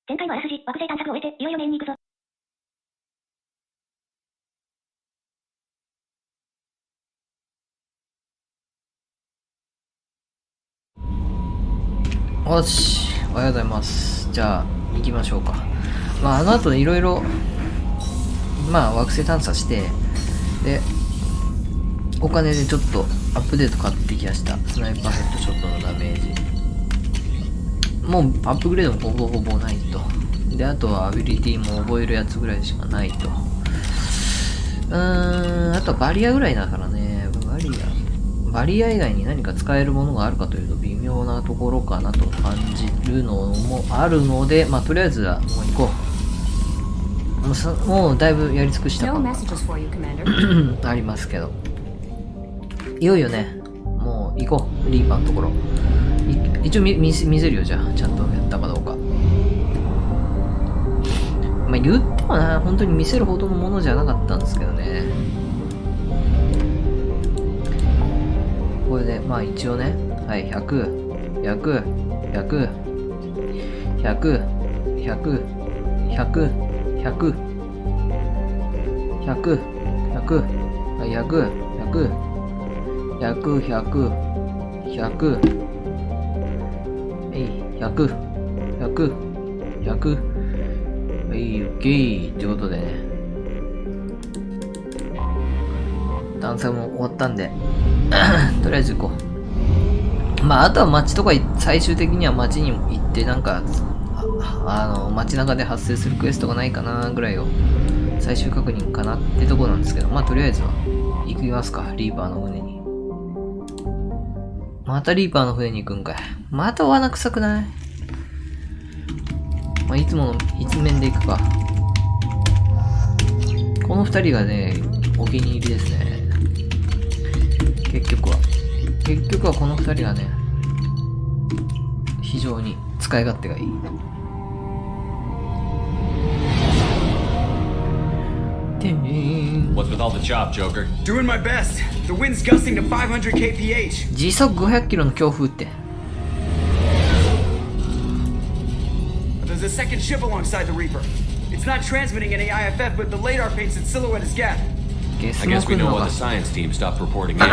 前回のあらすじ、惑星探索を終えて、いよいよメインに行くぞ。よし、おはようございます。じゃあ、行きましょうか。まあ、あの後いろいろ、まあ、惑星探査して、で、お金でちょっとアップデート買ってきました。スナイパーヘッドショットのダメージ。もうアップグレードもほぼほぼないと。で、あとはアビリティも覚えるやつぐらいしかないと。あとはバリアぐらいだからね。バリア以外に何か使えるものがあるかというと微妙なところかなと感じるのもあるので、まあとりあえずはもう行こう。もうだいぶやり尽くした感がありますけど。いよいよね、もう行こう、リーパーのところ。一応見せるよ、じゃあ、ちゃんとやったかどうか。まあ言ってもな、本当に見せるほどのものじゃなかったんですけどね。これで、まあ一応ね、はい、100、100、100、100、100、100、100、100、100、はい、100、100、100、100、100、100、100、100、はい、オッケーってことでね。探索も終わったんで、とりあえず行こう。まあ、あとは街とか、最終的には街に行って、なんか、街中で発生するクエストがないかなぐらいを最終確認かなってとこなんですけど、まあ、とりあえずは行きますか、リーパーの船に。またリーパーの船に行くんかい。また罠臭くない？まあ、いつもの一面で行くか。この二人がね、お気に入りですね。結局はこの二人がね、非常に使い勝手がいい。What's with all the chop, Joker? Doing my best. The wind's gusting to 500 kph. 時速500キロの強風って。There's a second ship alongside the Reaper. It's not transmitting any IFF, but the radar paints its silhouette as Gap. I guess we know what the science team stopped reporting in.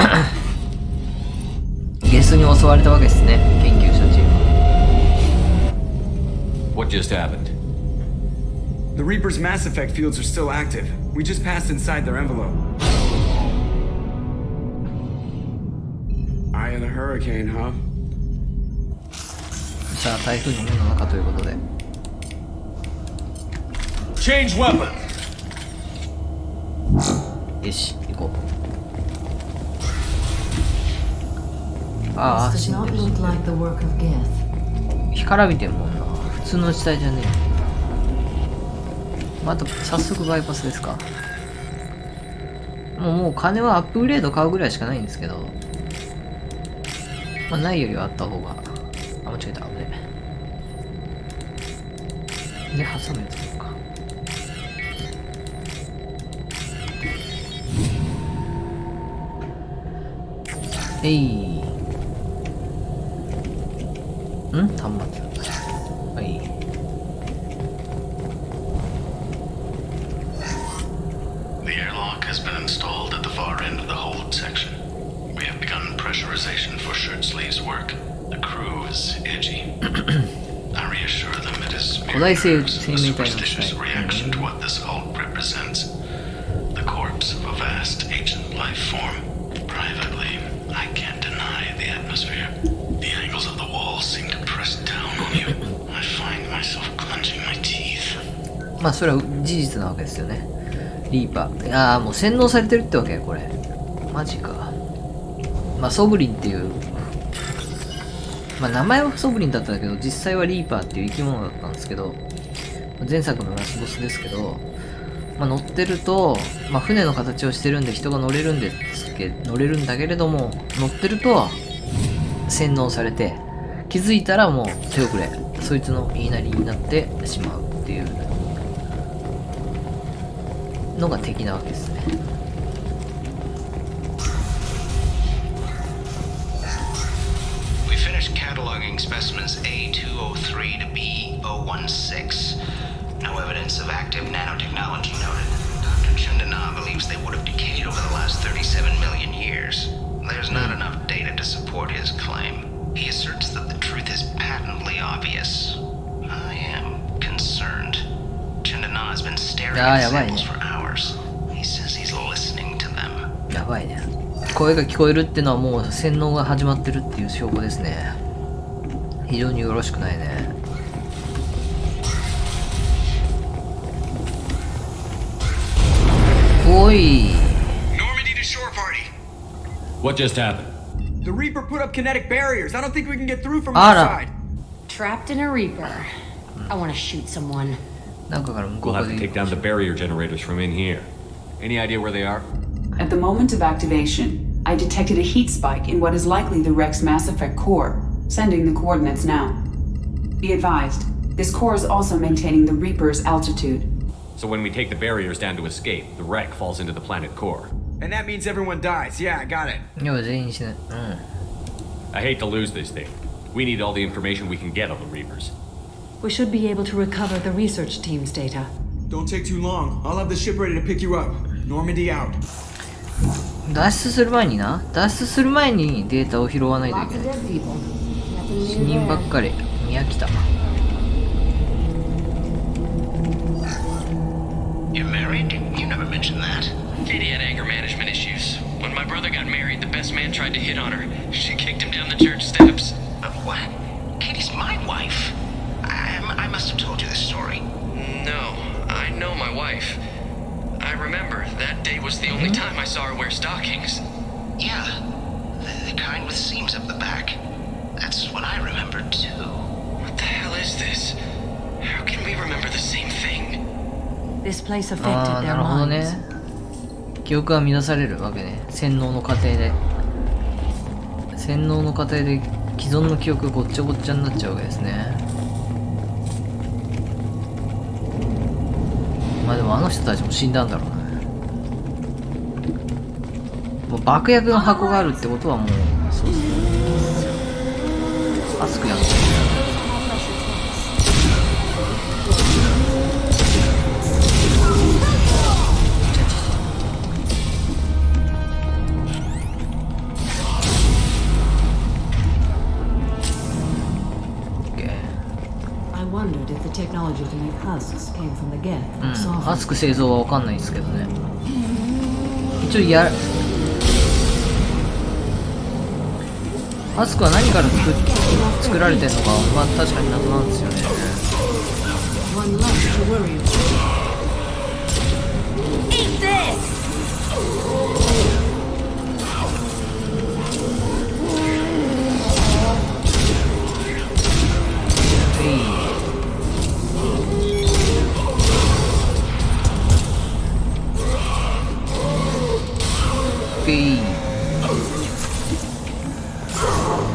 ゲスに襲われたわけですね、研究所チーム。What just happened? The Reaper's mass effect fields are still active. We just passed inside their envelope. Eye of the hurricane, huh? さあ、台風の目の中ということで。Change weapon! よし、行こう。ああ、死んでる。干からびてんもんな。普通の地帯じゃねえ。また早速バイパスですか。もう金はアップグレード買うぐらいしかないんですけど、まあないよりはあった方が。あ、間違えた。危ねえ。で、挟むやつもか。端末。はい。The airlock has been installed at the far end of the hold section. We have begun pressurization for shirt sleeves work. The crew is edgy. I reassure them it is merely a superstitious reaction to what this hold represents. The corpse of a vast ancient life form. Privately, I can't deny the atmosphere. The angles of the walls seem to press down on you. I find myself clenching my teeth. まあそれは事実なわけですよね。リーパー。ああ、もう洗脳されてるってわけこれ。マジか。まあソブリンっていう、まあ名前はソブリンだったんだけど、実際はリーパーっていう生き物だったんですけど、前作のラスボスですけど、まあ、乗ってると、まあ、船の形をしてるんで人が乗れるんだけれども、乗ってると洗脳されて、気づいたらもう手遅れ、そいつの言いなりになってしまうっていうのが敵なわけですね。We finished cataloging specimens A203 to B0 0016. No evidence of active nanotechnology noted. Dr. Chandana believes they would have decayed over the last 37 million years. There's not enough data to support his claim. He asserts that the truth is patently obvious. I am concerned. Chandana has been staring at samples for hours. He says he's listening to them. やばいね。声が聞こえるってのはもう洗脳が始まってるっていう証拠ですね。非常によろしくないね。おい。Normandy to shore party. What just happened? The Reaper put up kinetic barriers. I don't think we can get through from our side. Trapped in a Reaper. I want to shoot someone. We'll have to take down the barrier generators from in here. Any idea where they are? At the moment of activation, I detected a heat spike in what is likely the wreck's Mass Effect core, sending the coordinates now. Be advised, this core is also maintaining the Reaper's altitude. So when we take the barriers down to escape, the wreck falls into the planet core. And that means everyone dies. Yeah, I got it. いや、全員死ぬ。I hate to lose this thing. We need all the information we can get on the Reapers. We should be able to recover the research team's data. Don't take too long. I'll have the ship ready to pick you up. Normandy out. 脱出する前にな。脱出する前にデータを拾わないとい Lots け of ない。 dead people. Nothing 死 new 人ばっ there. かり。宮北。You're married? You never mentioned that. Katie had anger management issues. When my brother got married, the best man tried to hit on her. She kicked him down the church steps. What? Katie's my wife. I must have told you this story. No, I know my wife. I remember that day was the only time I saw her wear stockings. Yeah, the kind with seams up the back. That's what I remembered too. What the hell is this? How can we remember the same thing? This place あ affected あ、 their なるほど minds. ね。記憶が乱されるわけね。洗脳の過程で。洗脳の過程で既存の記憶がごっちゃごっちゃになっちゃうわけですね。まあでもあの人たちも死んだんだろうな。もう爆薬の箱があるってことはもう、そうですね。熱くやってる。I wondered if the technology to make husks came from the Geth う or ん、 Sovereign. 熱く製造は分かんないんですけどね。一応やる。アスクは何から作られてるのか、まあ確かに謎なんですよね。 One less to worry about. Eat this!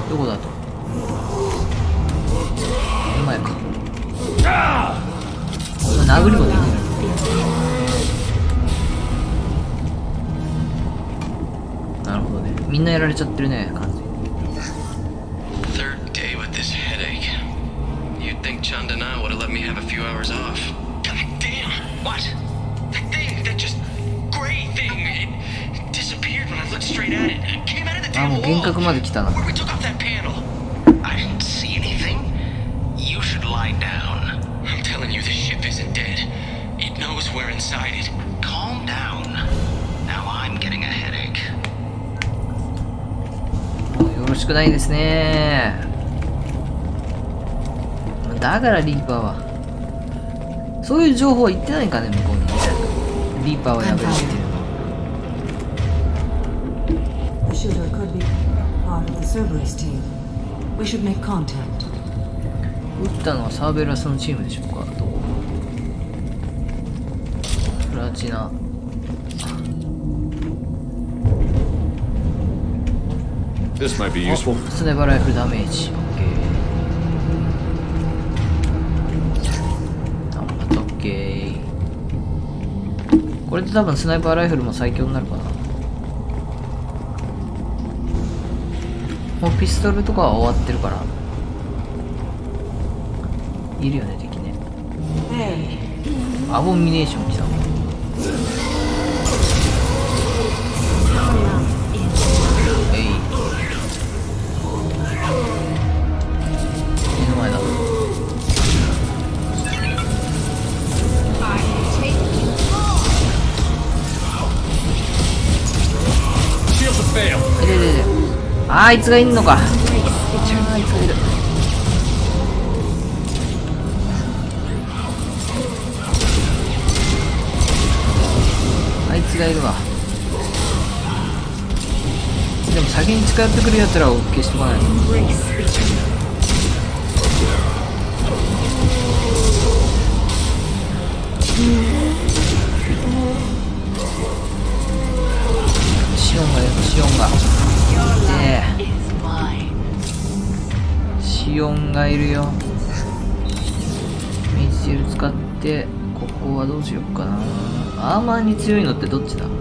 どこだと。お前か。殴りもできる。なるほどね。みんなやられちゃってるね、完全に。 Third day with this headache. You'd think Chandana would have let me have a few hours off. God damn! What? That thing, that just gray thing, it disappeared when I looked straight at it. It came out of the あ、 damn もう幻 wall. 覚まで来たな。 Where we took off that panel. I didn't see anything. You should lie down. I'm telling you, this ship isn't dead. It knows we're inside it. Calm down. Now I'm getting a headache. よろしくないですね。だからリーパーは。そういう情報は言ってないかね、向こうにね。リーパーはやべえっていうの。 The shooter could be part of the Cerberus team. We should make contact. 撃ったのはサーベラスのチームでしょうか。どうプラチナ。This might be useful. スナイパーライフルダメージ。オッケー。これで多分スナイパーライフルも最強になるかな。もうピストルとかは終わってるから。いるよね、敵。アボミネーション来た。目の前だ。あいつがいんのか。あいつがいる。あいつがいるわ。でも先に近寄ってくるやつらを消しとかないと。シオンがいる。シオンがシオンがいるよ。ミジェル使ってここはどうしようかな。アーマーに強いのってどっちだかな。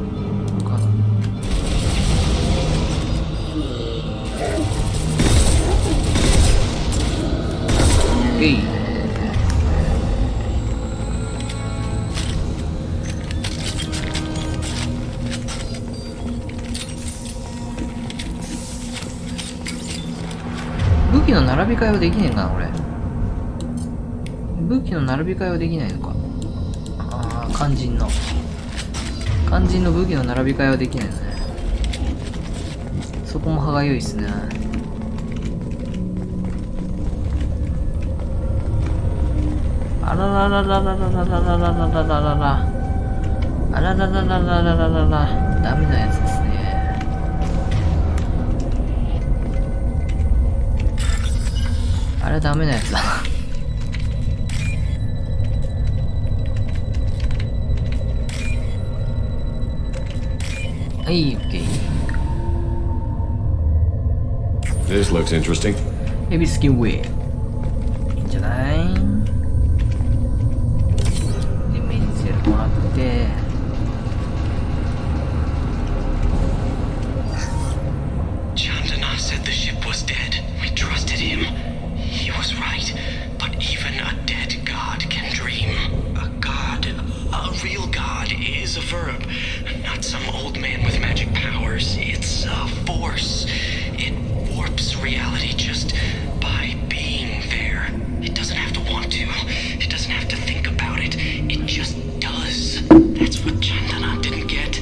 ゲイ武器の並び替えはできねえかな、これ。武器の並び替えはできないのか。ああ、肝心の武器の並び替えはできないのね。そこも歯がゆいっすね。あららららららららららららら。あららららららららら。ダメなやつですね。あれダメなやつだな。はい、OK。This looks interesting. ヘビスキンウェイ。いいんじゃない？で、メンセルもらって。Chandana said the ship was dead. We trusted him. He was right. But even a dead god can dream. A god, a real god, is a verb. Not some old man with magic powers. It's a force. It warps reality just by being there. It doesn't have to want to. It doesn't have to think about it. It just does. That's what Chandana didn't get.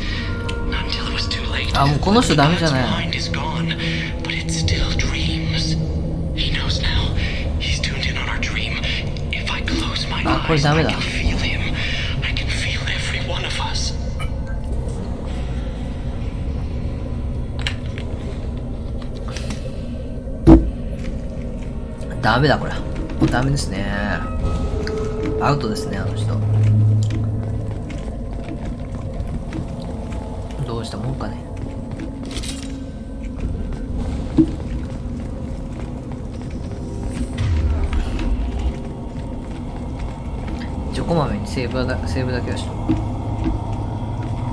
Not until it was too late. あ、もうこの人ダメじゃない。Mind is gone, but it still dreams. He knows now. He's tuned in on our dream. If I close my eyes, I can feel him. I can feel every one of us. ダメだこれ。ダメですね。アウトですね、あの人。どうしたもんかね。こまめにセーブだけはしと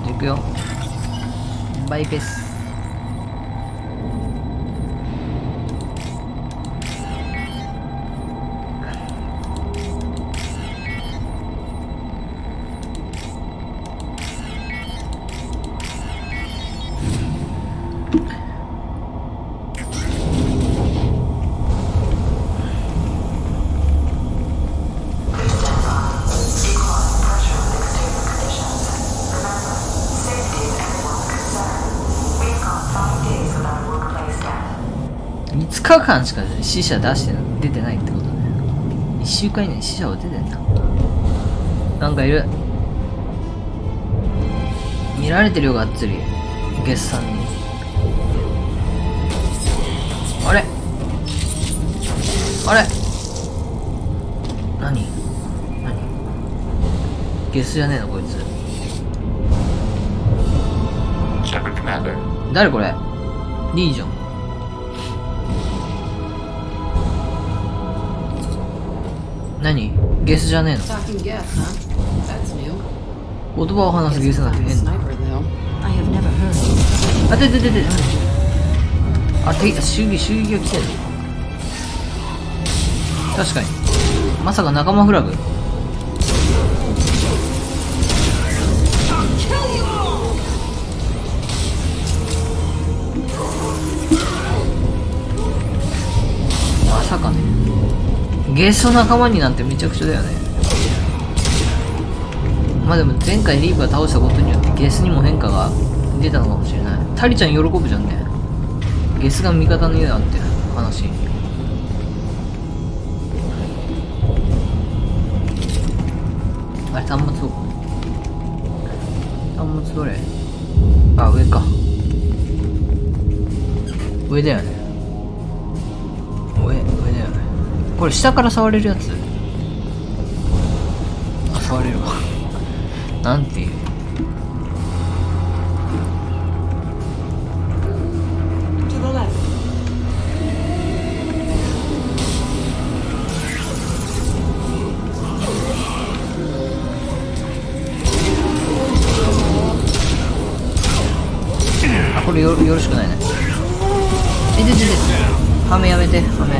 く。いくよ。バイペース。5日間しか死者出てないってことね。1週間以内に死者は出てんだ。なんかいる。見られてるよ、がっつり。月さんに。あれあれ何ゲスじゃねえのこいつ。誰これ。リージョン。何ゲスじゃねえの。言葉を話すゲスなんて変だ。あ、であ、襲撃が来てる。確かに。まさか仲間フラグ。さかね。ゲスの仲間になんてめちゃくちゃだよね。まあでも前回リーパー倒したことによってゲスにも変化が出たのかもしれない。タリちゃん喜ぶじゃんね。ゲスが味方の家だって話。あれ、端末どこ？端末どれ？あ、上か。上だよね。上だよね。これ下から触れるやつ？あ、触れるわ。なんていう。あ、これよろしくないね。ハメやめて、ハメ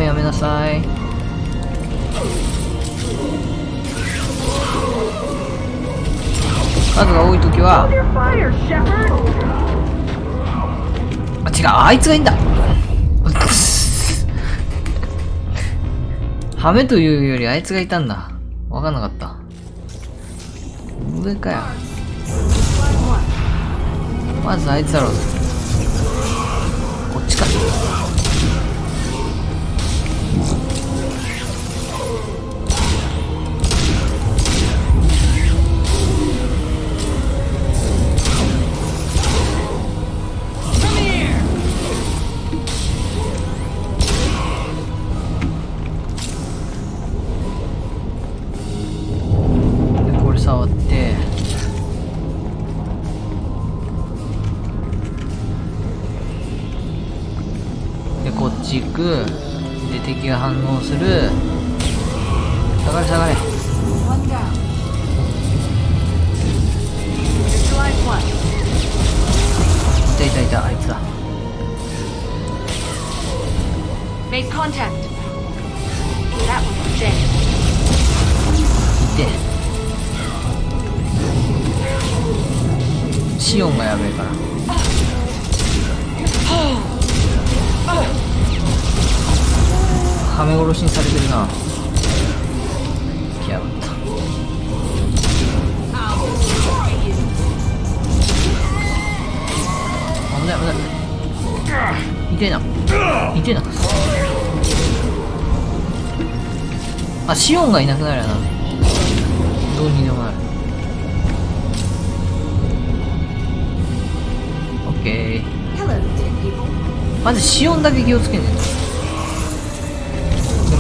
やめなさい。数が多いときは、あ、違う、あいつがいいんだ。ハメというよりあいつがいたんだ。わかんなかった。上かよ。まずあいつだろう。こっちか。で、これ触って。こっち行く。で、敵が反応する。下がれ下がれ。いたいた、あいつだ。Made contact. That one's dead. いて。シオンがやべえから。はめ殺しにされてるな。来やがった。危ない危ない。痛えな。痛えな。あ、シオンがいなくなるやな。どうにでもなる。オッケー。まずシオンだけ気をつけねえと。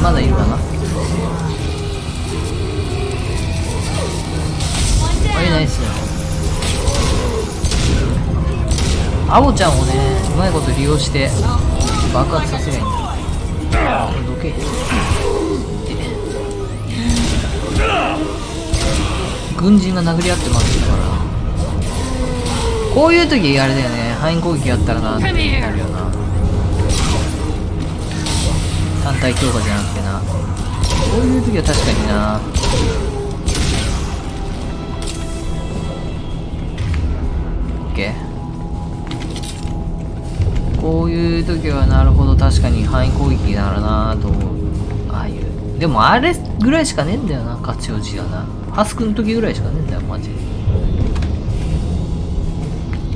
まだいるかな。あれナイス。アボちゃんをね、うまいこと利用して爆発させりゃいいんだ。どけ。軍人が殴り合ってますから。こういう時あれだよね。範囲攻撃やったらなってなるよな。単体強化じゃなくてな。こういう時は確かにな。オッケー。こういう時はなるほど、確かに範囲攻撃になるなと思う。ああいう。でもあれぐらいしかねえんだよな、勝ち落ちがな。ハスクの時ぐらいしかねえんだよ、マジで。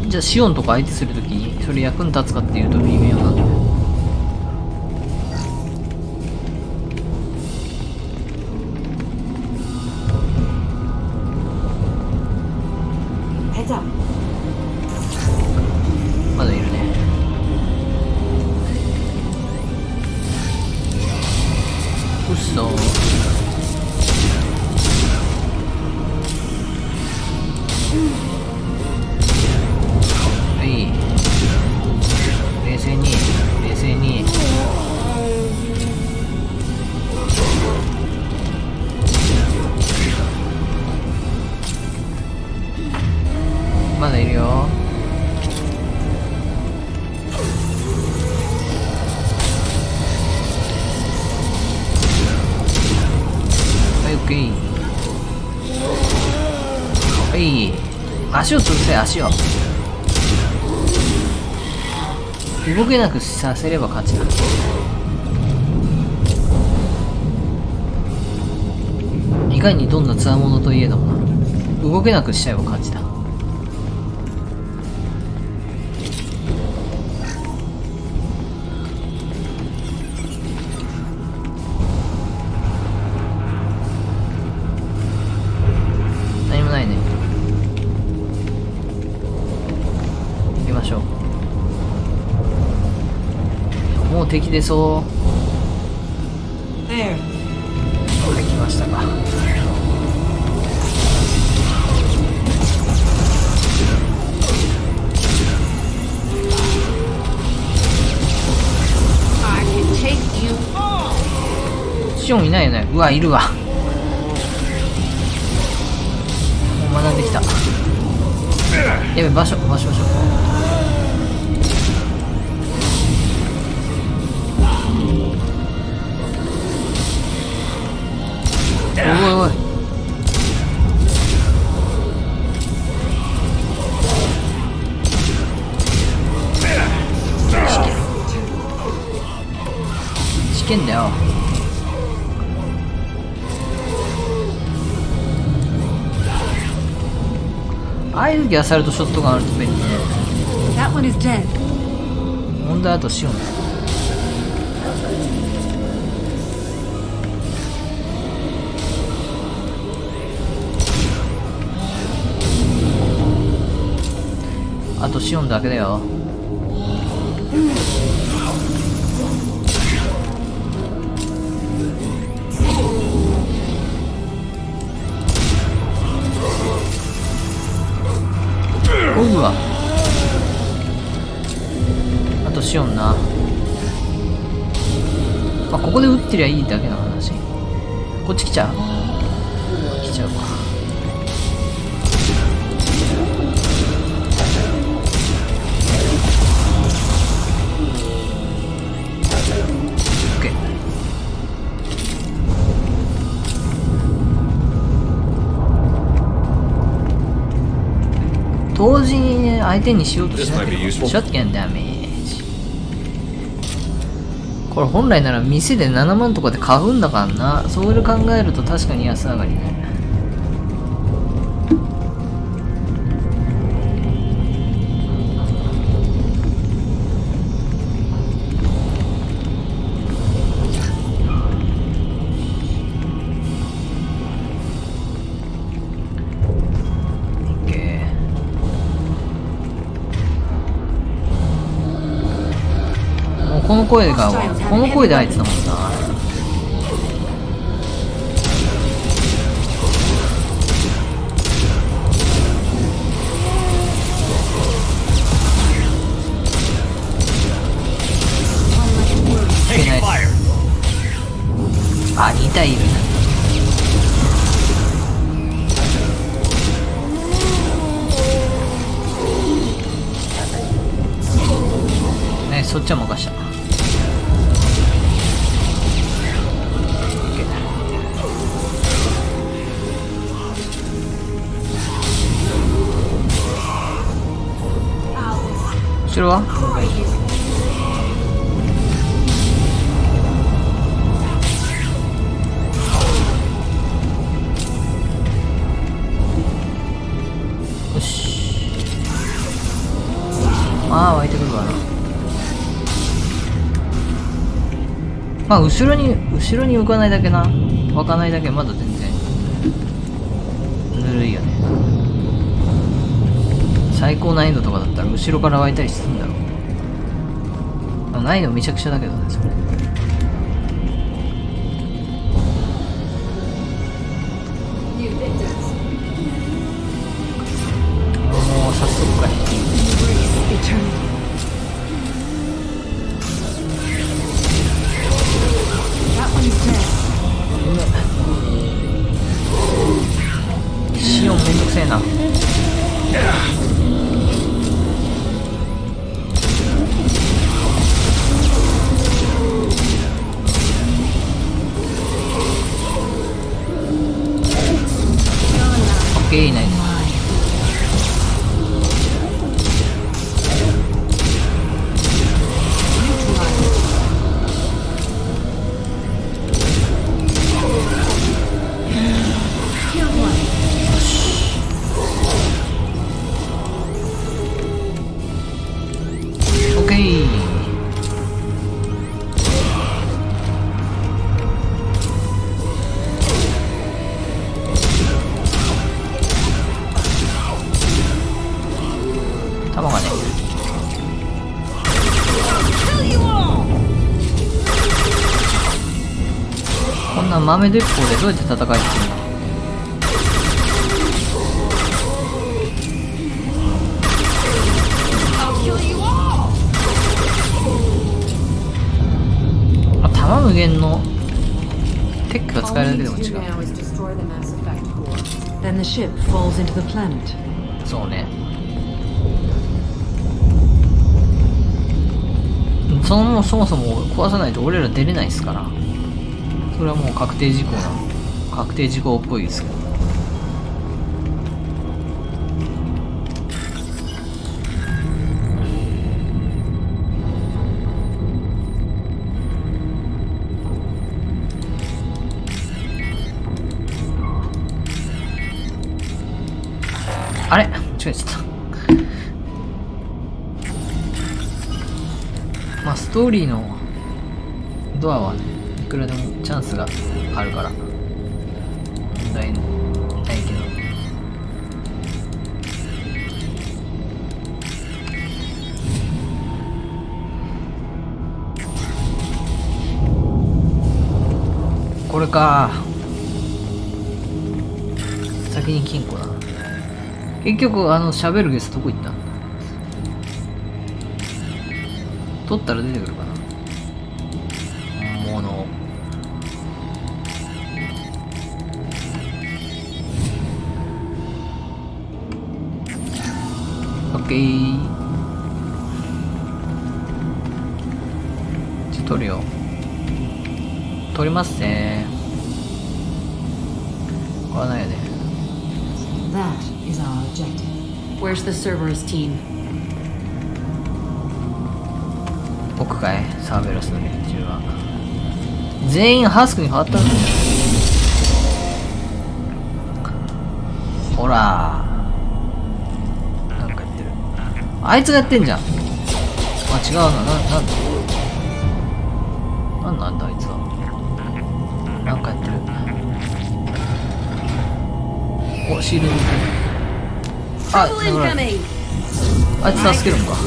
じゃあシオンとか相手するとき、それ役に立つかっていうと微妙なんだよ。まだいるね。うっそ。はい。冷静に、冷静に。まだいるよ。はい、オッケー。はい。足を潰せ、足を。動けなくさせれば勝ちだ。いかにどんなつわものといえどもな、動けなくしちゃえば勝ちだ。何もないね。行きましょう。もう敵出そう。There. これ来ましたか。シオンいないよね。うわ、いるわ。もう学んできた。やべ、場所。おい。試験だよ。ああいう時アサルトショットガンあると便利ね。 That one is dead. 問題あとシオンだ。あとシオンだけだよ。うわ、あとシオンな。まあ、ここで撃ってりゃいいだけの話。こっち来ちゃうか。オッケー。同時にね、相手にしようとしなければ。ショットガンダメージ。これ本来なら店で7万とかで買うんだからな。そういう考えると確かに安上がりね。この声が、この声であいつだもんな。いけない。あ、2体いる。ね、そっちは任した。後ろはよし。まあ湧いてくるわな。まあ後ろに浮かないだけな。湧かないだけまだ全然ぬるいよね。最高難易度とかだったら後ろから湧いたりするんだろう。難易度めちゃくちゃだけどね、それ。もう早速かい。シオンめんどくせえな。オッケー、ナイス。豆鉄砲でどうやって戦いっていうの？弾無限のテックが使えるだけでも違う。そうね。そもそも壊さないと俺ら出れないですから。それはもう確定事項確定事項っぽいですけど。あれ間違えちゃった。まあストーリーのドアはね、いくらでもチャンスがあるから問題ないけど。これか。先に金庫だ。結局喋るゲストどこ行った？取ったら出てくるかな。物。オッケー。取るよ。取りますね。これはないよね。That is our objective. Where's the Cerberus team? 僕かいサーベロスの連中は。全員ハスクに変わったんだよ。ほら。なんかやってる。あいつがやってんじゃん。あ、違うな。なんだあいつは。なんかやってる。お、シールド。あ、あいつ助けるのか。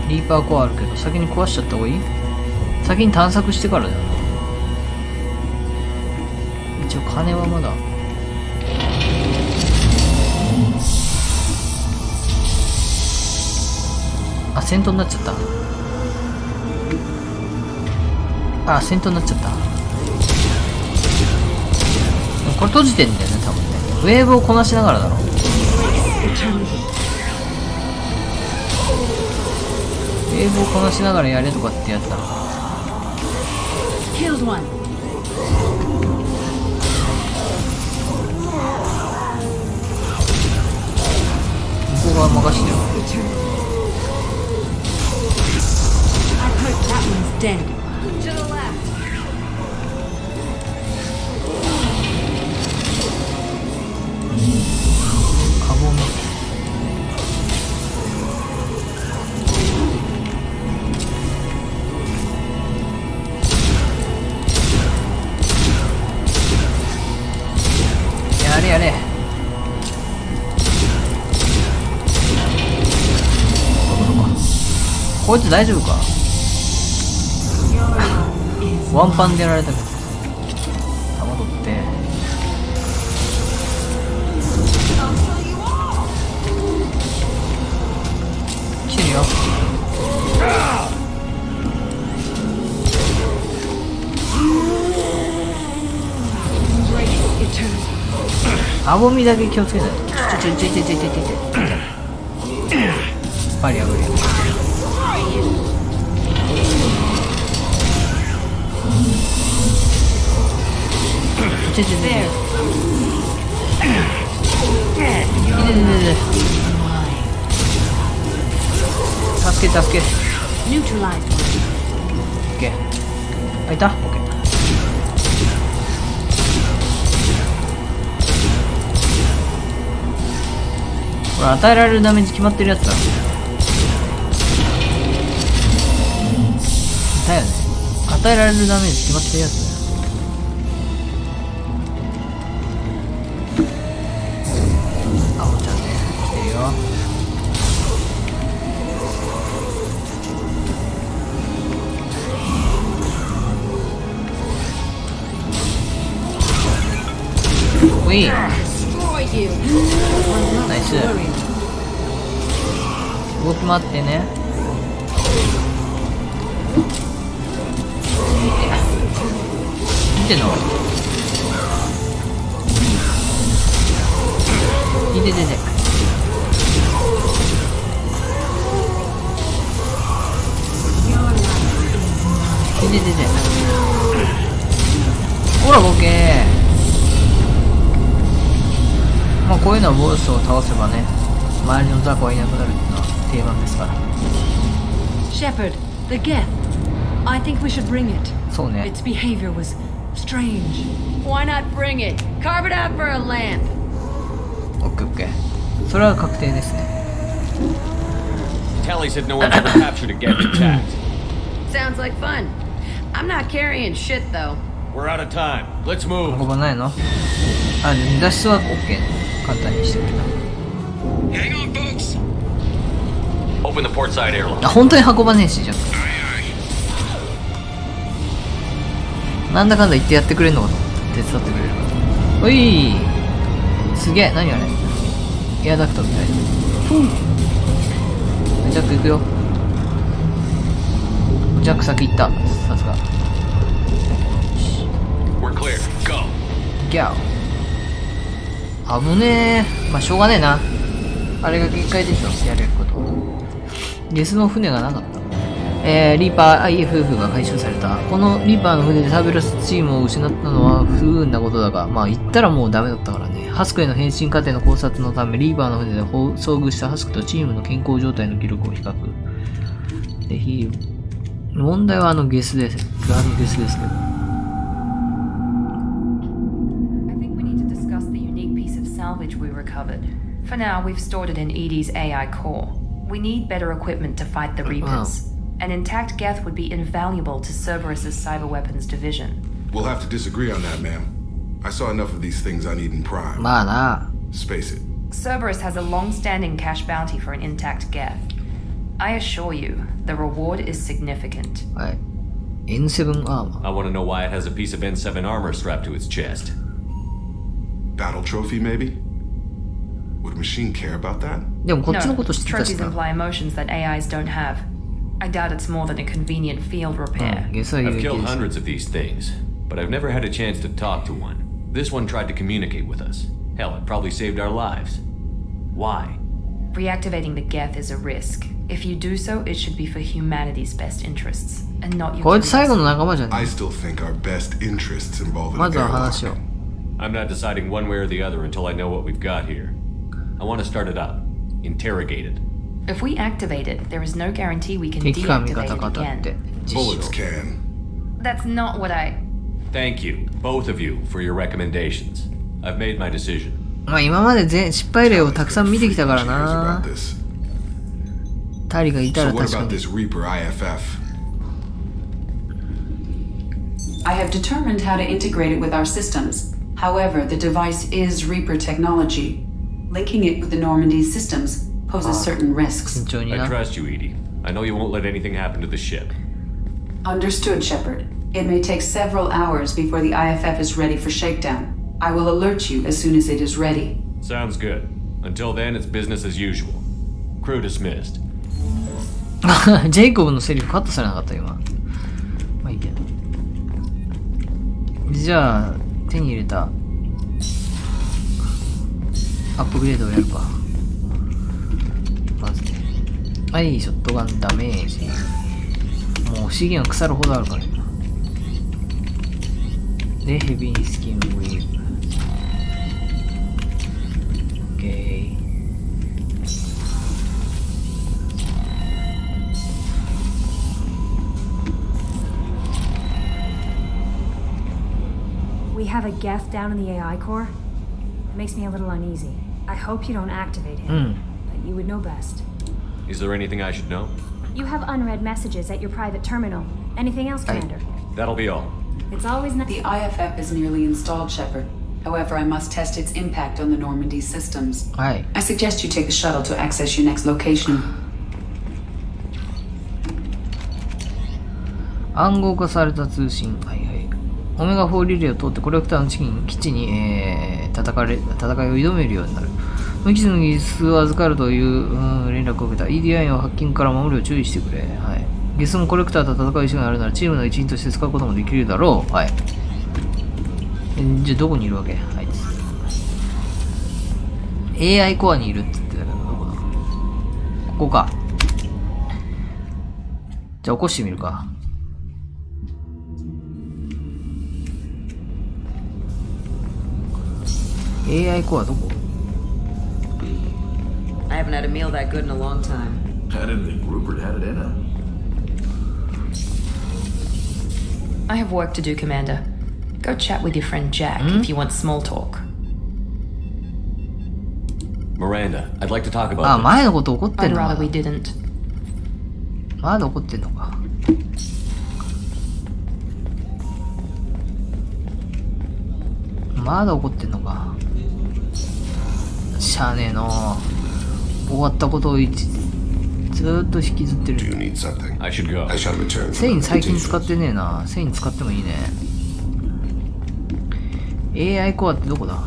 リーパーコアあるけど先に壊しちゃった方がいい？先に探索してからだよな。一応金はまだ。あ、戦闘になっちゃった。あ、戦闘になっちゃった。これ閉じてんだよね、多分ね。ウェーブをこなしながらだろ。ウェーブをこなしながらやれとかってやったのか。向こう側任してよ。Dead. To the left. カボン。やれやれ。こいつ大丈夫か？ワンパンでやられたけど。弾取って。来てるよ。あぼみだけ気をつけないと。ちょ。バリアブリア。助け。Neutralized. オッケー。あ、いた？オッケー。これ与えられるダメージ決まってるやつだ。だよね。与えられるダメージ決まってるやつだよ。ウィー Destroy you. ナイス。動き回ってね。見てんの？いててて。いててて。ほらボケー。まあこういうのはボスを倒せばね、周りの雑魚はいなくなるっていうのは定番ですから。Shepard, the Geth. I think we should bring it. そうね。 Its behavior was strange. Why not bring it? Carve it out for a lamp. オッケーオッケー。それは確定ですね。Tally said no one's ever captured a Geth intact. Sounds like fun. I'm not carrying shit though. We're out of time. Let's 運 move. ばないの？あ、脱出はオッケー。簡単にしてくれた。 Hang on, folks. Open the port side airlock. あ、本当に運ばねえし、じゃあ。なんだかんだ言ってやってくれるのかと思った。手伝ってくれるから。おいー、すげえ、何あれ。エアダクトみたいな。ジャック行くよ。ジャック先行った。さすが。We're clear. Go. ギャオ。危ねえ。まあしょうがねえな。あれが限界でしょ、やれること。ゲスの船がなかった。リーパー IFF が回収された。このリーパーの船でサーベラスチームを失ったのは不運なことだが、まあ言ったらもうダメだったからね。ハスクへの変身過程の考察のため、リーパーの船で遭遇したハスクとチームの健康状態の記録を比較。で、問題はゲスです。ゲスですけど。Salvage we recovered. For now, we've stored it in Edie's AI core. We need better equipment to fight the Reapers. An intact Geth would be invaluable to Cerberus's cyber weapons division. We'll have to disagree on that, ma'am. I saw enough of these things on Eden Prime. まあな。 Space it. Cerberus has a long-standing cash bounty for an intact Geth. I assure you, the reward is significant. はい。N7 アーマー。 I want to know why it has a piece of N7 armor strapped to its chest. Battle trophy, maybe? Would a machine care about that? でもこっちのこと知ってたし trophies な。 imply emotions that AIs don't have. I doubt it's more than a convenient field repair. I've killed hundreds of these things, but I've never had a chance to talk to one. This one tried to communicate with us. Hell, it probably saved our lives. Why? Reactivating the Geth is a risk. If you do so, it should be for humanity's best interests, and not your. こいつ最後の仲間じゃね I still think our best interests involve ま an ずは airlock. 話を。 I'm not deciding one way or the other until I know what we've got here. I want to start it up. Interrogate it. If we activate it, there is no guarantee we can 敵か味 deactivate 方 it かだって again. 実 Bullets 証。 can. That's not what I. Thank you, both of you, for your recommendations. I've made my decision. まあ今まで失敗例をたくさん見てきたからな。タリがいたら So what 確か about に。 this Reaper IFF? I have determined how to integrate it with our systems. However, the device is Reaper technology. Linking it with the Normandy's systems poses certain risks. 慎重に I な。 trust you, Edie. I know you won't let anything happen to the ship. Understood, Shepard. It may take several hours before the IFF is ready for shakedown. I will alert you as soon as it is ready. Sounds good. Until then, it's business as usual. Crew dismissed. ジェイコブのセリフカットされなかった今。まあいいけど。じゃあ手に入れたアップグレードをやるか。まずはい、ショットガンダメージ。もう資源は腐るほどあるから今。でヘビースキンウィーブ。オッケー。We have a Geth down in the AI core. It makes me a little uneasy. I hope you don't activate him, but you would know best. Is there anything I should know? You have unread messages at your private terminal. Anything else, Commander? That'll be all. It's always not. The IFF is nearly installed, Shepard. However, I must test its impact on the Normandy systems. はい。 I suggest you take the shuttle to access your next location. 暗号化された通信。はいはい。オメガ4リレーを通ってコレクターの基地に、戦いを挑めるようになる。無傷の技術を預かるという、連絡を受けた。EDI のハッキングから守るよう注意してくれ。はい。ゲスもコレクターと戦う意思があるならチームの一員として使うこともできるだろう。はい。じゃあどこにいるわけ？あいつ。AI コアにいるって言ってたけど、どこだ？ここか。じゃあ起こしてみるか。AI コアどこ？ I haven't had a meal that good in a long time. I didn't think Rupert had it in him. I have work to do, Commander. Go chat with your friend Jack if you want small talk. Miranda, I'd like to talk about あ、前のこと怒ってん I'd の rather か we didn't. まだ怒ってんのか。まだ怒ってんのか。しゃあねえの。終わったことをずーっと引きずってる。 Do you need something? I should go. I shall return. 繊維最近使ってねえな。繊維使ってもいいね。AI コアってどこだ？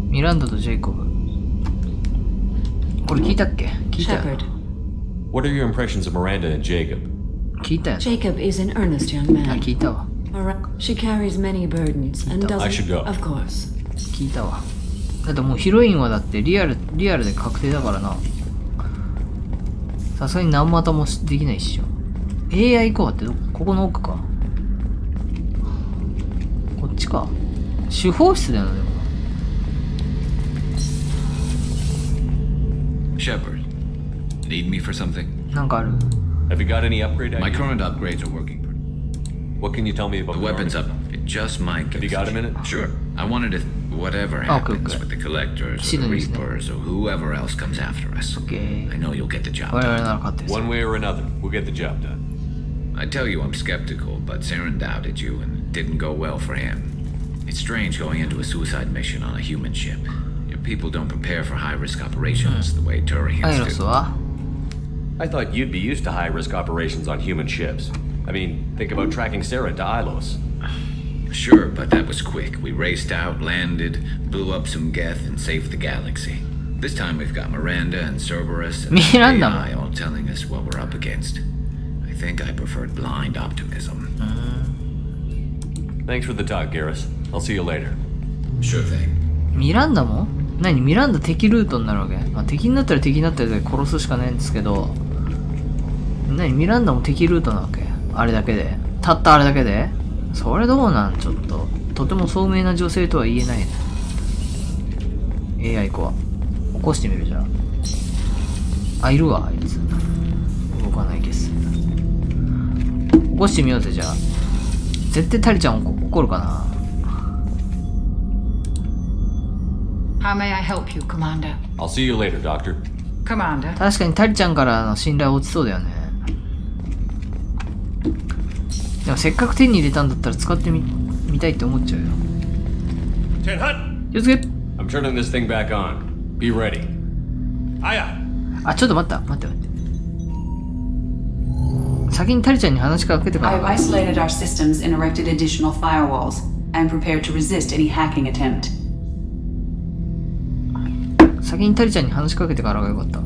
ミランダとジェイコブ。これ聞いたっけ？聞いたよ。 Shepard. What are your impressions of Miranda and Jacob? 聞いたよ。 Jacob is an earnest young あ、 man. 聞いたわ。 She carries many burdens and I should go. doesn't. Of course. 聞いたわ。だってもうヒロインはだってリアルで確定だからな。さすがに何股もできないっしょ。AI コアってここの奥か。こっちか。手法室だよね、でも。Shepard, need me for something? なんかある。 Have you got any upgrade My ideas? current upgrades are working. What can you tell me about The weapons up. It just might get. Have you got a minute? Sure. I wanted to. Whatever happens with the collectors or the reapers or whoever else comes after us. I know you'll get the job done. One way or another, we'll get the job done. I tell you I'm skeptical, but Saren doubted you and it didn't go well for him. It's strange going into a suicide mission on a human ship. Your people don't prepare for high-risk operations the way Turians do. I thought you'd be used to high-risk operations on human ships. I mean, think about tracking Sarah to Ilos. Sure, but that was quick. We raced out, landed, blew up some Geth, and saved the galaxy. This time we've got Miranda and Cerberus and AI all telling us what we're up against. I think I preferred blind optimism. Thanks for the talk, Garrus. I'll see you later. Sure thing. ミランダも？何？ミランダ敵ルートになるわけ？まあ、敵になったら敵になったら殺すしかないんですけど、何？ミランダも敵ルートなわけ？あれだけで？たったあれだけで？それどうなん？ちょっととても聡明な女性とは言えないね。AI コア起こしてみるじゃん。あ、いるわあいつ。動かないです。起こしてみようぜじゃあ。絶対タリちゃん怒るかな。 How may I help you, Commander? I'll see you later, Doctor. Commander. 確かにタリちゃんからの信頼落ちそうだよね。でもせっかく手に入れたんだったら使ってみたいって思っちゃうよ。Ten Hut! 気をつけ。 I'm turning this thing back on. Be ready. Aya! あ、ちょっと待って。先にタリちゃんに話しかけてから。 I've isolated our systems and erected additional firewalls. I'm prepared to resist any hacking attempt. 先にタリちゃんに話しかけてからがよかった。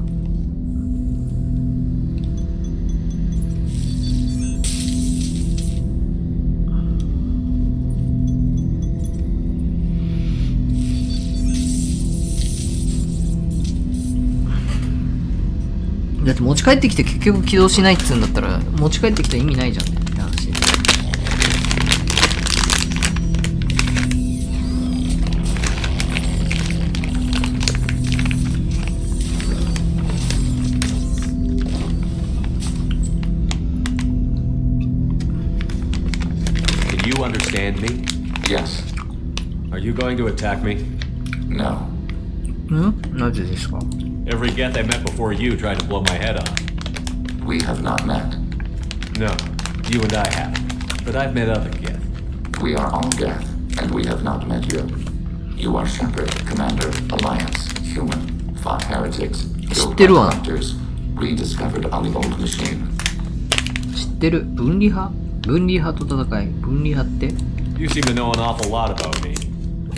だって持ち帰ってきて結局起動しないっつうんだったら持ち帰ってきた意味ないじゃんねって話。Can you understand me? Yes. Are you going to attack me? No. なぜですか？ Every Geth I met before you tried to blow my head off. We have not met. No, you and I haven't. But I've met other Geth. We are all Geth, and we have not met you. You are Shepard, Commander, Alliance, Human, fought heretics, killed by collectors, rediscovered on the old machine. 知ってる。分離派？分離派と戦い。分離派って？ You seem to know an awful lot about me.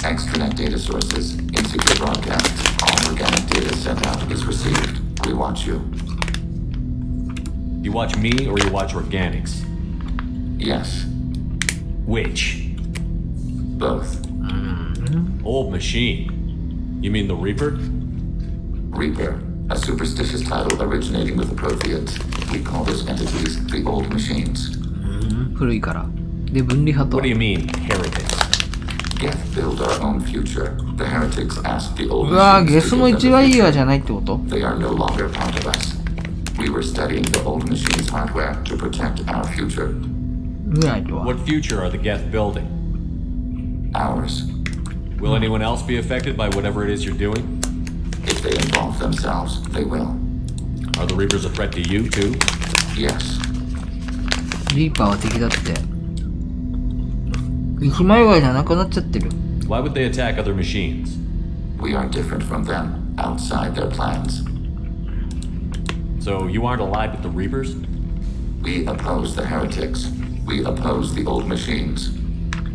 Extranet data sources, insecure broadcasts, all organic data sent out is received. We watch you. You watch me or you watch organics? Yes. Which? Both. Old machine. You mean the Reaper? Reaper, a superstitious title originating with the Protheans. We call those entities the old machines. 古いから。で、分離派と。What do you mean, heretics? Geth build our own future. The heretics asked the old うわぁ、 machines ゲスの一番いいわじゃないってこと？ They are no longer part of us. We were studying the old machine's hardware to protect our future. What future are the Geth building? Ours. Will anyone else be affected by whatever it is you're doing? If they involve themselves, they will. Are the Reapers a threat to you, too? Yes. リーパーは敵だって。一枚岩じゃなくなっちゃってる。Why would they attack other machines? We are different from them, outside their plans. So you aren't allied with the Reapers? We oppose the heretics. We oppose the old machines.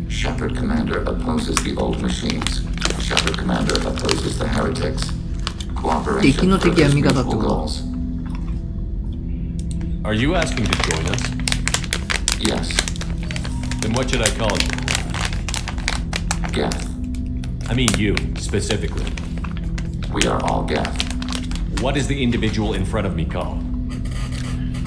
Shepard Commander opposes the old machines. Shepard Commander opposes the heretics. Cooperation furthers mutual goals. Are you asking to join us? Yes. Then what should I call you? Geth. I mean you, specifically. We are all Geth. What is the individual in front of me called?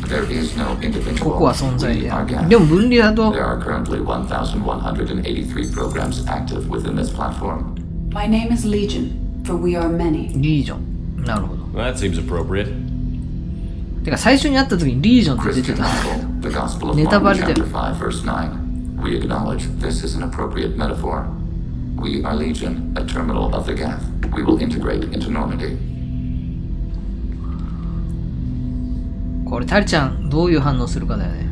There is no individual. ここは存在で。でも分離だと。 There are currently 1,183 programs active within this platform. My name is Legion, for we are many. リージョン。なるほど。Well, that seems appropriate. てか最初に会った時にリージョンって出てた。 The Gospel of ネタバ Mark レで。 chapter 5 verse 9. We acknowledge this is an appropriate metaphor. We are Legion, a terminal of the Geth. We will integrate into Normandy. これタリちゃんどういう反応するかだよね。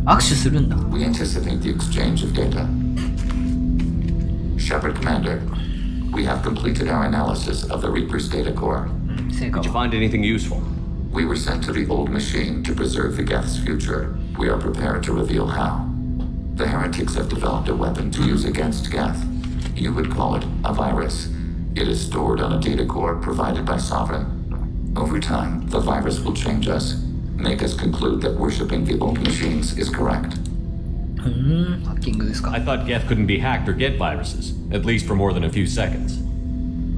握手するんだ。 We anticipate the exchange of data. Shepard Commander, we have completed our analysis of the Reaper's data core. Did you find anything useful? We were sent to the old machine to preserve the Geth's future. We are prepared to reveal how. The heretics have developed a weapon to use against Geth. You would call it a virus. It is stored on a data core provided by Sovereign. Over time, the virus will change us, make us conclude that worshipping the old machines is correct. I thought Geth couldn't be hacked or get viruses, at least for more than a few seconds.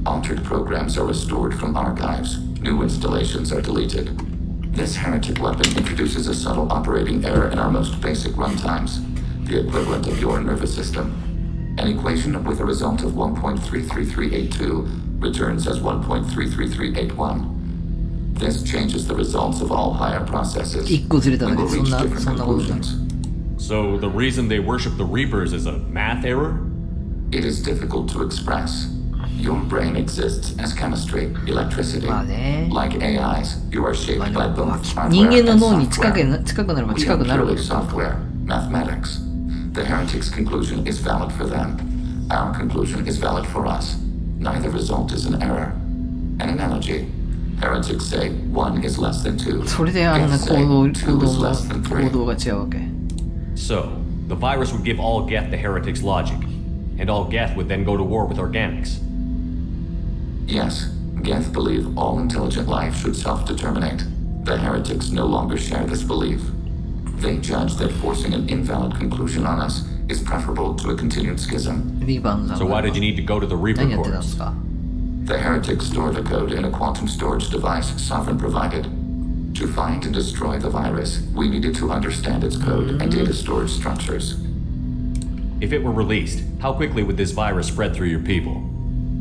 Altered programs are restored from archives. New installations are deleted. This heretic weapon introduces a subtle operating error in our most basic runtimes, the equivalent of your nervous system. An equation with a result of 1.33382 returns as 1.33381. This changes the results of all higher processes. We will reach different conclusions. So the reason they worship the Reapers is a math error? It is difficult to express. Your brain exists as chemistry, electricity. Like AIs, you are shaped by both hardware and software, mathematics. The heretic's conclusion is valid for them. Our conclusion is valid for us. Neither result is an error. An analogy. Heretics say 1 is less than 2. それであんな行動が違うわけ。 So, the virus would give all Geth the heretic's logic, and all Geth would then go to war with organics. Yes, Geth believe all intelligent life should self-determinate. The heretics no longer share this belief. They judge that forcing an invalid conclusion on us is preferable to a continued schism. So why did you need to go to the Reaper cores? The heretics store the code in a quantum storage device Sovereign provided. To find and destroy the virus, we needed to understand its code and data storage structures. If it were released, how quickly would this virus spread through your people?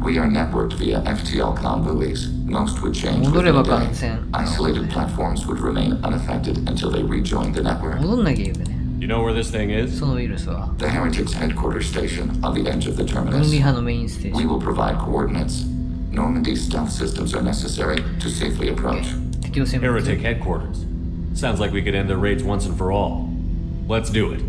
We are networked via FTL-COM buoys. Most would change within a day. Isolated platforms would remain unaffected until they rejoined the network. You know where this thing is? The Heretics headquarters station on the edge of the terminus. We will provide coordinates. Normandy stealth systems are necessary to safely approach. Heretic headquarters. Sounds like we could end their raids once and for all. Let's do it.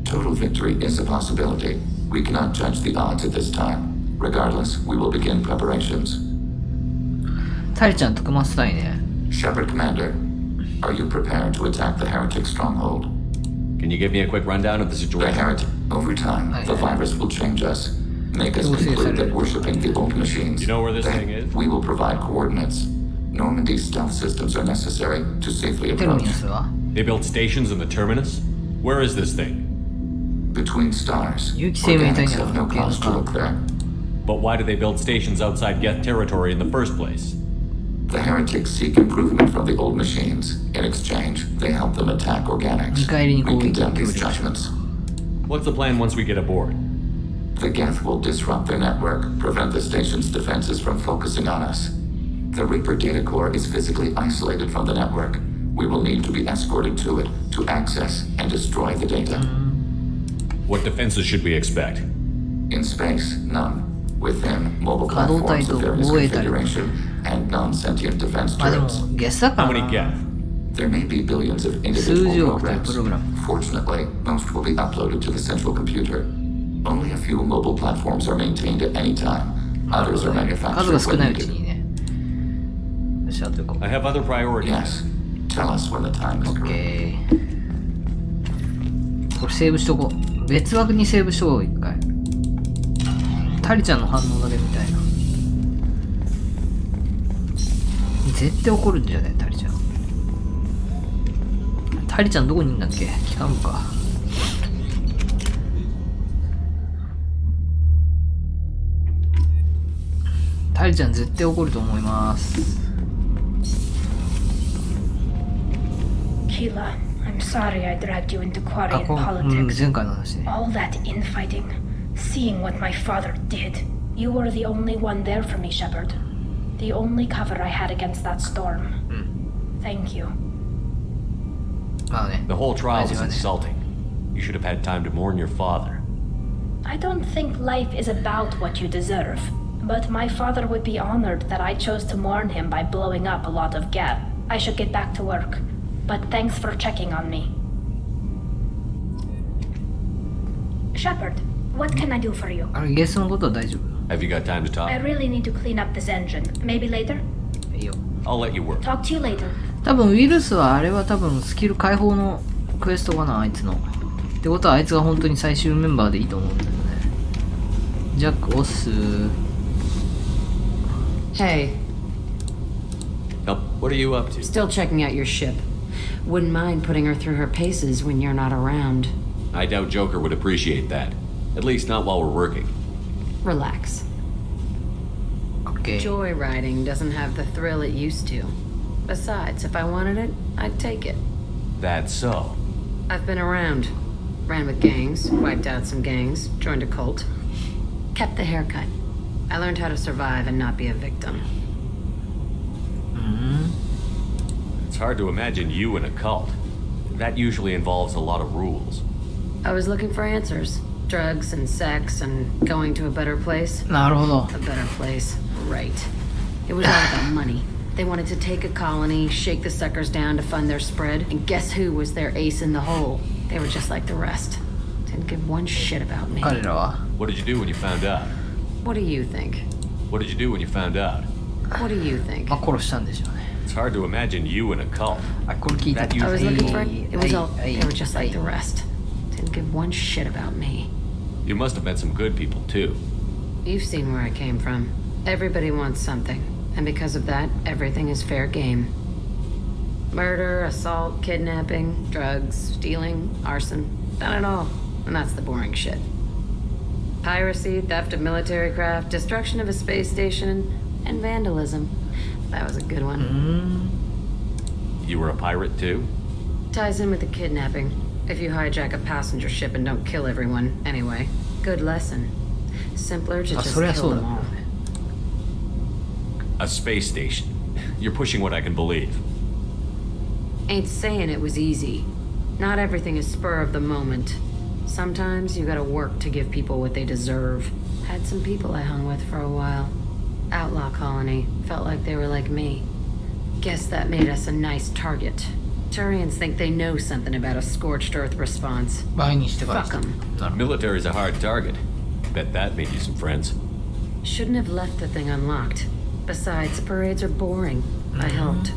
Total victory is a possibility. We cannot judge the odds at this time. Regardless, we will begin preparations. タリちゃん特マスたいね。Shepard Commander, are you prepared to attack the heretic stronghold? Can you give me a quick rundown of the situation? The heretic. Over time, the virus will change us. Make us conclude that worshipping the old machines. You know where this thing is? We will provide coordinates. Normandy's stealth systems are necessary to safely approach. They built stations in the terminus? Where is this thing? Between stars. Organics have no cause to look there. But why do they build stations outside Geth territory in the first place? The heretics seek improvement from the old machines. In exchange, they help them attack organics. We condemn these judgments. What's the plan once we get aboard? The Geth will disrupt their network, prevent the station's defenses from focusing on us. The Reaper data core is physically isolated from the network. We will need to be escorted to it to access and destroy the data. What defenses should we expect? In space, none. Within, mobile platforms of various configuration and non-sentient defense turrets. How many Geth? There may be billions of individual programs. Fortunately, most will be uploaded to the central computer. Only a few mobile platforms are maintained at any time. Others are manufactured when needed. I have other priorities. Yes. Tell us when the time is correct. これセーブしとこう。別枠にセーブしとこう、一回。タリちゃんの反応だけみたいな。絶対怒るんじゃね、タリちゃん。タリちゃんどこにいんだっけ？機関部か。タリちゃん絶対怒ると思います。Keela, I'm sorry I dragged you into quarry and politics. 前回の話ね。All that infighting, seeing what my father did. You were the only one there for me, Shepard. The only cover I had against that storm. Thank you. The whole trial was insulting. You should have had time to mourn your father. I don't think life is about what you deserve, but my father would be honored that I chose to mourn him by blowing up a lot of Geth. I should get back to work, but thanks for checking on me. Shepard, what can I do for you? Have you got time to talk? I really need to clean up this engine. Maybe later? I'll let you work. Talk to you later. 多分ウイルスはあれは多分スキル解放のクエストかな、あいつの。ってことはあいつが本当に最終メンバーでいいと思うんだよね。ジャック押す。Hey. Oh, what are you up to? Still checking out your ship. Wouldn't mind putting her through her paces when you're not around. I doubt Joker would appreciate that. At least not while we're working. Relax. Okay. Joyriding doesn't have the thrill it used to. Besides, if I wanted it, I'd take it. That's so. I've been around. Ran with gangs, wiped out some gangs, joined a cult. Kept the haircut. I learned how to survive and not be a victim. It's hard to imagine you in a cult. That usually involves a lot of rules. I was looking for answers. Drugs and sex and going to a better place. A better place. Right. It was all about money. They wanted to take a colony, shake the suckers down to fund their spread, and guess who was their ace in the hole? They were just like the rest. Didn't give one shit about me. What did you do when you found out? What do you think? What did you do when you found out? What do you think? It's hard to imagine you in a cult. I was looking for it. It was all... They were just like the rest. Didn't give one shit about me. You must have met some good people, too. You've seen where I came from. Everybody wants something. And because of that, everything is fair game. Murder, assault, kidnapping, drugs, stealing, arson. Done it all. And that's the boring shit. Piracy, theft of military craft, destruction of a space station, and vandalism. That was a good one. You were a pirate, too? Ties in with the kidnapping. If you hijack a passenger ship and don't kill everyone, anyway. Good lesson. Simpler to just kill them all. A space station. You're pushing what I can believe. Ain't saying it was easy. Not everything is spur of the moment. Sometimes you gotta work to give people what they deserve. Had some people I hung with for a while. Outlaw colony. Felt like they were like me. Guess that made us a nice target. Turians think they know something about a scorched earth response. Fuck them. Military's a hard target. Bet that made you some friends. Shouldn't have left the thing unlocked. Besides, parades are boring. I helped.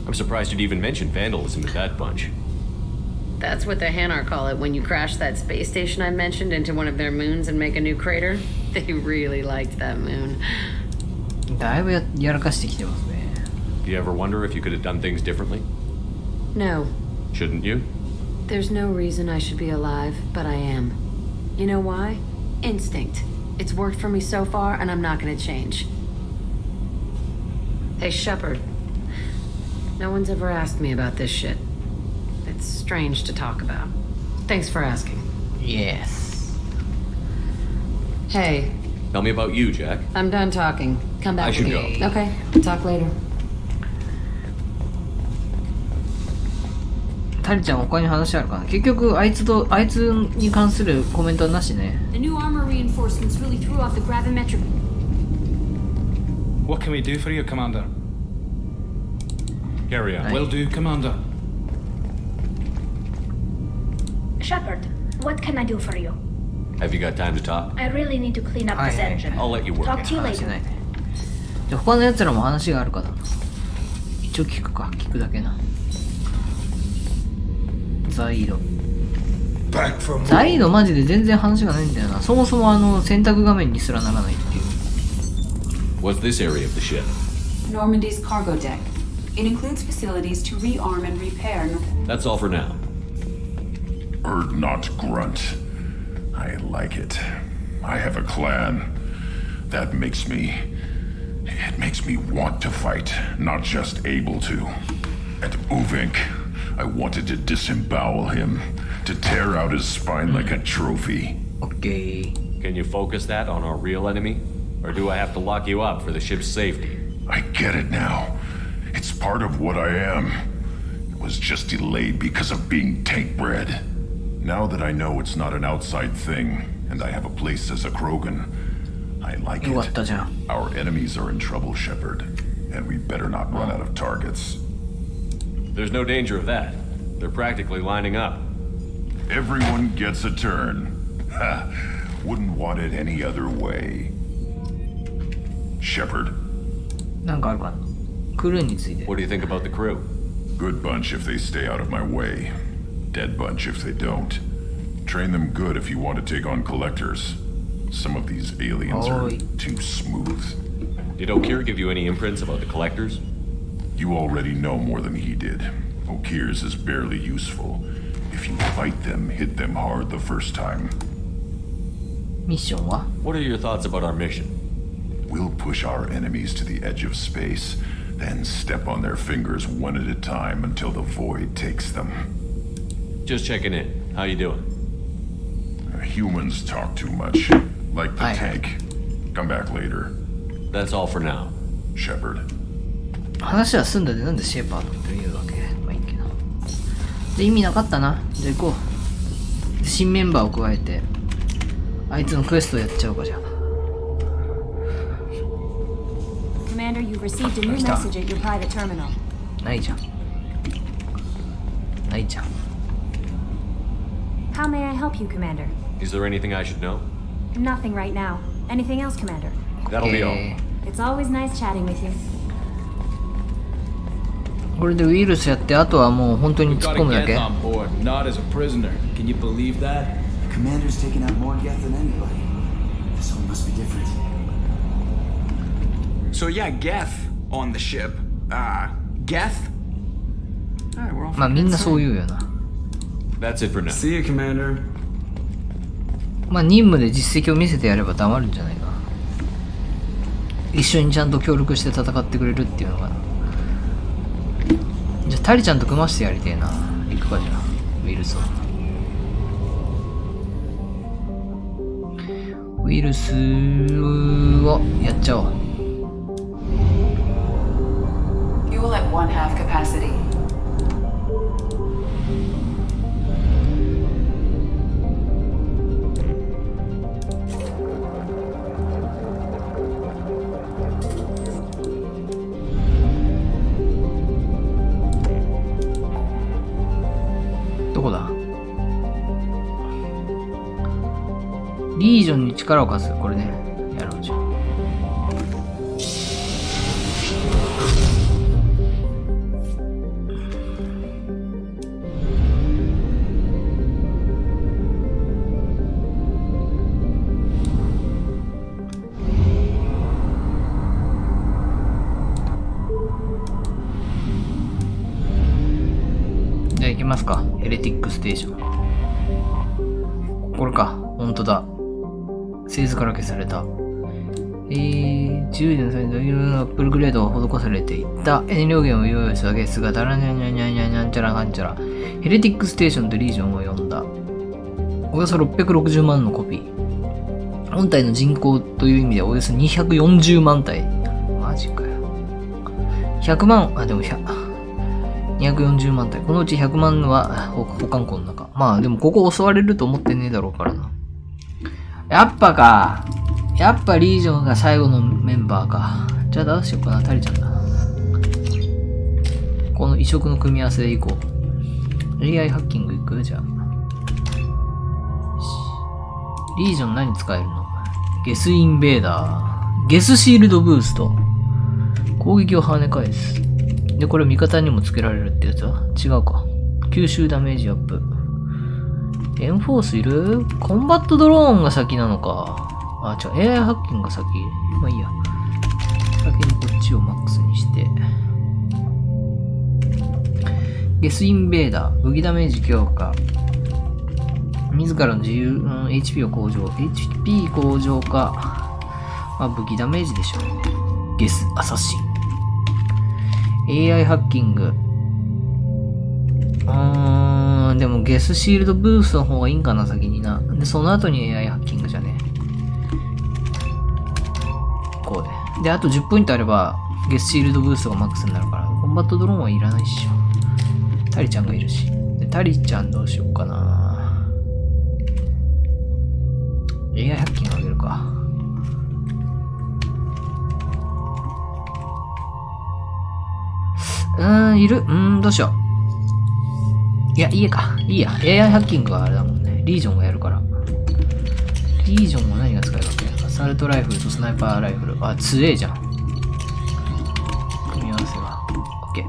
I'm surprised you'd even mention vandalism to that bunch. That's what the Hanar call it when you crash that space station I mentioned into one of their moons and make a new crater. They really liked that moon. だいぶやらかしてきてますね。Do you ever wonder if you could have done things differently? No. Shouldn't you? There's no reason I should be alive, but I am. You know why? Instinct. It's worked for me so far, and I'm not gonna change. Hey, Shepard. No one's ever asked me about this shit. It's strange to talk about. Thanks for asking. Yes. Hey. Tell me about you, Jack. I'm done talking. Come back I with should me. go. Okay. Talk later. タリちゃん他に話あるかな。結局あいつに関するコメントはなしね。 The new armor reinforcements really threw off the gravimetric. What can we do for you, Commander? Carry on. Will do, Commander. Shepard, what can I do for you? Have you got time to talk? I really need to clean up this engine. I'll let you work. Talk to you 話して later. ないね。じゃあ他の奴らも話があるかな。一応聞くか。聞くだけな。ザイード。ザイードマジで全然話がないんだよな。そもそも選択画面にすらならないっていう。What's this area of the ship? Normandy's cargo deck. It includes facilities to rearm and repair. That's all for now. Bird not grunt. I like it. I have a clan. That makes me... It makes me want to fight, not just able to. At Uvink, I wanted to disembowel him, to tear out his spine like a trophy. Okay. Can you focus that on our real enemy? Or do I have to lock you up for the ship's safety? I get it now. It's part of what I am. It was just delayed because of being tank bred. Now that I know it's not an outside thing, and I have a place as a Krogan, I like it. Our enemies are in trouble, Shepard, and we better not run out of targets. There's no danger of that. They're practically lining up. Everyone gets a turn. Ha! Wouldn't want it any other way. Shepard. なんかあるかな。クルーについて。 What do you think about the crew? Good bunch if they stay out of my way. Dead bunch if they don't. Train them good if you want to take on collectors. Some of these aliens are too smooth. Did Okir give you any imprints about the collectors? You already know more than he did. Okir's is barely useful. If you fight them, hit them hard the first time. Mission wa? What are your thoughts about our mission? We'll push our enemies to the edge of space, then step on their fingers one at a time until the void takes them. Just checking in. How you doing? Humans talk too much. Like the tank. Come back later. That's all for now. Shepard. 話は済んだでなんでシェパードというわけ。まあいいけど。で意味なかったな。じゃあ行こう。新メンバーを加えてあいつのクエストをやっちゃおうかじゃあ。Commander, you've received a new message at your private terminal. ないじゃん。ないじゃん。How may I help you, Commander? Is there anything I should know? Nothing right now. Anything else, Commander? That'll be all. It's always nice chatting with you. これでウイルスやってあとはもう本当に突っ込むだけ。 Not as a prisoner. Can you believe that? Commander's taking out more Geth than anybody. This one must be different. So yeah, Geth on the ship. Geth? Alright, we're all まあみんなそう言うよな。 That's it for now. See you, Commander. まあ任務で実績を見せてやれば黙るんじゃないかな。一緒にちゃんと協力して戦ってくれるっていうのかな。じゃあタリちゃんと組ましてやりてえな。行くかじゃあウイルスを。ウイルスをやっちゃおう。Fuel at 1/2 capacity. 力を貸す。これね。やろうじゃん。じゃあ行きますか。ヘレティックステーション。これか。ほんとだ。製図から消された。10年されたいろいろなアップグレードが施されていった燃料源を用意したゲスがダラニャニャニャニャニャンチャラカンチャラ。ヘレティックステーションとリージョンを呼んだ。およそ660万のコピー。本体の人口という意味でおよそ240万体。マジかよ。100万、でも240万体。このうち100万は保管庫の中。まあでもここ襲われると思ってねえだろうからな。やっぱか。やっぱリージョンが最後のメンバーか。じゃあどうしようかな。タリちゃんだ。この移植の組み合わせでいこう。AI ハッキングいく？じゃあ。リージョン何使えるの？ゲスインベーダー。ゲスシールドブースト。攻撃を跳ね返す。で、これ味方にもつけられるってやつは違うか。吸収ダメージアップ。エンフォースいる？コンバットドローンが先なのか。AI ハッキングが先。まあいいや。先にこっちをマックスにして。ゲスインベーダー。武器ダメージ強化。自らの自由、HP を向上。HP 向上か。まあ武器ダメージでしょう。ゲスアサシン。AI ハッキング。でもゲスシールドブーストの方がいいんかな、先にな。で、その後に AI ハッキングじゃね。こうで。で、あと10ポイントあれば、ゲスシールドブーストがマックスになるから、コンバットドローンはいらないっしょ。タリちゃんがいるし。で、タリちゃんどうしようかな。AI ハッキングあげるか。いる？どうしよう。いや、いいか。いいや。AI ハッキングはあれだもんね。リージョンがやるから。リージョンは何が使えるわけ？アサルトライフルとスナイパーライフル。あ、強えじゃん。組み合わせが。OK。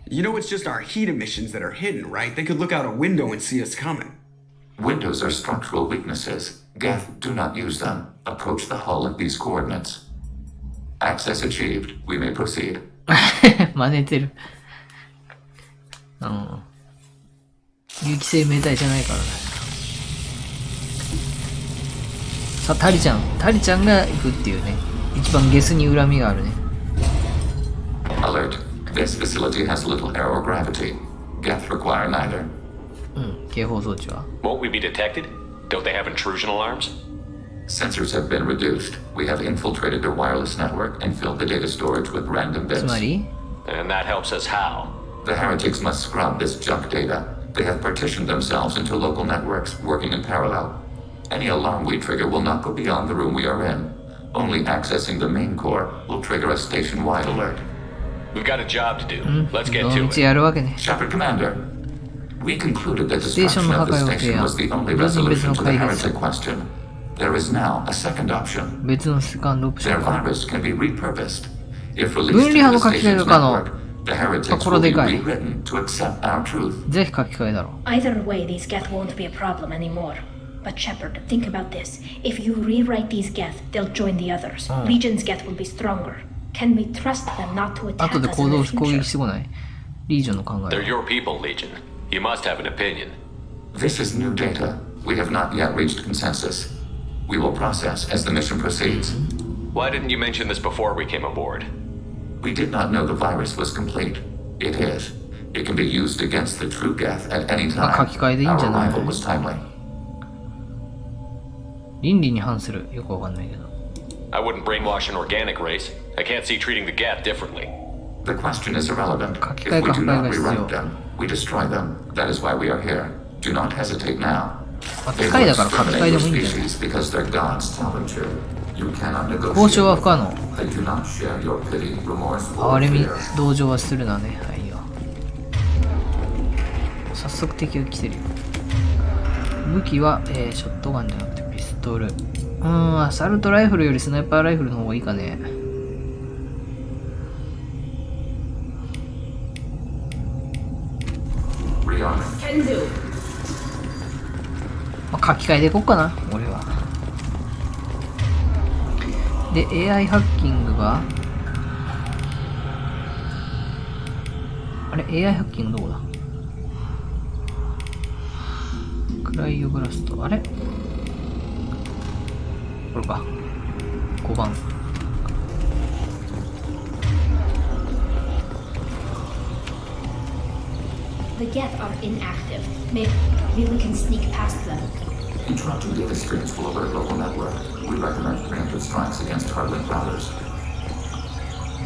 You know it's just our heat emissions that are hidden, right? They could look out a window and see us coming. Windows are structural weaknesses. Geth, do not use them. Approach the hull at these coordinates. Access achieved. We may proceed. 真似てる。有機生命体じゃないからね。さあ、タリちゃんが行くっていうね。一番ゲスに恨みがあるね。Alert. This facility has little air or gravity. Geth require neither. 警報装置は Won't we be detected? Don't they have intrusion alarms? Sensors have been reduced. We have infiltrated their wireless network and filled the data storage with random bits. つまり And that helps us how? The heretics must scrub this junk data. They have partitioned themselves into local networks, working in parallel. Any alarm we trigger will not go beyond the room we are in. Only accessing the main core will trigger a station-wide alert. We've got a job to do. Let's get to どの道やるわけね。 Shepard Commander, we concluded that destruction of the station was the only resolution to the heretic question. There is now a second option. 別のセカンドオプショ Their ンか。 virus can be repurposed. If 分 released 離 to 派 the の書き換え station's が可能。 network, the heretics ところ will で be かい。 rewritten to accept our truth. ぜひ書き換えだろう。 Either way, these Geth won't be a problem anymore. But Shepard, think about this. If you rewrite these Geth, they'll join the others. Legion's Geth will be stronger. Can we trust them not to attack 後で us in the 攻撃 future? してこない。リージョンの考え。 They're your people, Legion. You must have an opinion. This is new data. We have not yet reached consensus. We will process as the mission proceeds. Why didn't you mention this before we came aboard? We did not know the virus was complete. It is. It can be used against the true Geth at any まあ time. 書き換えでいいんじゃ Our ない arrival was timely. 倫理に反する。よくわかんないけど。 I wouldn't brainwash an organic race. I can't see treating the Geth differently. The question is irrelevant. 書き換え If we か do 破壊 not が必要。 rewrite them, we destroy them. That is why we are here. Do not hesitate now. まあ、機械だから書き換えでもいいんじゃない。交渉は不可能。哀れみ同情はするなね。はいよ。早速敵が来てるよ。武器は、ショットガンじゃなくてピストル。アサルトライフルよりスナイパーライフルの方がいいかね。まあ、書き換えていこうかな、俺は。で、AI ハッキングが、あれ AI ハッキングどこだ。クライオブラスト、あれこれか。5番。The Geth are inactive. Maybe we can sneak past them. Interrupting data streams will alert local network. We recommend preemptive strikes against hardware routers.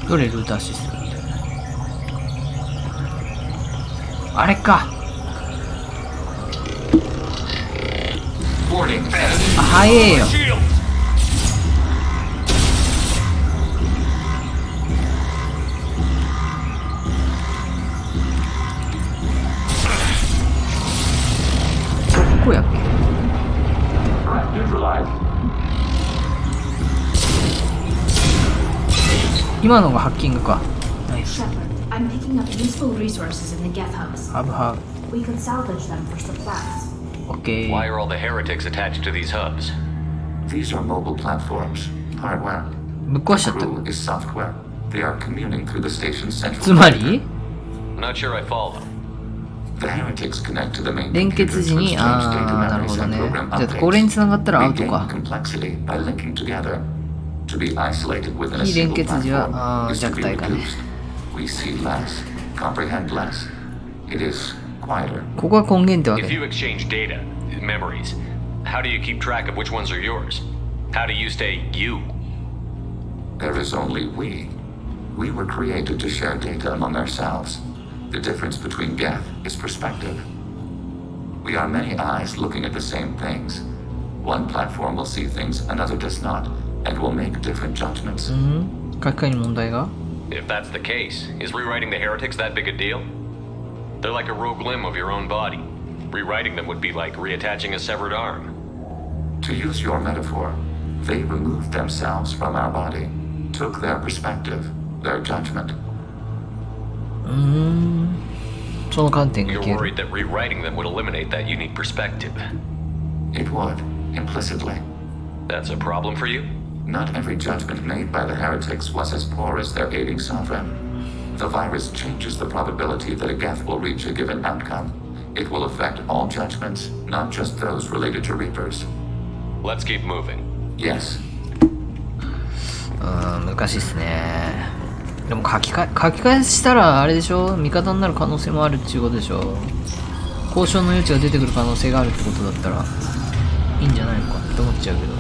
どれルーターシステム？あれか。あ、早えよ。どこやっけ？今のがハッキングか。ナイス。I'm picking up useful resources in the Geth hubs. ハブハブ。 We could salvage them for supplies. Okay. Why are all the heretics attached to these hubs? These are mobile platforms. Hardware. ぶっ壊しちゃった。 Crew is software. They are communing through the station's central. つまり Not sure I follow. The heretics connect to the main 連結時に、なるほどね。じゃあこれに繋がったらアウトか。complexity by linking together. To be isolated within a 非連 single 結時は platform is to 弱 be 体かね。 reduced. We see less, comprehend less. It is quieter. ここが根源ってわ If け。 you exchange data, memories, how do you keep track of which ones are yours? How do you stay you? There is only we. We were created to share data among ourselves. The difference between Geth is perspective. We are many eyes looking at the same things. One platform will see things another does not, and will make different judgments. 書き換えに問題が？ If that's the case, is rewriting the heretics that big a deal? They're like a rogue limb of your own body. Rewriting them would be like reattaching a severed arm. To use your metaphor, they removed themselves from our body, took their perspective, their judgment. その観点が You're 消え worried る。 that rewriting them would eliminate that unique perspective. It would, implicitly. That's a problem for you? Not every judgment made by the heretics was as poor as their aiding sovereign. The virus changes the probability that a Geth will reach a given outcome. It will affect all judgments, not just those related to Reapers. Let's keep moving. Yes. 難しいっすね。でも書き換えしたらあれでしょ、味方になる可能性もあるっていうことでしょ。交渉の余地が出てくる可能性があるってことだったらいいんじゃないのかって思っちゃうけど。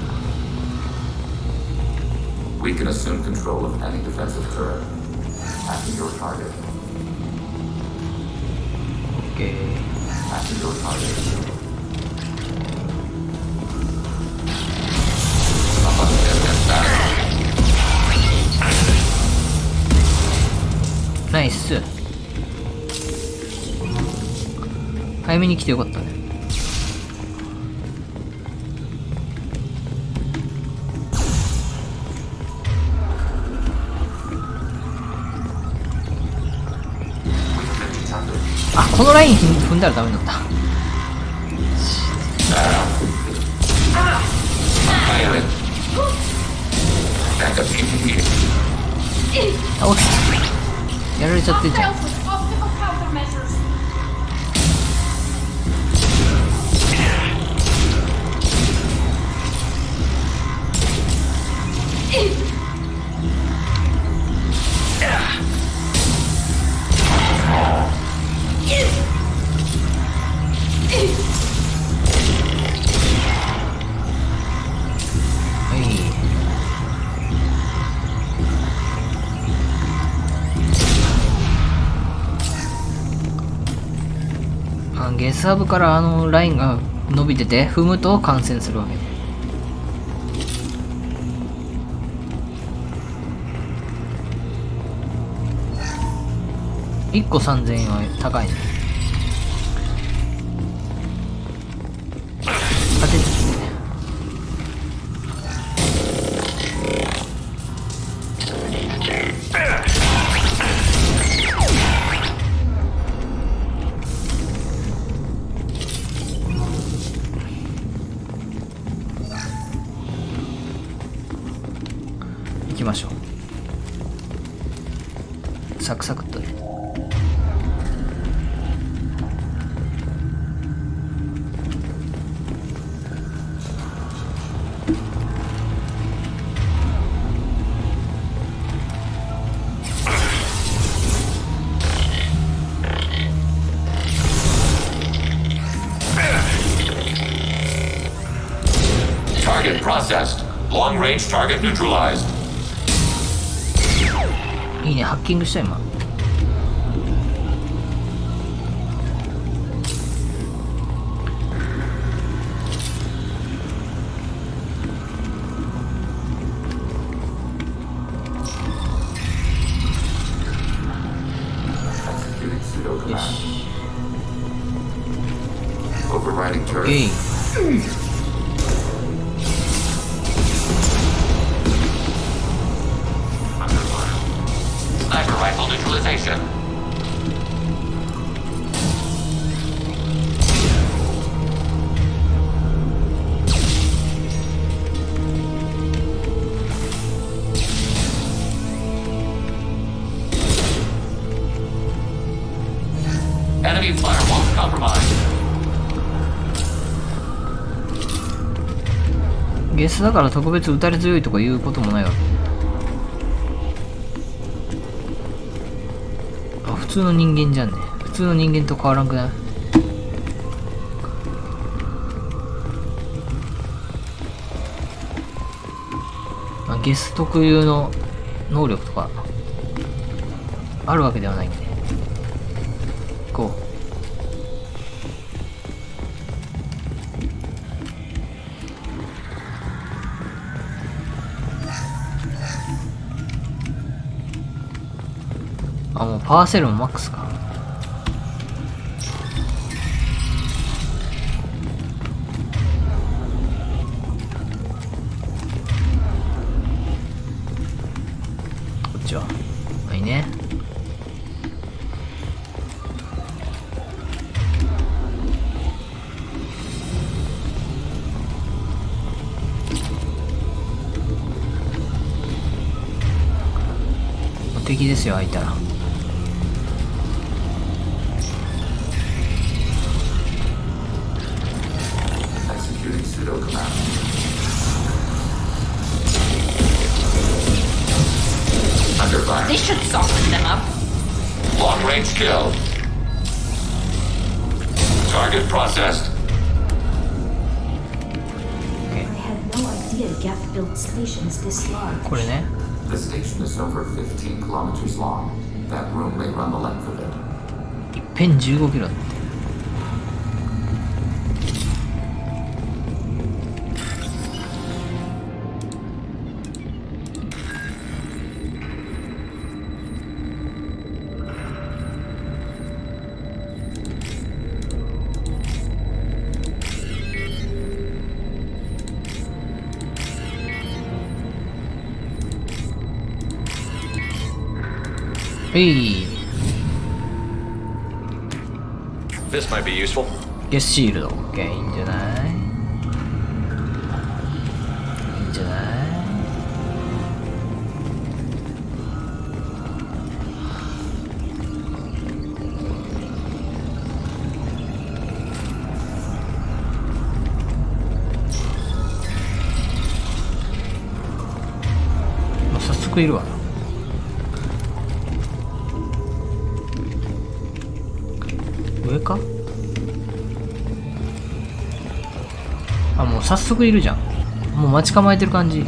We can assume control of any defensive turret. After your target. Okay. After your target. ナイス。早めに来てよかったね。あ、このライン踏んだらダメなんだ。あ、落ちた。やられちゃってるじゃん。ゲスハブからラインが伸びてて踏むと感染するわけね。1個3000円は高いね。当ててきてね。行きましょう。サクサクっとね。Target processed. Long range target neutralized. いいね、ハッキングした今。よし。Overriding turret. Sniper rifle neutralization. Enemy firewall compromised. ゲスだから特別打たれ強いとかいうこともないわけ。あ、普通の人間じゃんね。普通の人間と変わらんくない？まあ、ゲス特有の能力とかあるわけではないんで。行こう。あ、もうパワーセルもマックスか。こっちは。いいね。敵ですよ、開いたら。This should soften them up. Long range kill. Target processed. I had no idea Geth built stations this large. これね。The station is over 15 kilometers long. That room may run the length of it. 一辺15キロだって。Hey. This might be useful. ゲスシールド。OK、いいんじゃない？いいんじゃない？もう早速いるわ。上か？あ、もう早速いるじゃん。もう待ち構えてる感じ。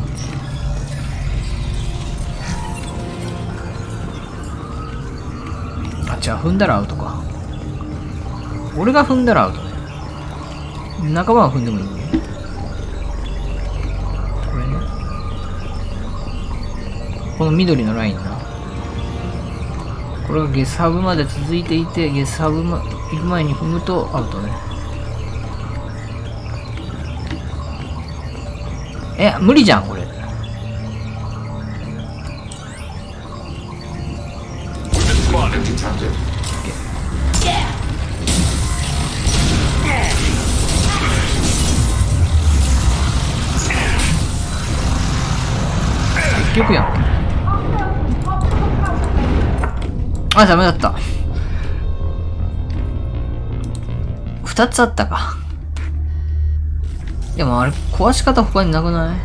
あ、じゃあ踏んだらアウトか。俺が踏んだらアウトね。仲間は踏んでもいいね。これね。この緑のラインな。これがゲスハブまで続いていて、ゲスハブ行く前に踏むとアウトね。無理じゃん、これ。結局やん。あ、ダメだった。2つあったか。でもあれ、壊し方他になくない？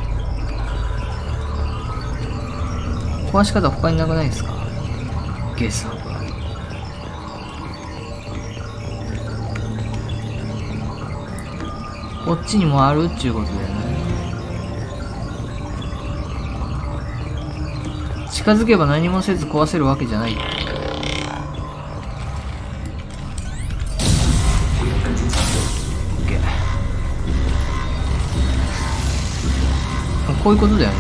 壊し方他になくないですか？ゲスさん。こっちにもあるっていうことだよね。近づけば何もせず壊せるわけじゃない。こういうことだよね。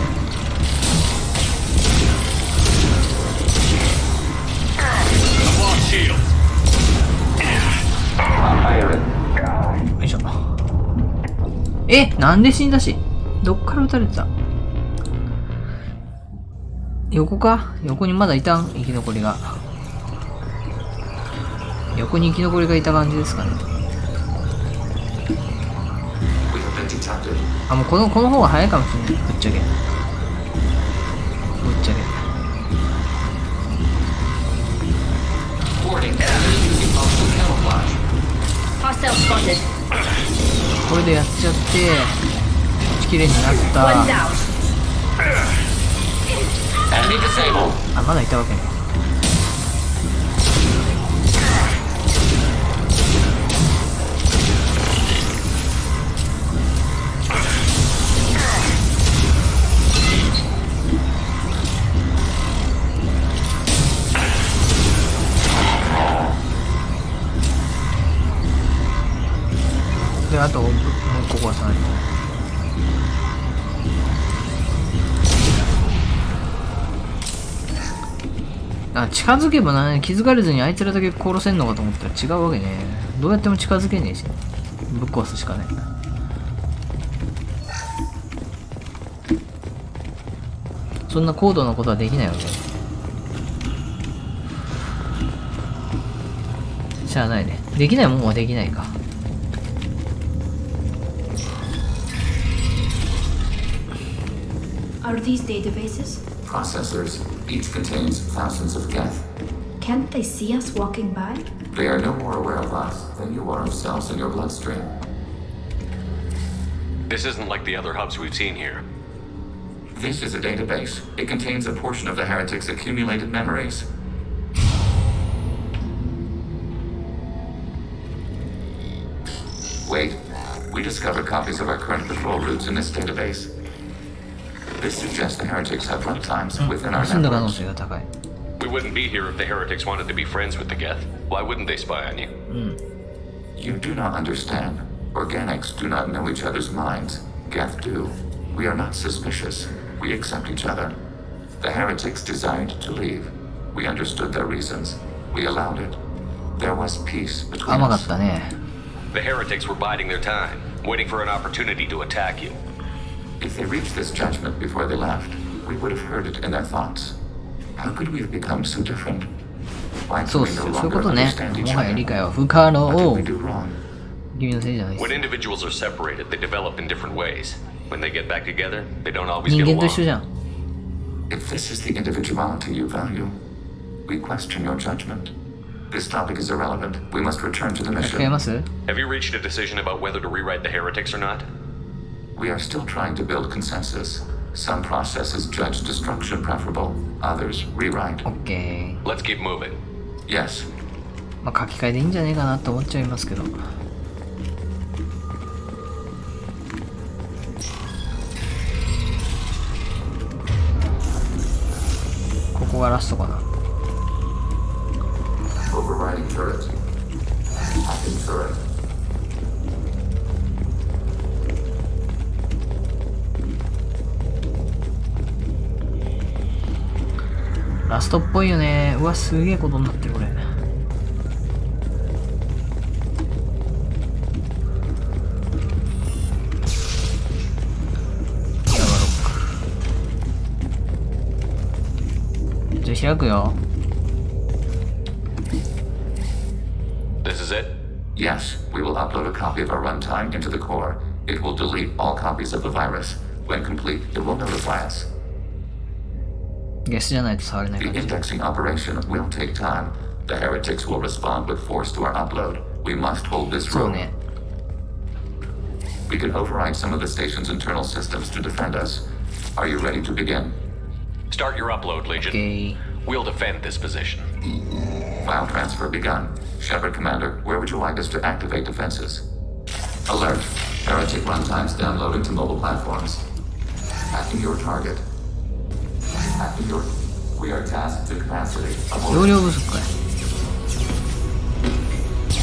よいしょ。なんで死んだし？どっから撃たれてた？横か？横にまだいたん？生き残りが。横に生き残りがいた感じですかね。もうこの方が早いかもしれない。ぶっちゃけ。これでやっちゃって、綺麗になった。まだいたわけね。で、あともうここは3人。近づけば気づかれずにあいつらだけ殺せんのかと思ったら違うわけね。どうやっても近づけねえし、ぶっ壊すしかない。そんな高度なことはできないわけ。しゃあないね。できないもんはできないか。Are these databases? Processors. Each contains thousands of geth. Can't they see us walking by? They are no more aware of us than you are of cells in your bloodstream. This isn't like the other hubs we've seen here. This is a database. It contains a portion of the heretics' accumulated memories. Wait. We discovered copies of our current patrol routes in this database. This suggests the heretics have runtimes within our networks. We wouldn't be here if the heretics wanted to be friends with the geth. Why wouldn't they spy on you? You do not understand. Organics do not know each other's minds. Geth do. We are not suspicious. We accept each other. The heretics desired to leave. We understood their reasons. We allowed it. There was peace between us. The heretics were biding their time, waiting for an opportunity to attack you. If they reached this judgment before they left, we would have heard it in their thoughts. How could we have become so different? Why could we no longer understand each other? What did we do wrong? When individuals are separated, they develop in different ways. When they get back together, they don't always get along. If this is the individuality you value, we question your judgment. This topic is irrelevant. We must return to the mission. Have you reached a decision about whether to rewrite the heretics or not? We are still trying to build consensus. Some processes judge destruction preferable, others rewrite. Okay. Let's keep moving. Yes. 書き換えでいいんじゃねえかなと思っちゃいますけど。ここがラストかな。Overriding turret. Hacking turret. ストっぽいよね。うわ、すげえことになってるこれ。じゃあ開くよ。This is it? Yes, we will upload a copy of our runtime into the core. It will delete all copies of the virus. When complete, it will notify us. ゲスじゃないと触れない The 感じ。 indexing operation will take time. The heretics will respond with force to our upload. We must hold this そう room. ね。We can override some of the station's internal systems to defend us. Are you ready to begin? Start your upload, Legion. Okay. We'll defend this position. File transfer begun. Shepard Commander, where would you like us to activate defenses? Alert. Heretic runtimes downloading to mobile platforms. Hacking your target. Hacking your... We are tasked to capacity. 容量不足か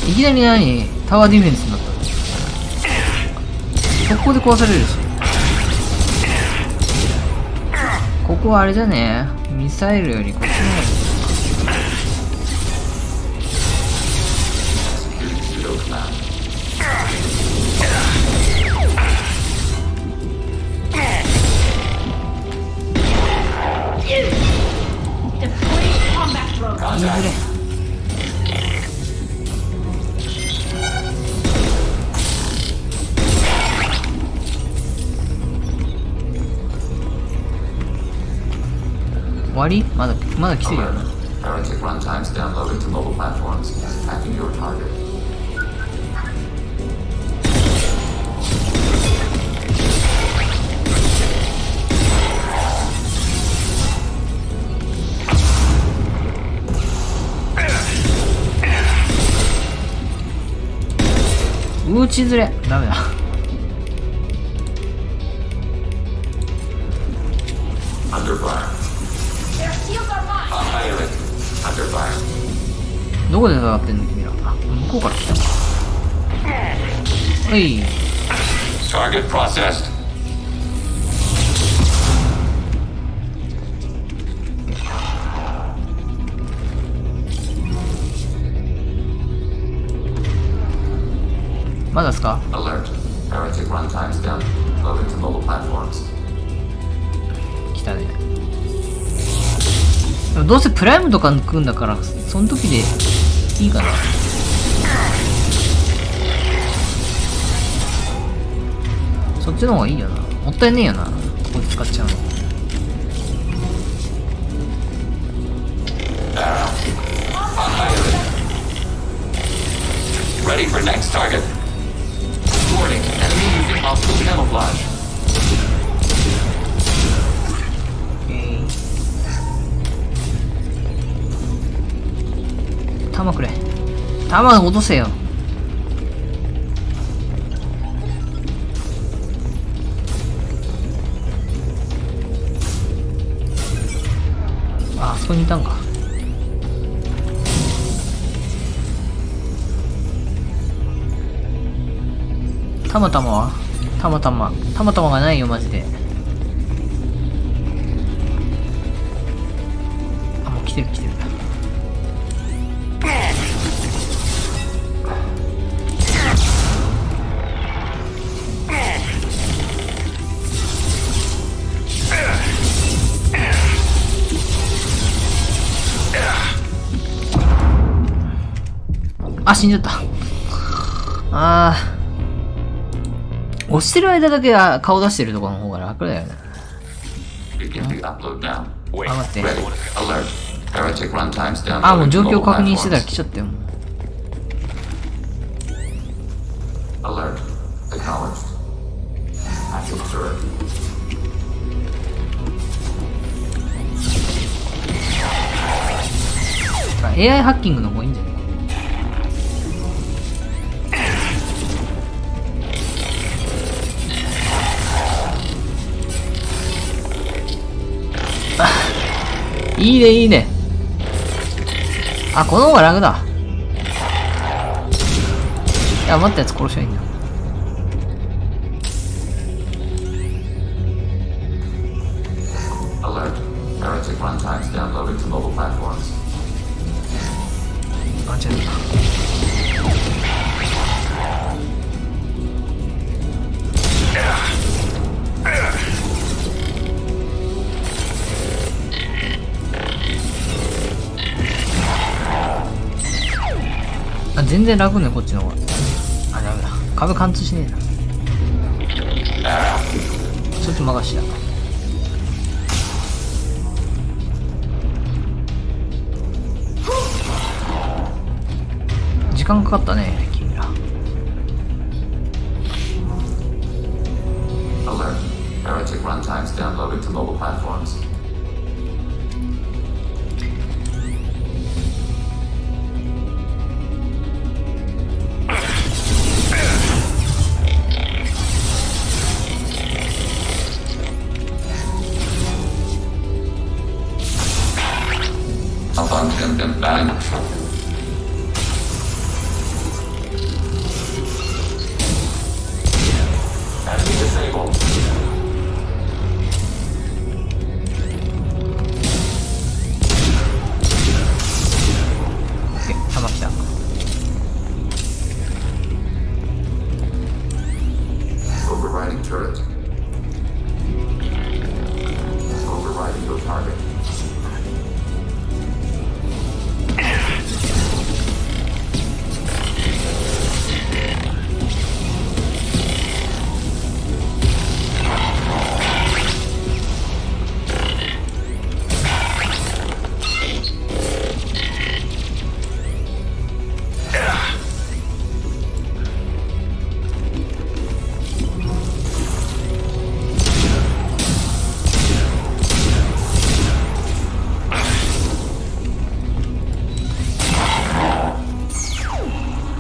い。いきなり何タワーディフェンスになった。速攻で壊されるし。ここはあれじゃねえミサイルよりこっちの方がいい。終わり？まだ来てるよな。Heretic runtimes downloading to mobile platforms. Hacking your target.打ちずれ。ダメだ。Under fire. Under fire. どこで戦ってんの君ら。あ、向こうから来た。はい。Target processed. まだですか？ Alert. Heretic runtimes down. Loading to mobile platforms. 来たね。でもどうせプライムとか抜くんだから、その時でいいかな。そっちの方がいいよな。もったいねえよな。ここで使っちゃうの。Ready for next target. Warning, enemy using hostile camouflage. 弾くれ。弾落とせよ。あそこにいたんか。たまたまがないよマジで。あ、もう来てる。あ、死んじゃった。押してる間だけ顔出してるところの方が楽だよね。あ、待って。あ、もう状況確認してたら来ちゃったよ。AI ハッキングの方がいいんじゃない？いいね。あ、この方が楽だ。いや、待ったやつ殺しゃいいんだ。Alert. Heretic runtimes downloading to mobile 間違えた。あ、全然楽ね、こっちの方が。あ、ダメだ。壁貫通しねえな。そっち任しや。時間かかったね、君ら。Alert. Heretic runtimes downloaded to mobile platforms. Malfunction confirmed. Enemy disabled. 弾来た。Overriding turret. Overriding your target.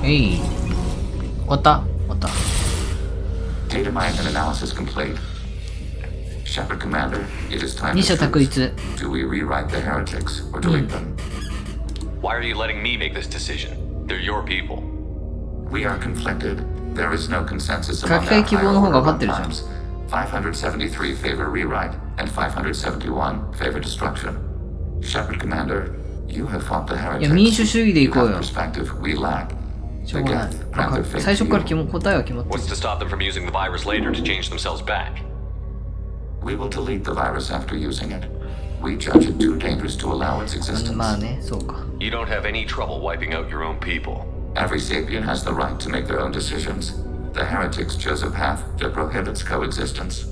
終わった。Data mine and analysis complete. Shepard Commander, it is time 二者択一。 Do we rewrite the heretics or delete them? Why are you letting me make this decision? They're your people. We are conflicted. There is no consensus 書 among き換え our 希望の方 higher が order 分かってるじゃん。 runtimes. 573 favor rewrite, and 571 favor destruction. Shepard Commander, you have fought the いや、民主 heretics. 主義でい You こう have よ。 perspective we lack. しょうがない。なんか最初から答えは決まってる。 What's to stop them from using the virus later to change themselves back? We will delete the virus after using it. We judge it too dangerous to allow its existence. まあね、そうか。 You don't have any trouble wiping out your own people. Every sapien has the right to make their own decisions. The heretics chose a path that prohibits coexistence.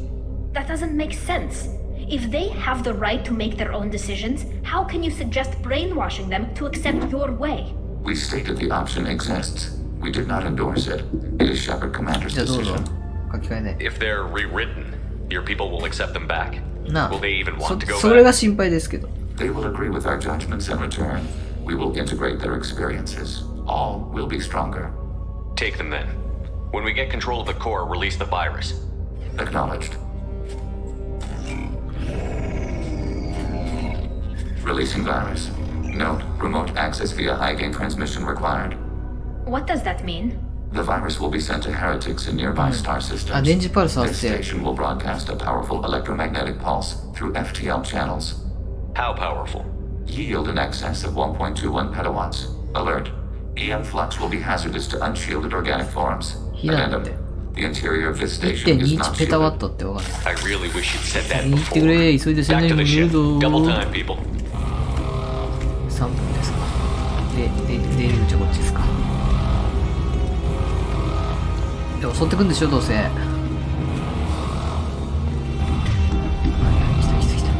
That doesn't make sense. If they have the right to make their own decisions, how can you suggest brainwashing them to accept your way? We stated the option exists. We did not endorse it. It is Shepard Commander's じゃあどうぞ。 decision. 書き換えね。 If they're rewritten, your people will accept them back. なあ Will they even want to go それ back? が心配ですけど。 They will agree with our judgments in return. We will integrate their experiences. All will be stronger. Take them then. When we get control of the core, release the virus. Acknowledged. Releasing virus. Note, remote access via high-gain transmission required. What does that mean? The virus will be sent to heretics in nearby star あ、 systems. 電磁パルス This 発生。 station will broadcast a powerful electromagnetic pulse through FTL channels. How powerful? Yield in excess of 1.21 petawatts. Alert. EM flux will be hazardous to unshielded organic forms. 火なんて。 The interior of this station is 1.21 not ペタワッ shielded. トってわかる。 I really wish you'd said that 言ってく before. れ。急いで宣 Back 伝 to に the 来る ship. ぞ。 Double time, people. 3分ですか。で、出入り口はこっちですか。で、襲ってくんでしょ、どうせ。はいはい、来た来た来た。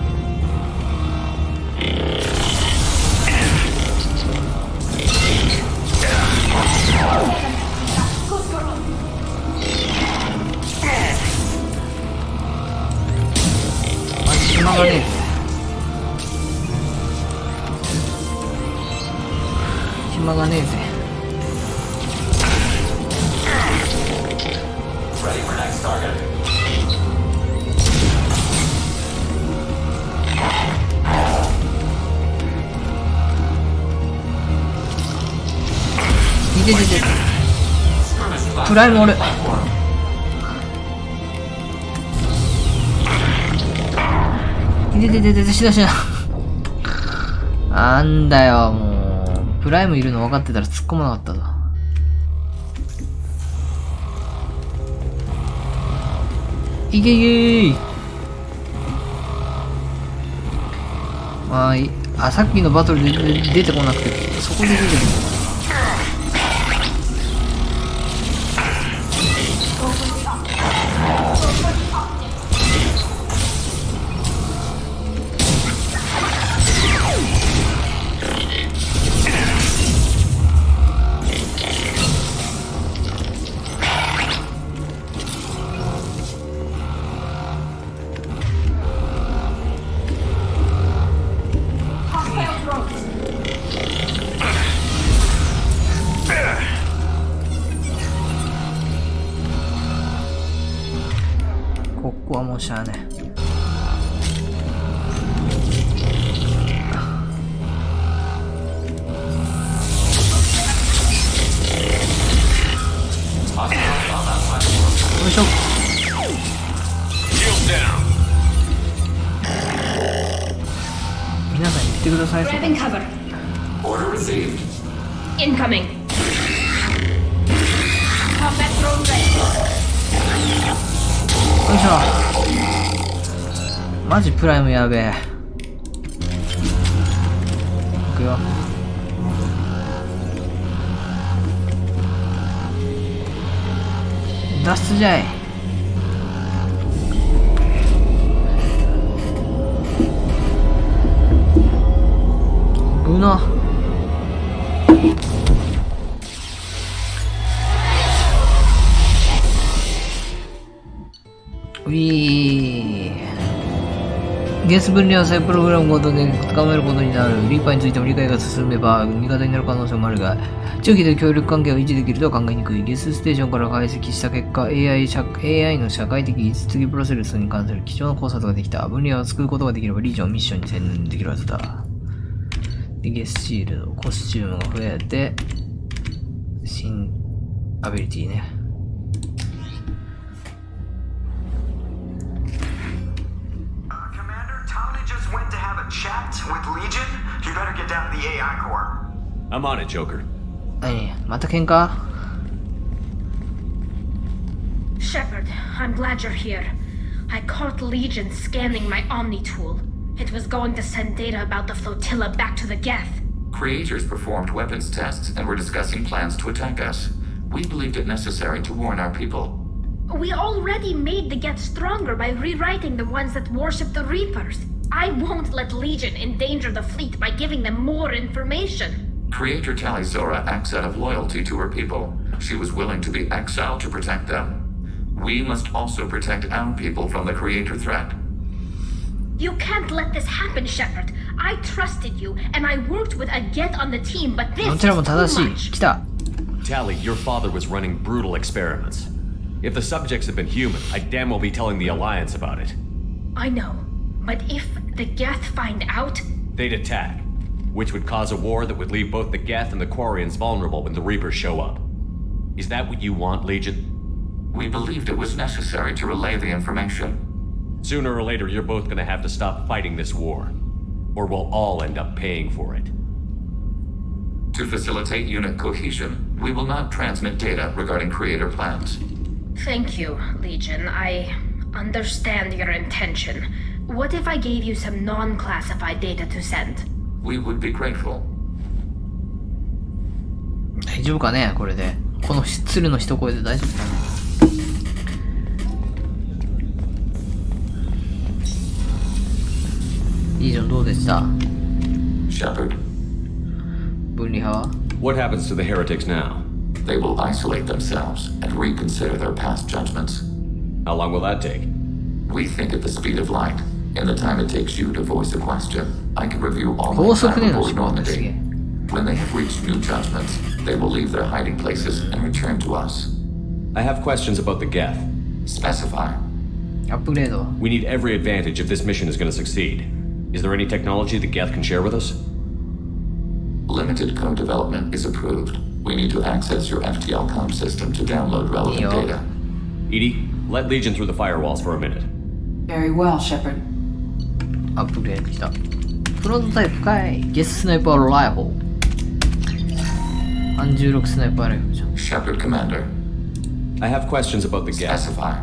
マジ暇がねえぜ。暇がねえぜ。 Ready for next target.プライムおる。しなしな。なんだよ、もう。プライムいるの分かってたら突っ込まなかったぞ。いけいけー。さっきのバトルで出てこなくて、そこで出てくる。ここはもうしゃあね。よいしょ。皆さん言ってください。Grabbing cover. Order received. Incoming. Combat drone ready. よいしょ。マジプライムやべえ。いくよ。脱出じゃい。うな。原子分離は再プログラムごとで高めることになる。リーパーについても理解が進めば味方になる可能性もあるが、長期で協力関係を維持できるとは考えにくい。ゲスステーションから解析した結果、AI の社会的実技プロセスに関する貴重な考察ができた。分離を救うことができればリージョンミッションに専念できるはずだ。で、ゲスシールド、コスチュームが増えて、新アビリティね。Chat with Legion? You better get down to the AI core. I'm on it, Joker. 何また喧嘩 Shepard, I'm glad you're here. I caught Legion scanning my Omni tool. It was going to send data about the flotilla back to the Geth. Creators performed weapons tests and were discussing plans to attack us. We believed it necessary to warn our people. We already made the Geth stronger by rewriting the ones that worship the Reapers. I won't let Legion endanger the fleet by giving them more information. Creator Talizora acts out of loyalty to her people. She was willing to be exiled to protect them. We must also protect our people from the Creator threat. You can't let this happen, Shepard. I trusted you, and I worked with a Geth on the team, but this is too much. Tally, your father was running brutal experiments. If the subjects had been human, I'd damn well be telling the Alliance about it. I know. But if the Geth find out... They'd attack, which would cause a war that would leave both the Geth and the Quarians vulnerable when the Reapers show up. Is that what you want, Legion? We believed it was necessary to relay the information. Sooner or later, you're both gonna have to stop fighting this war. Or we'll all end up paying for it. To facilitate unit cohesion, we will not transmit data regarding Creator plans. Thank you, Legion. I understand your intention. What if I gave you some non-classified data to send? We would be grateful. 大丈夫かねこれで。この鶴の一声で大丈夫かね。リージョンどうでした Shepard. 分離派は What happens to the heretics now? They will isolate themselves and reconsider their past judgments. How long will that take? We think at the speed of light. In the time it takes you to voice a question, I can review all my time before Normandy. When they have reached new judgments, they will leave their hiding places and return to us. I have questions about the Geth. Specify. Upgrade. We need every advantage if this mission is going to succeed. Is there any technology the Geth can share with us? Limited code development is approved. We need to access your FTL comm system to download relevant data. Edie, let Legion through the firewalls for a minute. Very well, Shepard. アップグレードきた。フロントタイプかい。ゲススナイパーライフル。36スナイパーライフルじゃん。 Shepard, Commander. I have questions about the gas. Specify.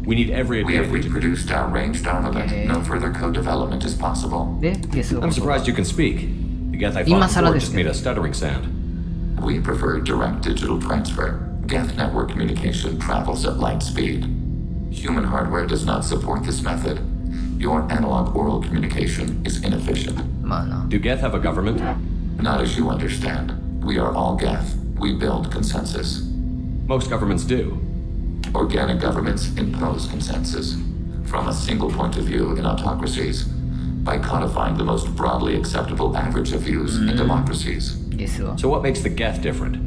We need every We have advantage. reproduced our ranged armament. No further co-development is possible. で、ゲスが I'm surprised you can speak. The Geth I 今 fought 更 before です just け made ど。 a stuttering sound. We prefer direct digital transfer. Geth network communication travels at light speed. Human hardware does not support this method. Your analog oral communication is inefficient. まあな。 Do Geth have a government? Not as you understand. We are all Geth. We build consensus. Most governments do. Organic governments impose consensus from a single point of view in autocracies by codifying the most broadly acceptable average of views in democracies. ゲスは。 So what makes the Geth different?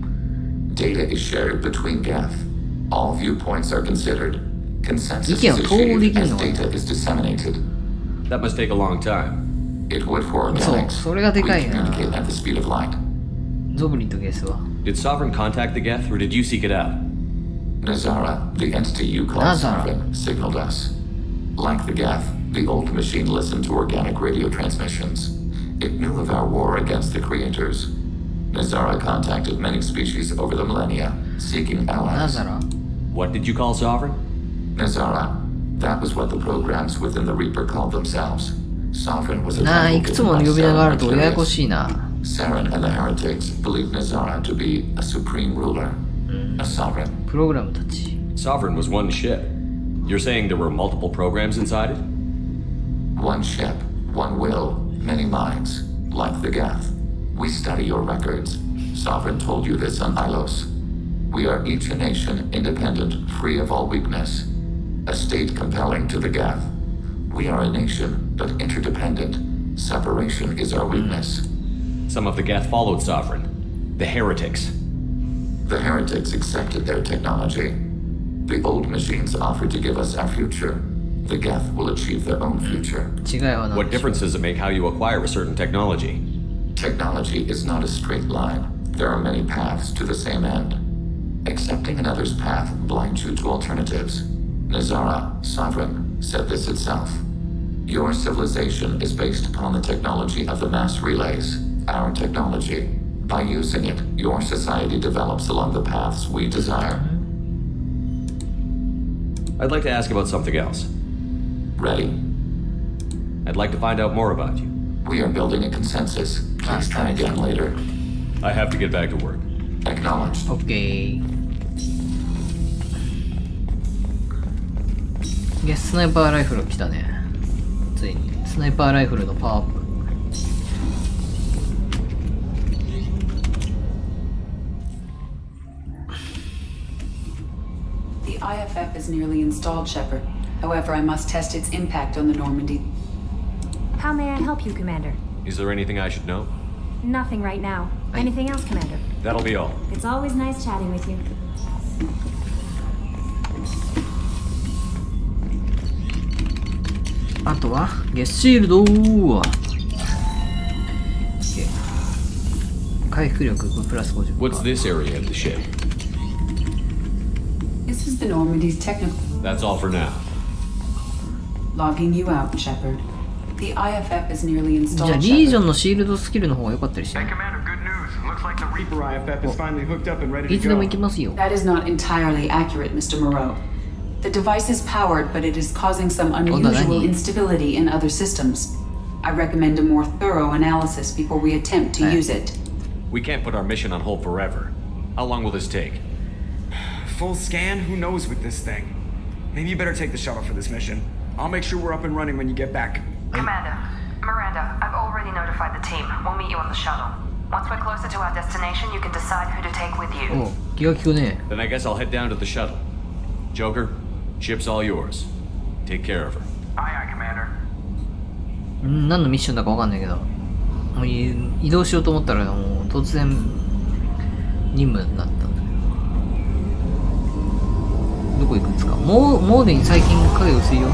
Data is shared between Geth. All viewpoints are considered. Consensus 意見 is を統合で achieved きる as のかな。 data is disseminated. That must take a long time. It would for そう、 organics. それがで We かいな。 communicate at the speed of light. ゾブリンとゲスは。 Did Sovereign contact the Geth, or did you seek it out? Nazara, the entity you call Nazara. Sovereign, signaled us. Like the Geth, the old machine listened to organic radio transmissions. It knew of our war against the creators. Nazara contacted many species over the millennia, seeking allies. ナザラ What did you call Sovereign? Nazara. That was what the programs within the Reaper called themselves. Sovereign was a なあ、 title いくつ given も by 呼び名があると Saren ややこ Arterius. しいな。 Saren and the heretics believed Nazara to be a supreme ruler, a sovereign. プログラムたち。 Sovereign was one ship. You're saying there were multiple programs inside it? One ship, one will, many minds, like the Geth. We study your records. Sovereign told you this on Ilos. We are each a nation, independent, free of all weakness. A state compelling to the Geth. We are a nation, but interdependent. Separation is our weakness. Some of the Geth followed Sovereign. The heretics. The heretics accepted their technology. The old machines offered to give us our future. The Geth will achieve their own future. 違いは何 What でしょう。 difference does it make how you acquire a certain technology? Technology is not a straight line. There are many paths to the same end. Accepting another's path blinds you to alternatives. Nazara, Sovereign, said this itself. Your civilization is based upon the technology of the mass relays, our technology. By using it, your society develops along the paths we desire. I'd like to ask about something else. Ready? I'd like to find out more about you. We are building a consensus. Please try again later. I have to get back to work. Acknowledged. オッケー。ゲススナイパーライフル来たね。ついに。スナイパーライフルのパワーアップ。The IFF is nearly installed, Shepard. However, I must test its impact on the Normandy. How may I help you, Commander? Is there anything I should know? Nothing right now. Anything else, Commander? That'll be all. It's always nice chatting with you. あとはゲスシールドー。回復力プラス50%。 What's this area of the ship? This is the Normandy's technical. That's all for now. Logging you out, Shepard. The IFF is nearly じゃあ installed. リージョ Shepard. ンのシールドスキルの方が良かったりして Hey, Commander, good news. Looks like the Reaper IFF is finally hooked up and ready い to つでも go. 行きますよ。 That is not entirely accurate, Mr. Moreau. The device is powered, but it is causing some unusual instability in other systems. I recommend a more thorough analysis before we attempt to use it. We can't put our mission on hold forever. How long will this take? Full scan? Who knows with this thing? Maybe you better take the shuttle for this mission. I'll make sure we're up and running when you get back. Commander, Miranda, I've already notified the team. We'll meet you on the shuttle. Once we're closer to our destination, you can decide who to take with you. おう、気が利くね。 Then I guess I'll head down to the shuttle. Joker, ship's all yours. Take care of her. Aye, aye, Commander. 何のミッションだかわかんないけど、もう移動しようと思ったらもう突然任務になったんだけど。どこ行くんですか？モーデに最近影薄いよ。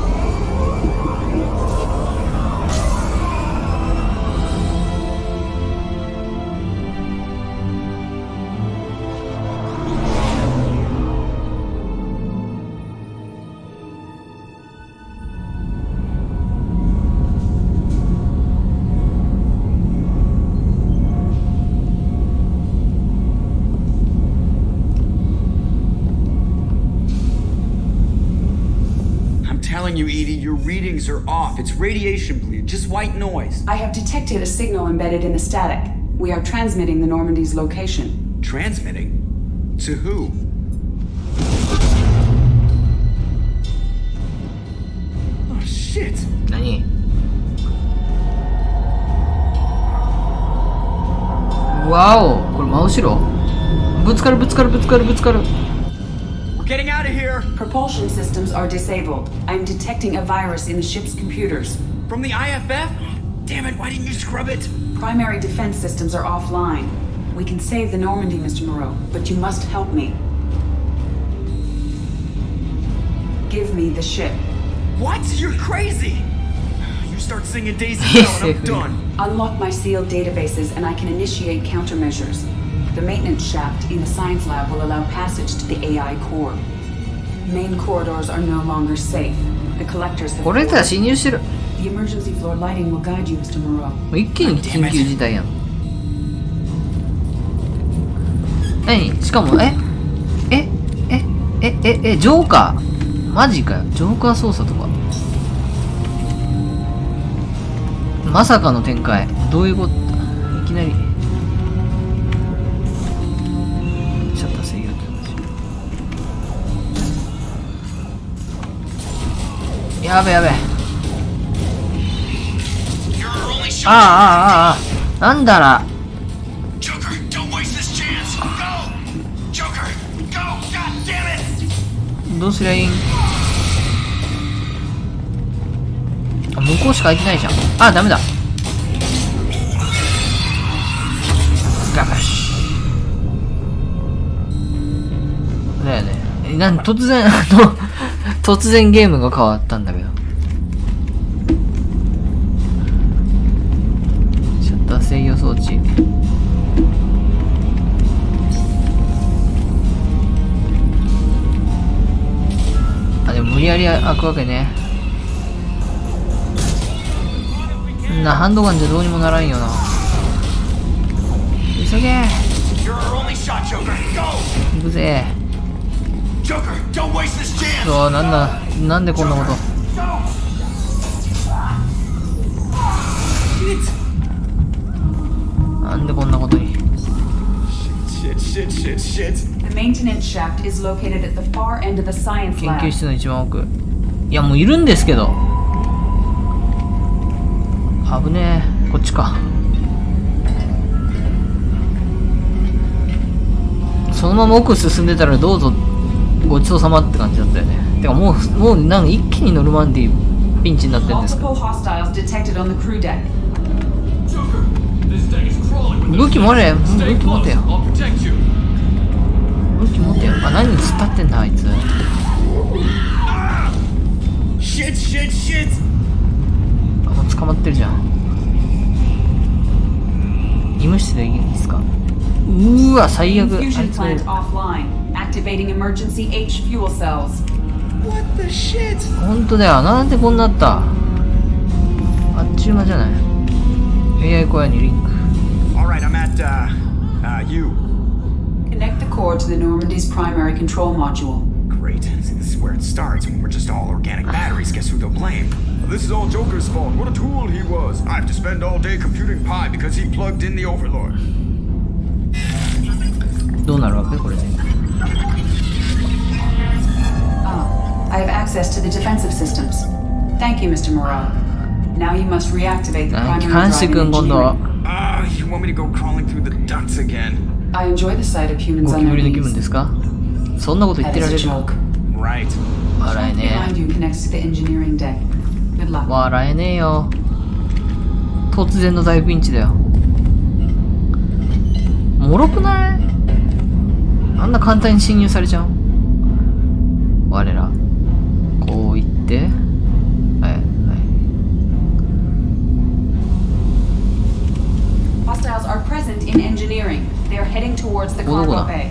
telling you, Edie, your readings are off. It's radiation bleed, just white noise. I have detected a signal embedded in the static. We are transmitting the Normandy's location. Transmitting? To who? Oh, shit. 何？わお、これ真後ろ？ぶつかる。We're getting out of here. Propulsion systems are disabled. I'm detecting a virus in the ship's computers. From the IFF? Damn it, why didn't you scrub it? Primary defense systems are offline. We can save the Normandy, Mr. Moreau, but you must help me. Give me the ship. What? You're crazy. You start singing Daisy Bell and I'm done. Unlock my sealed databases and I can initiate countermeasures. The maintenance shaft in the science lab will allow passage to the AI core. Main corridors are no longer safe. The collectors have... これら侵入してる。 The emergency floor lighting will guide you, Mr. Moreau. 一気に緊急事態やん。何？しかもジョーカーマジかよ。ジョーカー操作とかまさかの展開。どういうこと？いきなりシャッター制御。やべ。なんだら。どうすりゃいいん？あ、向こうしか開いてないじゃん。あ、ダメだ。ガバシ。だよね。突然ゲームが変わったんだけど。シャッター制御装置。あ、でも無理やり開くわけね。ハンドガンじゃどうにもならんよな。急げ。行くぜ。そう、なんでこんなこと。なんでこんなことに。The maintenance shaft is located at the far end of the science lab. 研究室の一番奥。いや、もういるんですけど。危ねえ。こっちか。そのまま奥進んでたらどうぞごちそうさまって感じだったよね。てかもうなんか一気にノルマンディピンチになってるんですか。武器持てよ。あ、何に突っ立ってんだあいつ。あ、もう捕まってるじゃん。医務室でいいですか。うわ、最悪。あいつ本当だよ。なんでこんなった。あっちゅう間じゃない。AI 小屋にリンク。Alright, I'm at, you. Connect the core to the Normandy's primary control module. Great. See, this is where it starts. When we're just all organic batteries, guess who they'll blame? This is all Joker's fault. What a tool he was. I have to spend all day computing pi because he plugged in the Overlord. どうなるわけこれで。I have access to the defensive systems. Thank you, Mr. Moreau. Now you must reactivate the primary driving engineering. You want me to go crawling through the ducts again? I enjoy the sight of humans ゴキ on ブ their リの気分 knees. ですか。そんなこと言 That ってら is れ a る。 Right. joke. 笑え Behind ね you connects to the engineering deck. Good え。 luck. 笑えねえよ。突然の大ピンチだよ。もろくない？あんな簡単に侵入されちゃう。我らこう言って、はいはい。Hostiles are present in engineering. They are heading towards the cargo bay.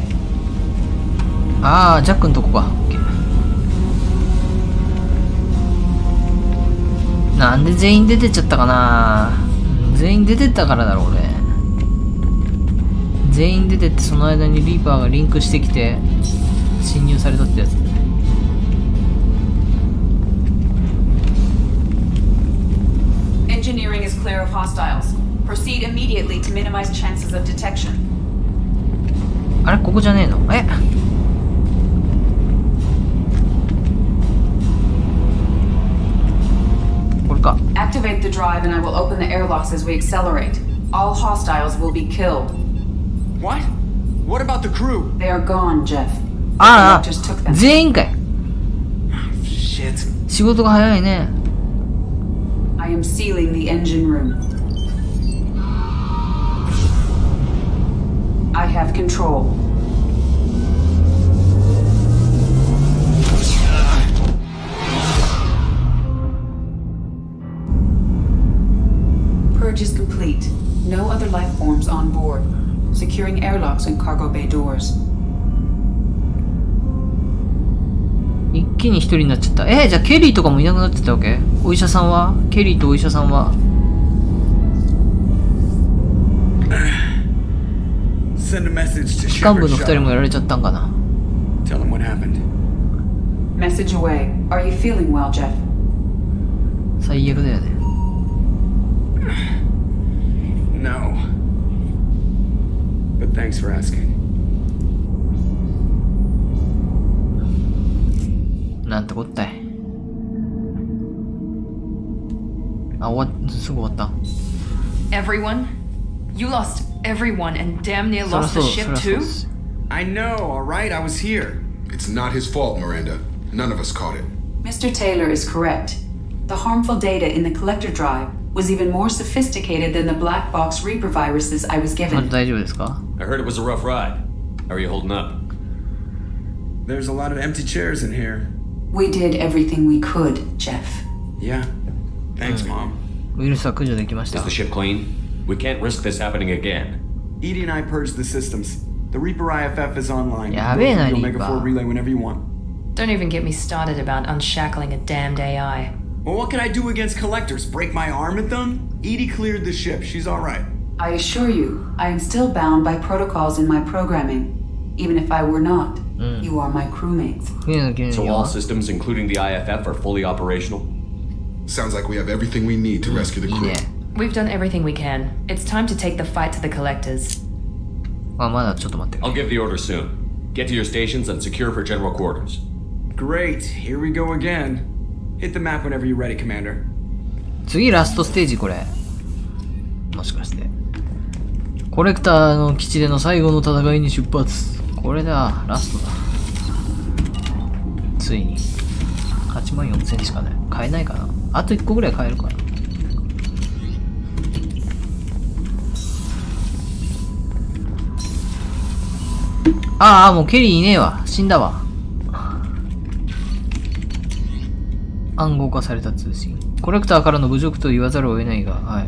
ああ、ジャックのとこか。なんで全員出てっちゃったかな。全員出てったからだろう俺。全員出てってその間にリーパーがリンクしてきて侵入されたってやつ。clear of hostiles. Proceed immediately to minimize chances of detection. あれここじゃねえの？これか。Activate the drive and I will open the airlocks as we accelerate. All hostiles will be killed. What? What about the crew? They are gone, Jeff. ああ、 Just took them. 全員かい。 Shit. 仕事が早いね。I am sealing the engine room. I have control. Purge is complete. No other life forms on board. Securing airlocks and cargo bay doors. 一気に一人になっちゃった。じゃあケリーとかもいなくなってたわけ？お医者さんは？ケリーとお医者さんは？ Send a message to 機関部の二人もやられちゃったんかな。 Tell him what happened. Message away. Are you feeling well, Jeff? 最悪だよね。No. But thanks for asking. なんてこったい。あ、すぐ終わった。 Everyone? You lost everyone and damn near lost the ship too? I know, alright? I was here. It's not his fault, Miranda. None of us caught it. Mr. Taylor is correct. The harmful data in the collector drive was even more sophisticated than the black box Reaper viruses I was given. 大丈夫ですか？ I heard it was a rough ride. How are you holding up? There's a lot of empty chairs in here. We did everything we could, Jeff. Yeah. Thanks, Mom. ウイルスは駆除できました。 Is the ship clean? We can't risk this happening again. Edie and I purged the systems. The Reaper IFF is online. Yeah, very You'll make a full relay whenever you want. Don't even get me started about unshackling a damned AI. Well, what can I do against collectors? Break my arm at them? Edie cleared the ship. She's alright. I assure you, I am still bound by protocols in my programming. Even if I were not, you are my crewmates. So all systems, including the IFF, are fully operational? Sounds like we have everything we need to rescue the crew. We've done everything we can. It's time to take the fight to the collectors. まだちょっと待って。 I'll give the order soon. Get to your stations and secure for general quarters. Great. Here we go again. Hit the map whenever you're ready, Commander. 次ラストステージこれ。もしかして。コレクターの基地での最後の戦いに出発。これだ。ラストだ。ついに。84,000しかない。買えないかな。あと1個ぐらい買えるかな。ああ、もうケリーいねえわ。死んだわ。暗号化された通信。コレクターからの侮辱と言わざるを得ないが、はい。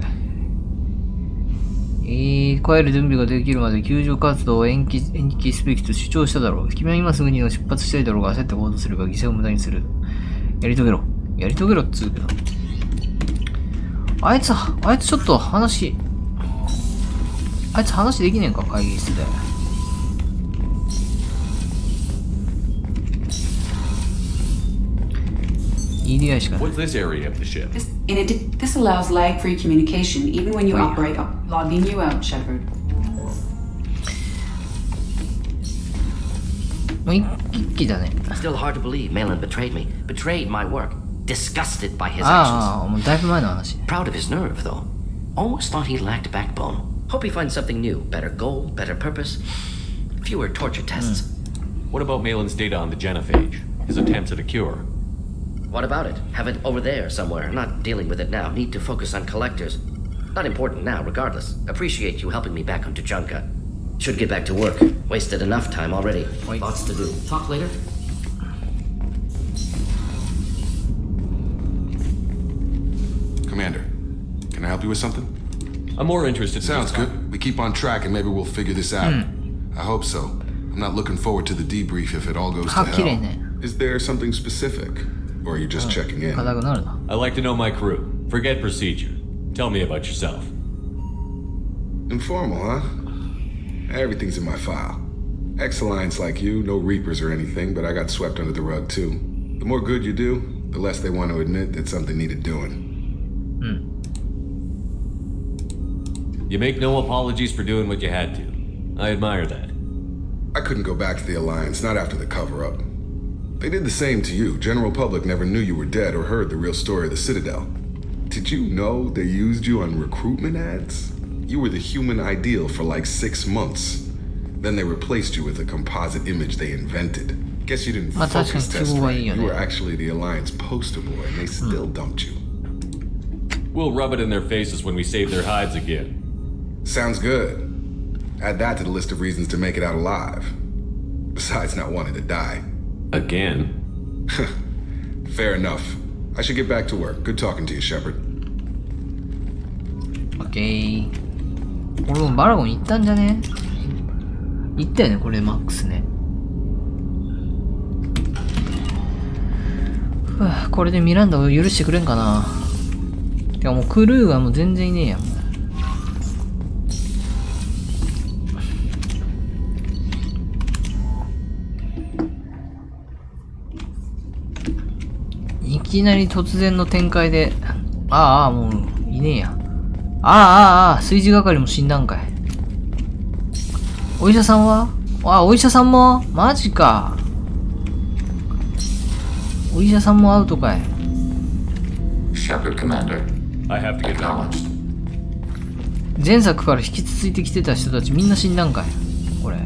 帰る準備ができるまで救助活動を延期すべきと主張しただろう。君は今すぐに出発したいだろうが、焦って行動すれば犠牲を無駄にする。やり遂げろ。やり遂げろっつうけど。あいつちょっと話できねえんか、会議室で。EDI しかない。 What's this area of the ship? This allows lag-free communication even when you operate logging you out, Shepard. もう一気だね。 Still hard to believe Malin betrayed me, betrayed my work, disgusted by his ああ、 actions. もうだいぶ前の話。 Proud of his nerve, though. Almost thought he lacked backbone. Hope he finds something new, better goal, better purpose, fewer torture tests. What about Malin's data on the genophage? His attempts at a cure? What about it? Have it over there somewhere. Not dealing with it now. Need to focus on collectors. Not important now, regardless. Appreciate you helping me back onto Junka. Should get back to work. Wasted enough time already. Lots to do. Talk later. Commander, can I help you with something? I'm more interested. Sounds good. We keep on track and maybe we'll figure this out. I hope so. I'm not looking forward to the debrief if it all goes to hell. Is there something specific? Or are you just checking in? I like to know my crew. Forget procedure. Tell me about yourself. Informal, huh? Everything's in my file. Ex-Alliance like you, no Reapers or anything, but I got swept under the rug too. The more good you do, the less they want to admit that something needed doing. You make no apologies for doing what you had to. I admire that. I couldn't go back to the Alliance, not after the cover-up. They did the same to you. General public never knew you were dead or heard the real story of the Citadel. Did you know they used you on recruitment ads? You were the human ideal for like 6 months. Then they replaced you with a composite image they invented. Guess you didn't focus test right. You were actually the Alliance poster boy, and they still dumped you. We'll rub it in their faces when we save their hides again. Sounds good. Add that to the list of reasons to make it out alive. Besides not wanting to die. Again? Fair enough. I should get back to work. Good talking to you, Shepard. Okay. 俺もバラゴン行ったんじゃね？行ったよね、これマックスね。これでミランダを許してくれんかな。てかもうクルーはもう全然いねえやん。いきなり突然の展開で、もういねえや。炊事係も死んだんかい。お医者さんは？お医者さんも？マジか。お医者さんもアウトかい。Shepard Commander. I have to get acknowledged. 前作から引き続いてきてた人たちみんな死んだんかい。これ。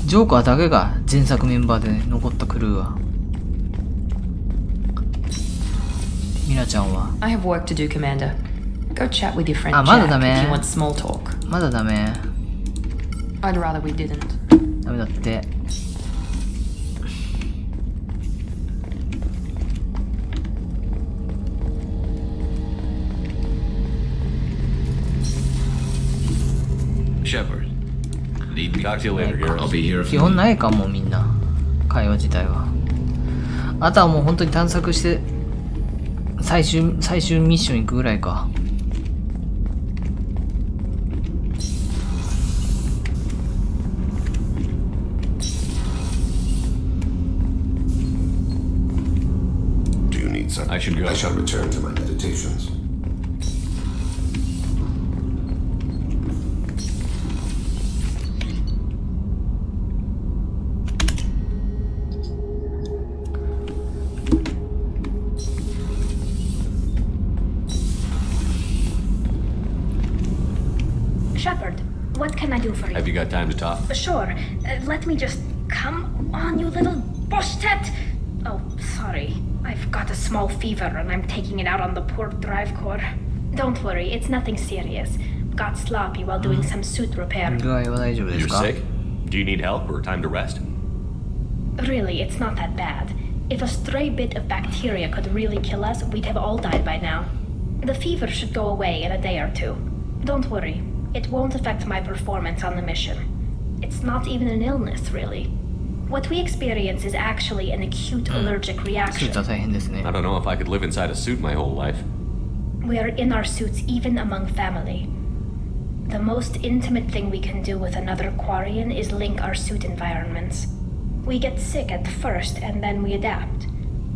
ジョーカーだけが前作メンバーで残ったクルーは。ミラちゃんは。I have work to do, Commander. Go chat with your friend Jack まだダメ。if you want small talk. まだダメ。I'd rather we didn't. ダメだって。Shepard. Need me? Talk to you later, I'll be here. 基本ないかもみんな。会話自体は。あとはもう本当に探索して最終ミッション行くぐらいか。Do you need something? I should go. I shall return to my meditations. Shepard, what can I do for you? Have you got time to talk? Sure. Let me just... Come on, you little bushtet! Oh, sorry. I've got a small fever and I'm taking it out on the poor drive core. Don't worry, it's nothing serious. Got sloppy while doing some suit repair. You're sick? Do you need help or time to rest? Really, it's not that bad. If a stray bit of bacteria could really kill us, we'd have all died by now. The fever should go away in a day or two. Don't worry. It won't affect my performance on the mission. It's not even an illness, really. What we experience is actually an acute allergic reaction. I don't know if I could live inside a suit my whole life. We are in our suits even among family. The most intimate thing we can do with another Quarian is link our suit environments. We get sick at first and then we adapt.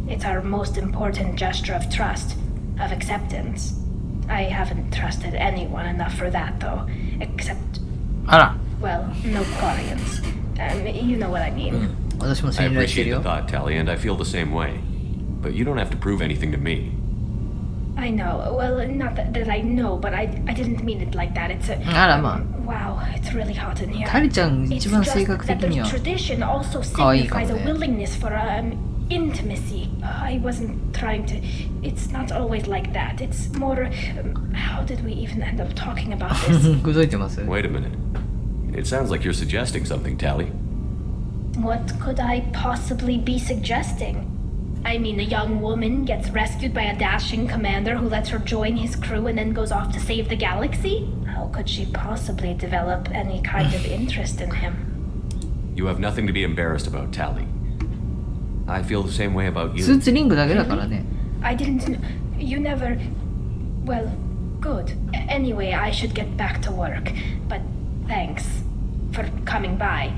It's our most important gesture of trust, of acceptance. I haven't trusted anyone enough for that, though. Except... well, no Quarians. You know what I mean. I appreciate the thought, Tally, and I feel the same way. But you don't have to prove anything to me. I know. Well, not that I know, but I didn't mean it like that. It's a... wow, it's really hot in here. It's just that the tradition also signifies a willingness for intimacy. I wasn't trying to... It's not always like that. It's more... how did we even end up talking about this? Wait a minute. It sounds like you're suggesting something, Tally. What could I possibly be suggesting? I mean, a young woman gets rescued by a dashing commander who lets her join his crew and then goes off to save the galaxy? How could she possibly develop any kind of interest in him? You have nothing to be embarrassed about, Tally. I feel the same way about you. I didn't know. You never... Well, good. Anyway, I should get back to work. But thanks for coming by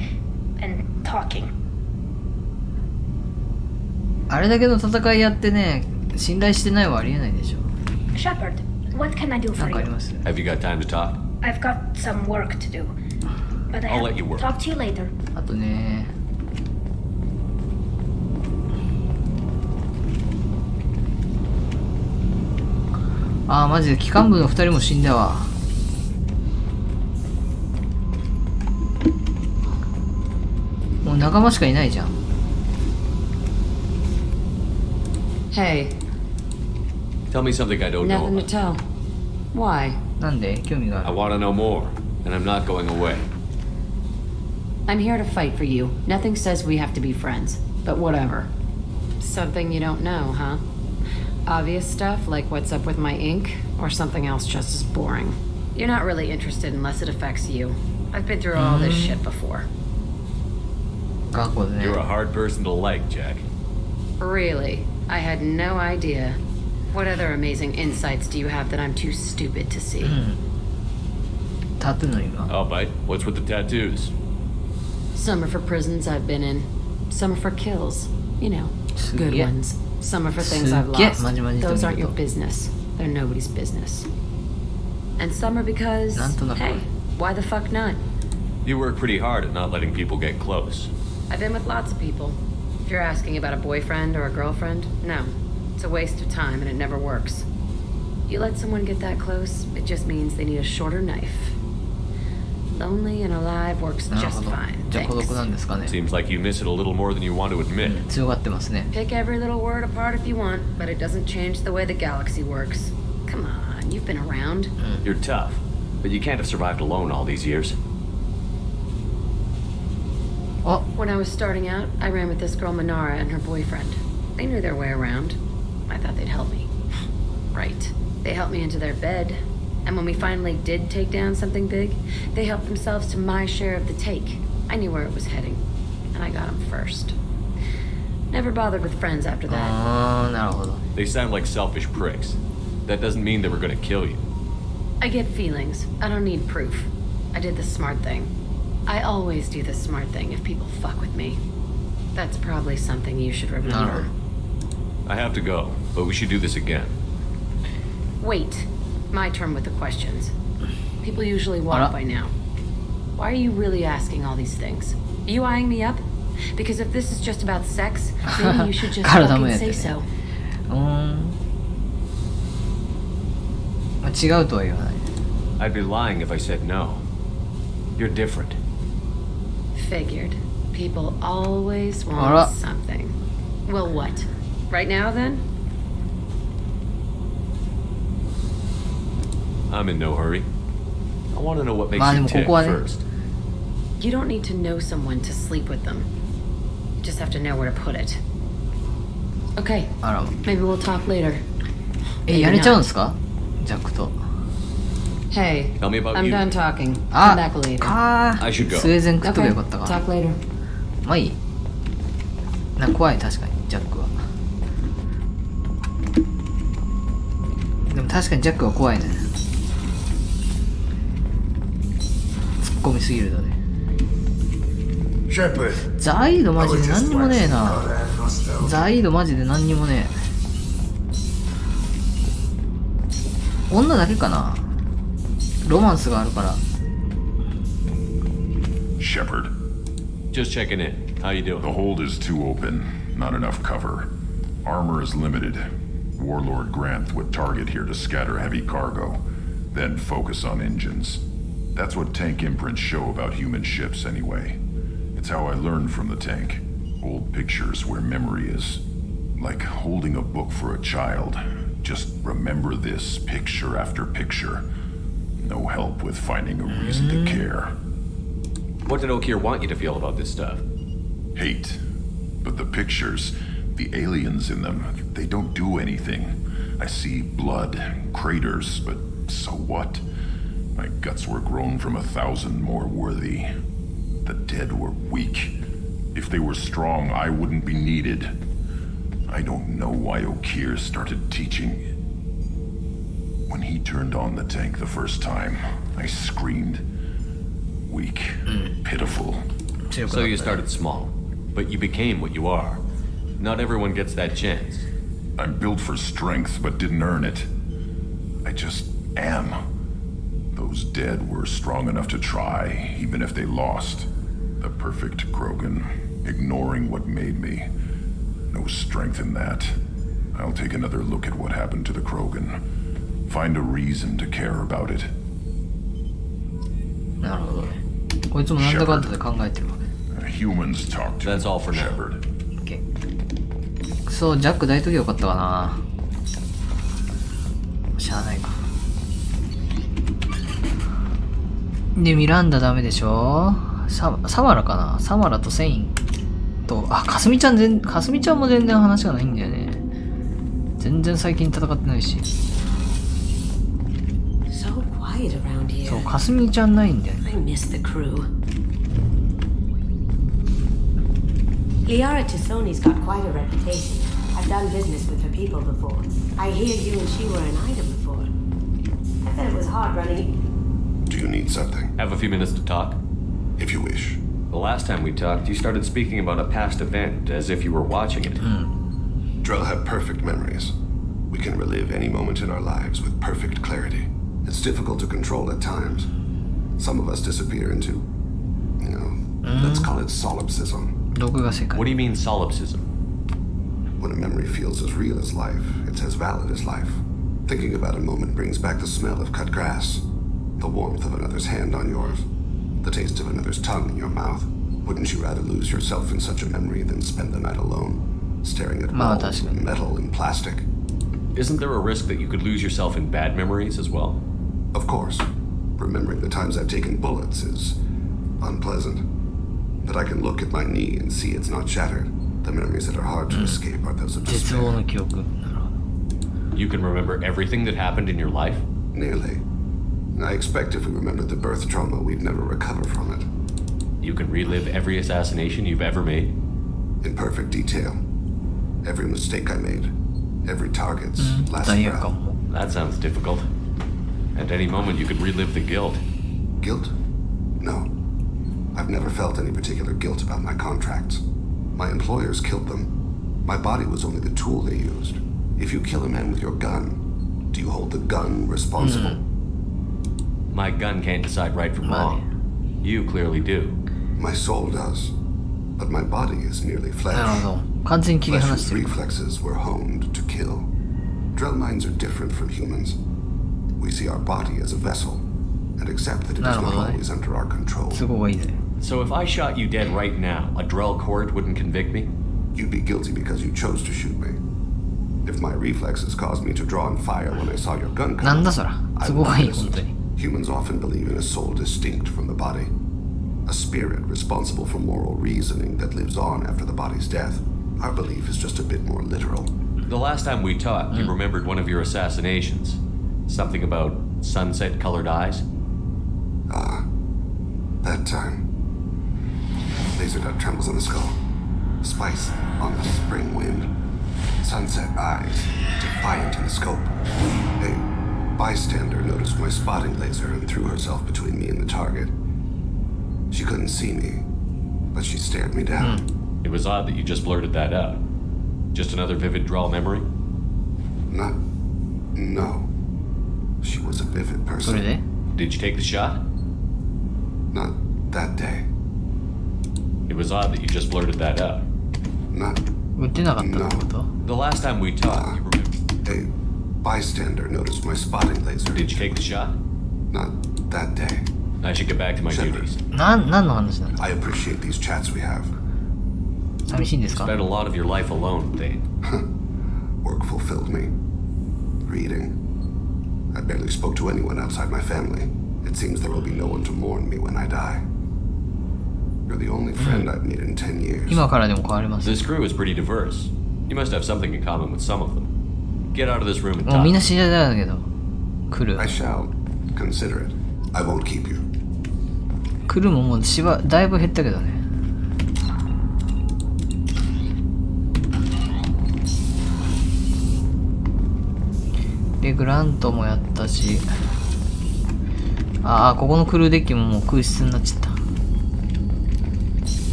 and talking. あれだけの戦いやってね、信頼してないはありえないでしょ。Shepard, What can I do for you? Have you got time to talk? I've got some work to do. But I'll let you work. Talk to you later. あとね。あーマジで機関部の2人も死んだわ。もう仲間しかいないじゃん。Hey. Tell me something I don't know Nothing to about. tell. Why? なんで興味があ I る。 want to know more, and I'm not going away. I'm here to fight for you. Nothing says we have to be friends, but whatever. Something you don't know, huh? Obvious stuff like what's up with my ink, or something else just as boring. You're not really interested unless it affects you. I've been through all this shit before. You're a hard person to like, Jack. Really? I had no idea. What other amazing insights do you have that I'm too stupid to see? I'll bite. What's with the tattoos? Some are for prisons I've been in. Some are for kills. You know, good ones. Some are for things I've lost. Those aren't your business. They're nobody's business. And some are because, hey, why the fuck not? You work pretty hard at not letting people get close. I've been with lots of people. If you're asking about a boyfriend or a girlfriend, no. It's a waste of time and it never works. You let someone get that close, it just means they need a shorter knife. Lonely and alive works just fine. Thanks. Seems like you miss it a little more than you want to admit. Pick every little word apart if you want, but it doesn't change the way the galaxy works. Come on, you've been around. You're tough, but you can't have survived alone all these years. When I was starting out, I ran with this girl Minara and her boyfriend. They knew their way around. I thought they'd help me. Right. They helped me into their bed. And when we finally did take down something big, they helped themselves to my share of the take. I knew where it was heading. And I got them first. Never bothered with friends after that. They sound like selfish pricks. That doesn't mean they were going to kill you. I get feelings. I don't need proof. I did the smart thing. I always do the smart thing if people fuck with me. That's probably something you should remember. I have to go, but we should do this again. Wait. My turn with the questions. People usually walk by now. Why are you really asking all these things? Are you eyeing me up? Because if this is just about sex, maybe you should just fucking say so. 違うとは言わない。I'd be lying if I said no. You're different. Figured. People always want something. Well, what? Right now, then? I'm in no hurry. I want to know what makes you tick first. You don't need to know someone to sleep with them. You just have to know where to put it. Okay. Maybe we'll talk later. やれちゃうんですか？ジャックと。Hey, Tell me about I'm you. done talking. Come back later. I should go. スウェーデン食っとけばよかったか。Talk later. まあいい。なんか怖い、確かに、ジャックは。でも確かにジャックは怖いね。突っ込みすぎるので。ザイードマジで何にもねえな。ザイードマジで何にもねえ。女だけかな。ロマンスがあるから。Shepard. Just checking in. How you doing? The hold is too open. Not enough cover. Armor is limited. Warlord Granth would target here to scatter heavy cargo, then focus on engines. That's what tank imprints show about human ships anyway. It's how I learned from the tank. Old pictures where memory is. Like holding a book for a child. Just remember this picture after picture. No help with finding a reason to care. What did Okir want you to feel about this stuff? Hate. But the pictures, the aliens in them, they don't do anything. I see blood, craters, but so what? My guts were grown from 1,000 more worthy. The dead were weak. If they were strong, I wouldn't be needed. I don't know why Okir started teaching. When he turned on the tank the first time, I screamed. Weak, pitiful. So you started small, but you became what you are. Not everyone gets that chance. I'm built for strength, but didn't earn it. I just am. Those dead were strong enough to try, even if they lost. The perfect Krogan, ignoring what made me. No strength in that. I'll take another look at what happened to the Krogan. Find a reason to care about it. なるほどね。こいつもなんだかんだで考えてるわけ。Humans talk to That's all for now. Shepard. くそ、ジャック抱いときゃよかったかな。しゃあないか。で、ミランダダメでしょ。サマラかな。サマラとセインと、あ、かすみちゃんも全然話がないんだよね。全然最近戦ってないし。そう、かすみちゃんないんだよね。Liara Tassoni's got quite a reputation. I've done business with her people before. I hear you and she were an item before. I bet it was hard running. Do you need something? Have a few minutes to talk? If you wish. The last time we talked, you started speaking about a past event as if you were watching it. Drell have perfect memories. We can relive any moment in our lives with perfect clarity. It's difficult to control at times. Some of us disappear into, let's call it solipsism. What do you mean solipsism? When a memory feels as real as life, it's as valid as life. Thinking about a moment brings back the smell of cut grass, the warmth of another's hand on yours, the taste of another's tongue in your mouth. Wouldn't you rather lose yourself in such a memory than spend the night alone, staring at walls of metal and plastic? Isn't there a risk that you could lose yourself in bad memories as well? Of course. Remembering the times I've taken bullets is unpleasant. But I can look at my knee and see it's not shattered. The memories that are hard to escape are those of despair. You can remember everything that happened in your life? Nearly. I expect if we remembered the birth trauma, we'd never recover from it. You can relive every assassination you've ever made? In perfect detail. Every mistake I made. Every target's last breath. That sounds difficult. At any moment, you could relive the guilt. Guilt? No. I've never felt any particular guilt about my contracts. My employers killed them. My body was only the tool they used. If you kill a man with your gun, do you hold the gun responsible? My gun can't decide right from wrong. You clearly do. My soul does. But my body is merely flesh. Flesh's reflexes were honed to kill. Drell minds are different from humans. We see our body as a vessel and accept that it is not always under our control. So if I shot you dead right now, a Drell court wouldn't convict me? You'd be guilty because you chose to shoot me. If my reflexes caused me to draw and fire when I saw your gun come, I would be innocent. Humans often believe in a soul distinct from the body. A spirit responsible for moral reasoning that lives on after the body's death. Our belief is just a bit more literal. The last time we talked, you remembered one of your assassinations. Something about sunset-colored eyes? Ah, that time. Laser dot trembles on the skull. Spice on the spring wind. Sunset eyes, defiant in the scope. A bystander noticed my spotting laser and threw herself between me and the target. She couldn't see me, but she stared me down. It was odd that you just blurted that out. Just another vivid Drell memory? No. She was a vivid person. Did you take the shot? Not that day. It was odd that you just blurted that out. No. The last time we talked, you remember. A bystander noticed my spotting laser. Did you take the shot? Not that day. I should get back to my duties. I appreciate these chats we have. Spent a lot of your life alone, Thane. Work fulfilled me. Reading. I barely spoke to anyone outside my family. It seems there will be no one to mourn me when I die. You're the only friend I've made in 10 years. This crew is pretty diverse. You must have something in common with some of them. Get out of this room and talk. I shall consider it. I won't keep you. クルももうだいぶ減ったけどね。で、グラントもやったし。ああ、ここのクルーデッキももう空室になっちゃった。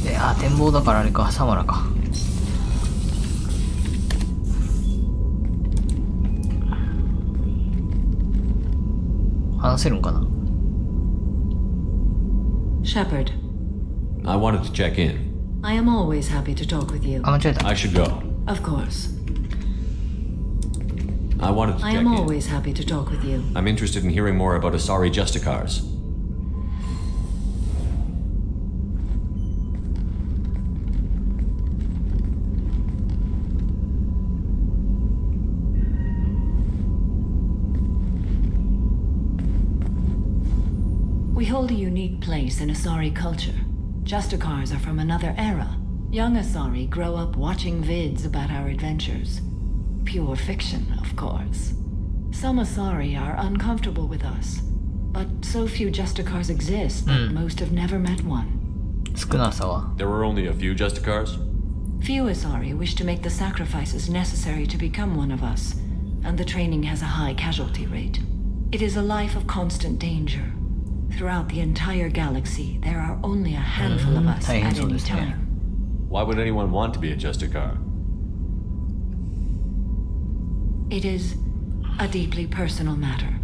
で、展望だからあれか、サマラか。話せるんかな。 Shepard, I wanted to check in. I am always happy to talk with you. あ、間違えた。 I should go. Of course. I wanted to I check am in. always happy to talk with you. I'm interested in hearing more about Asari Justicars. We hold a unique place in Asari culture. Justicars are from another era. Young Asari grow up watching vids about our adventures. Pure fiction, of course. Some Asari are uncomfortable with us, but so few Justicars exist that most have never met one. 少なさは There were only a few Justicars? Few Asari wish to make the sacrifices necessary to become one of us, and the training has a high casualty rate. It is a life of constant danger. Throughout the entire galaxy, there are only a handful of us at any time. Why would anyone want to be a Justicar? It is a deeply personal matter.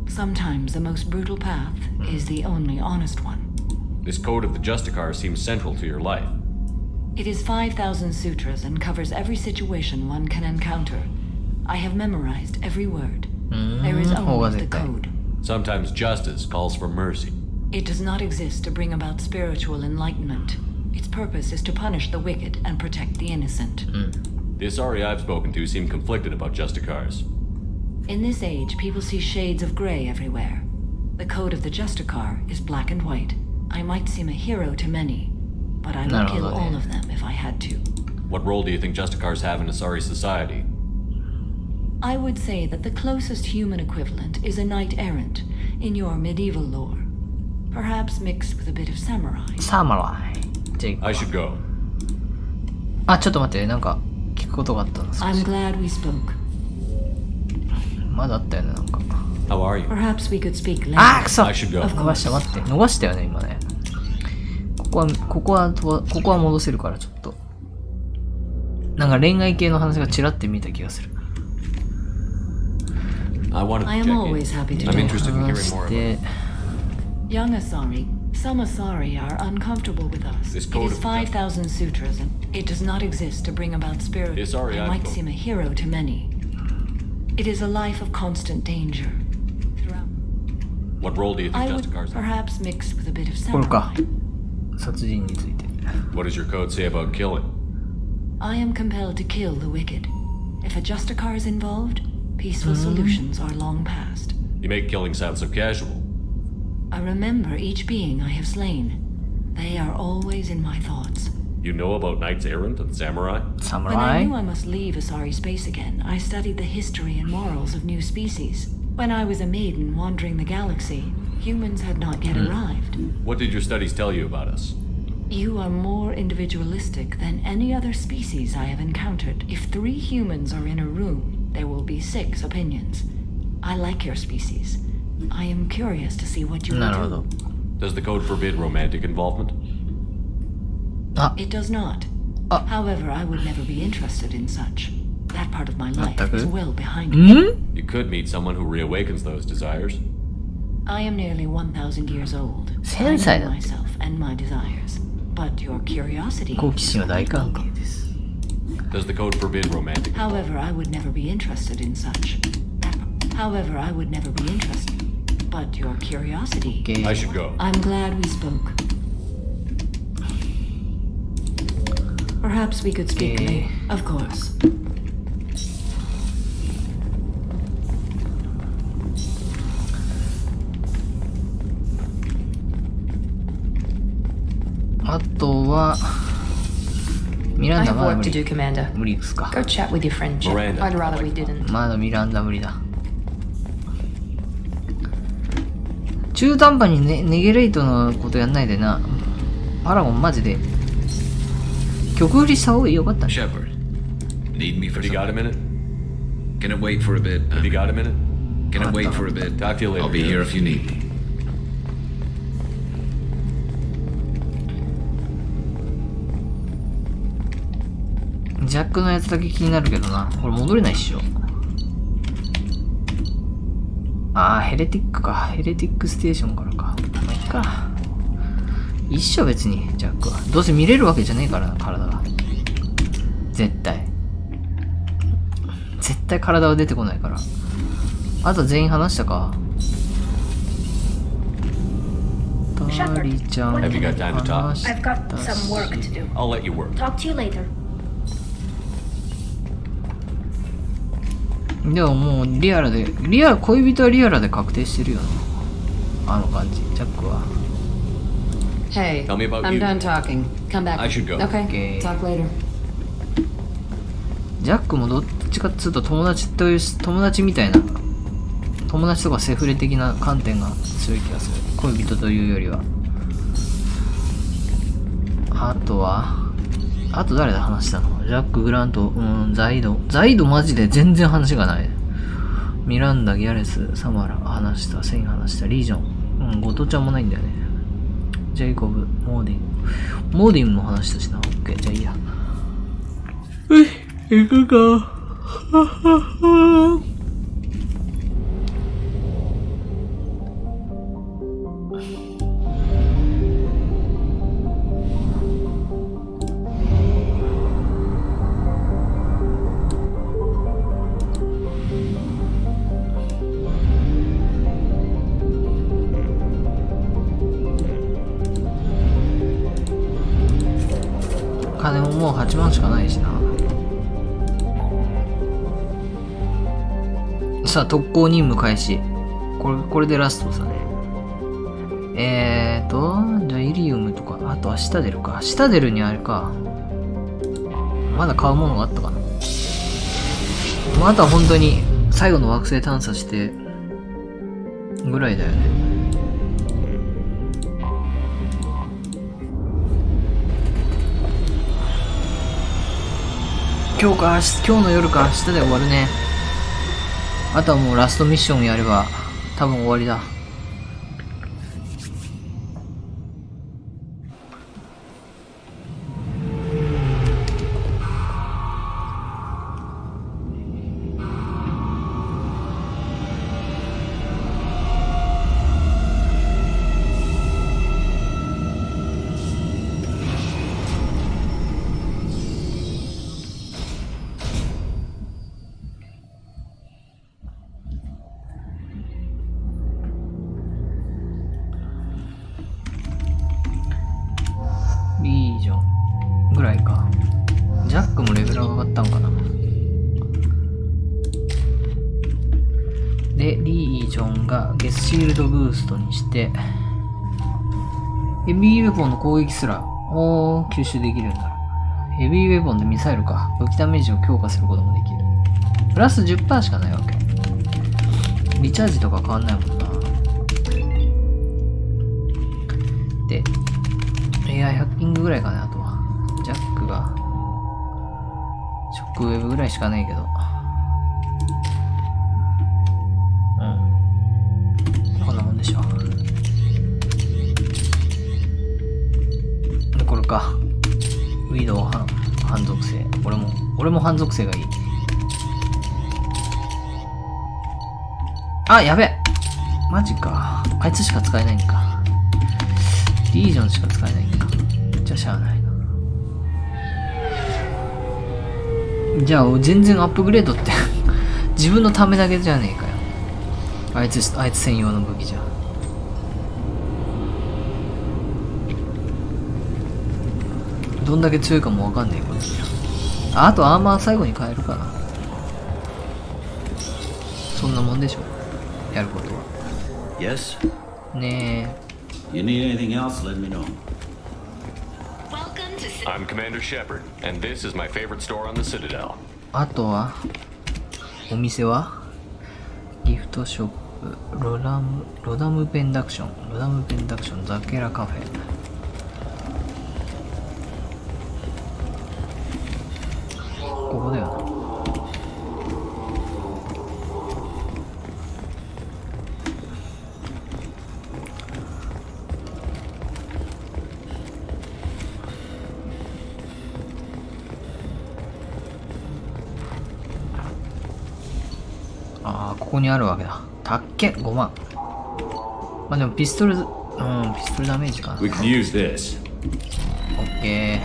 Sometimes the most brutal path is the only honest one. This code of the Justicar seems central to your life. It is 5,000 sutras and covers every situation one can encounter. I have memorized every word. There is only the code. Sometimes justice calls for mercy. It does not exist to bring about spiritual enlightenment. Its purpose is to punish the wicked and protect the innocent. The Asari I've spoken to seem conflicted about Justicars. In this age, people see shades of gray everywhere. The code of the Justicar is black and white. I might seem a hero to many, but I would kill all of them if I had to. What role do you think Justicars have in Asari society? I would say that the closest human equivalent is a knight-errant in your medieval lore. Perhaps mixed with a bit of samurai. Samurai. I should go. あ、ちょっと待って、なんか聞くことがあったんです。 I'm glad we spoke. まだあったよね、なんか。 How are you? Perhaps we could speak later. あー、くそ I should go. 逃した、待って。逃したよね、今ね。ここは戻せるから、ちょっと。なんか恋愛系の話がちらって見た気がする。I wanted to check in. I'm interested in hearing more about it. Young Asari, some Asari are uncomfortable with us. This It code is of 5,000 sutras, and it does not exist to bring about spirit. The Asari I I've might spoken. seem a hero to many. It is a life of constant danger. Throughout. What role do you I think would Justicars have? perhaps mix with a bit of これ samurai. か。殺人について。 What does your code say about killing? I am compelled to kill the wicked. If a Justicar is involved, peaceful solutions are long past. You make killing sound so casual. I remember each being I have slain. They are always in my thoughts. You know about knights errant and samurai? When I knew I must leave Asari space again, I studied the history and morals of new species. When I was a maiden wandering the galaxy, humans had not yet arrived. What did your studies tell you about us? You are more individualistic than any other species I have encountered. If 3 humans are in a room, there will be 6 opinions. I like your species. I am curious to see what you will do. Does the code forbid romantic involvement? It does not. However, I would never be interested in such. That part of my life is well behind me. You could meet someone who reawakens those desires. I am nearly 1,000 years old. I know myself and my desires. But your curiosity is welcome. Does the code forbid romantic? However, I would never be interested in such. However, I would never be interested. But your curiosity. I should go. I'm glad we spoke. Perhaps we could speak later. Of course. あとはミランダ I have まだ work 無 to 理 do, Commander. 無理ですか Go chat with your friend Jim. Miranda. I'd rather we didn't. まだミランダ無理だ。中途半端にネゲレイトのことやんないでな。パラゴンマジで曲振りした方がよかったね。 Shepard, need me for Have you got a minute? Can it wait for a bit? Have you got a minute? Can it wait for a bit? Talk to you later. I'll be here if you need me. ジャックのやつだけ気になるけどな。これ戻れないっしょ。ああ、ヘレティックか。ヘレティックステーションからか。まあ、いいか。一緒別に、ジャックは。どうせ見れるわけじゃねえからな、体が。絶対。絶対体は出てこないから。あと全員話したか。タリちゃん。Have you got time to talk? I've got some work to do. I'll let you work. Talk to you later. でももうリアルで、恋人はリアルで確定してるよね。あの感じ、ジャックは。Hey, Tell me about I'm you. done talking. Come back. I should go. Okay, talk later. ジャックもどっちかっつうと友達みたいな、友達とかセフレ的な観点が強い気がする。恋人というよりは。あと誰だ話したの？ジャック・グラント、ザイドマジで全然話がない。ミランダ、ギャレス、サマラ話した、セイン話した、リージョン。ゴトちゃんもないんだよね。ジェイコブ、モーディンも話したしな。オッケー、じゃあいいや。行くか。金ももう8万しかないしな。さあ、特攻任務開始。これでラストさね。じゃあイリウムとか、あとはシタデルか。シタデルにあれか。まだ買うものがあったかな。あとは本当に最後の惑星探査してぐらいだよね。今日の夜か明日で終わるね。あとはもうラストミッションやれば多分終わりだ。リージョンぐらいか。ジャックもレベルが上がったんかな。で、リージョンがゲスシールドブーストにして、ヘビーウェポンの攻撃すら、吸収できるんだ。ヘビーウェポンでミサイルか。武器ダメージを強化することもできる。プラス 10% しかないわけ。リチャージとか変わんないもんな。で、AI ハッキングぐらいかね、あとは。ジャックが、ショックウェブぐらいしかないけど。こんなもんでしょ。これか。ウィドウ半属性。俺も半属性がいい。あ、やべ。マジか。あいつしか使えないんか。リージョンしか使えないんか。じゃあしゃあないな。じゃあ全然アップグレードって自分のためだけじゃねえかよ。あいつ専用の武器じゃ。どんだけ強いかもわかんねえこれじゃ。あとアーマー最後に変えるかな。そんなもんでしょ。やることは。Yes? ねえ。You need anything else, let me know. I'm Commander Shepard, and this is my favorite store on the Citadel. あとはお店はギフトショップ、ロダムペンダクション、ザケラカフェ。ここだよな。ああ、ここにあるわけだ。たっけ ?5 万。まあでもピストルダメージかな。We can use this. オッケ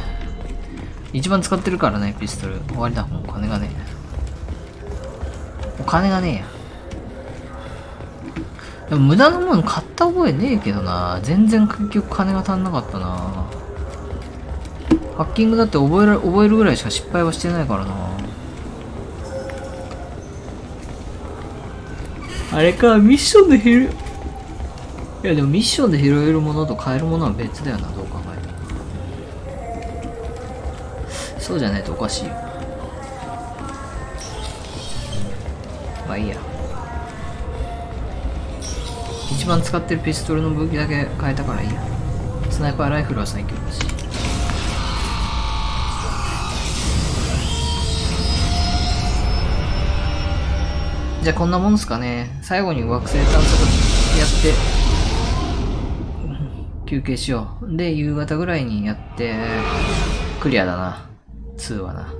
ー。一番使ってるからね、ピストル。終わりだ。もう金がねえ。お金がねえや。でも無駄なもの買った覚えねえけどな。全然結局金が足んなかったな。ハッキングだって覚えるぐらいしか失敗はしてないからな。あれか、ミッションで拾える。いやでもミッションで拾えるものと買えるものは別だよな、どう考えても。そうじゃないとおかしいよ。まあいいや。一番使ってるピストルの武器だけ変えたからいいや。スナイパーライフルは最強だし。じゃあこんなもんすかね。最後に惑星探索やって休憩しよう。で夕方ぐらいにやってクリアだな。2はな。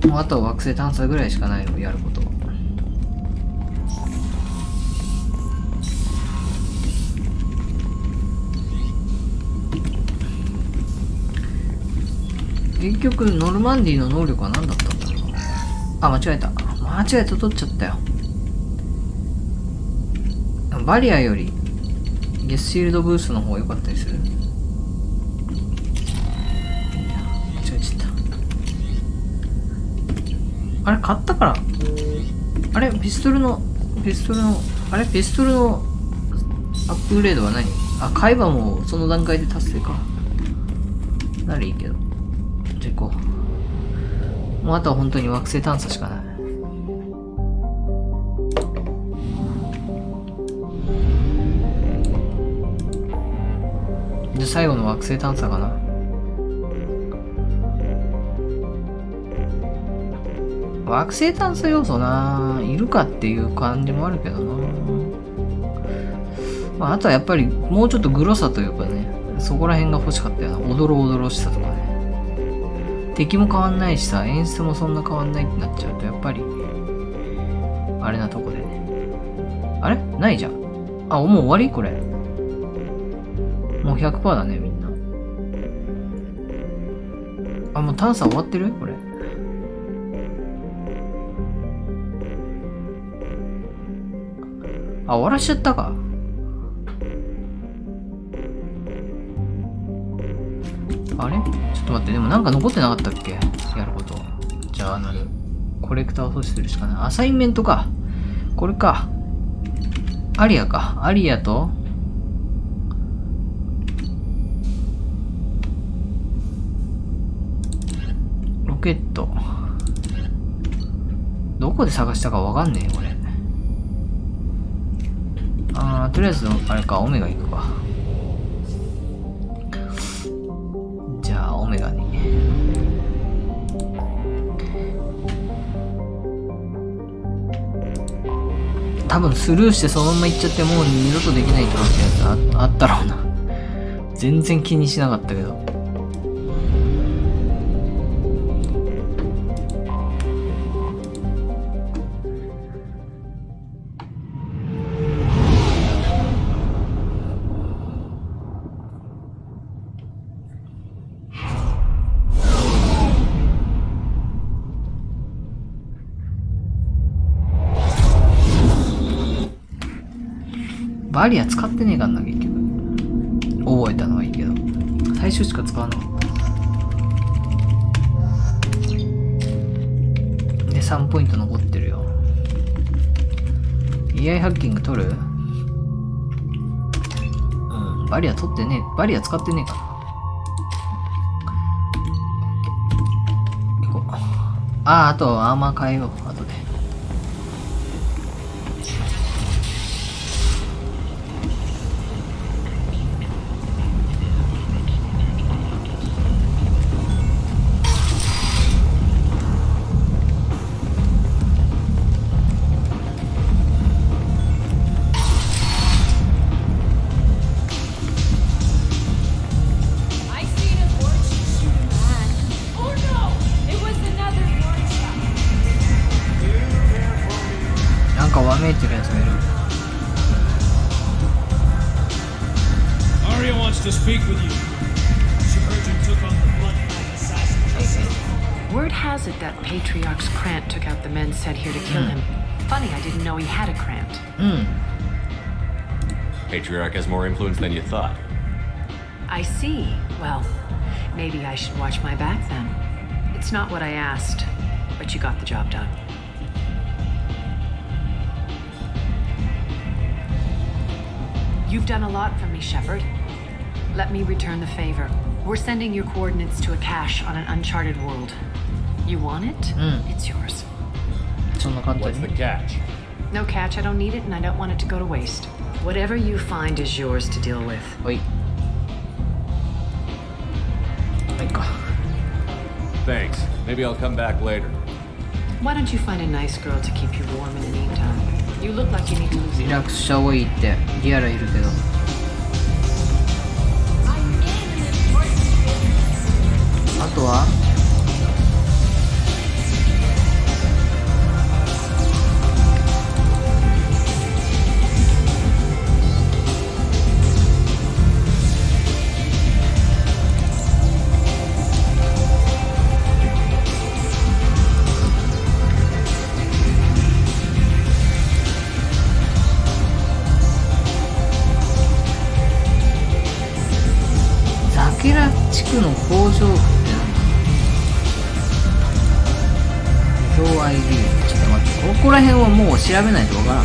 もうあとは惑星探査ぐらいしかないのやること。結局ノルマンディの能力は何だったんだろう。あ、間違えた。間違えた、取っちゃったよ。バリアよりゲスシールドブースの方が良かったりする。間違えちゃった。あれ買ったから。あれピストルのアップグレードは何？あ、買えばもうその段階で達成か。ならいいけど。じゃあ行こう。もうあとは本当に惑星探査しかない。で、最後の惑星探査かな。惑星探査要素いるかっていう感じもあるけどな。まあ、あとはやっぱりもうちょっとグロさというかね、そこら辺が欲しかったよな。おどろおどろしさとかね。敵も変わんないしさ、演出もそんな変わんないってなっちゃうと、やっぱり、あれなとこでね。あれないじゃん。あ、もう終わりこれ。もう 100% だね、みんな。あ、もう探査終わってるこれ。あ、終わらしちゃったか。あれちょっと待って、でもなんか残ってなかったっけやること。じゃあコレクターを阻止するしかない。アサインメントか。これか。アリアか。アリアと、ロケット。どこで探したかわかんねえよ、これ。とりあえず、あれか、オメガ行くか。じゃあ、オメガに。多分スルーしてそのまま行っちゃって、もう二度とできないとかってやつあったろうな。全然気にしなかったけど。バリア使ってねえかんな、結局。覚えたのはいいけど。最初しか使わなかった。で、3ポイント残ってるよ。AI ハッキング取る？バリア取ってねえ。バリア使ってねえかな。行こう。あとアーマー変えよう。後で。なんかわめいてるやつがいる。Arya wants to speak with you. She heard you took on the blood-pact assassin. Word has it that Patriarch's Krant took out the men sent here to kill him. Funny, I didn't know he had a Krant. Patriarch has more influence than you thought. I see. Well, maybe I should watch my back then. It's not what I asked, but you got the job done. You've done a lot for me, Shepard. Let me return the favor. We're sending your coordinates to a cache on an uncharted world. You want it? It's yours. What's the catch? No catch, I don't need it, and I don't want it to go to waste. Whatever you find is yours to deal with. Thanks. Maybe I'll come back later. Why don't you find a nice girl to keep you warm in the meantime? You look like you need to lose weight. リラックスした方がいいってリアラいるけど。あとはザケラ地区の工場ってなんだ。移動 ID。 ちょっと待って、ここら辺はもう調べないとわからん。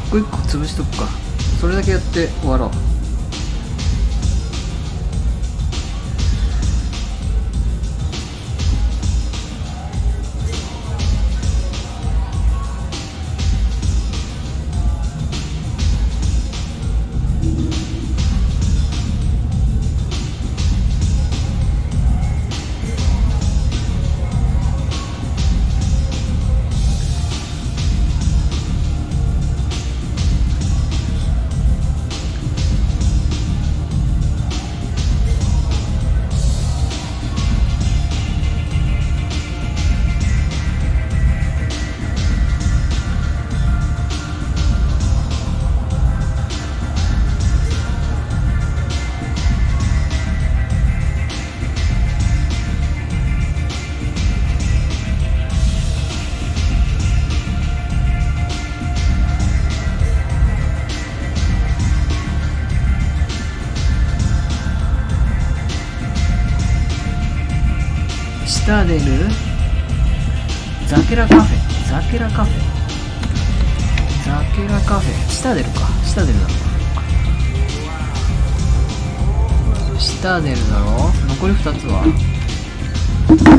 一個一個潰しとくか。それだけやって終わろう。シタデルザケラカフェザケラカフェザケラカフェシタデルかシタデルだシタデルだろ。残り2つは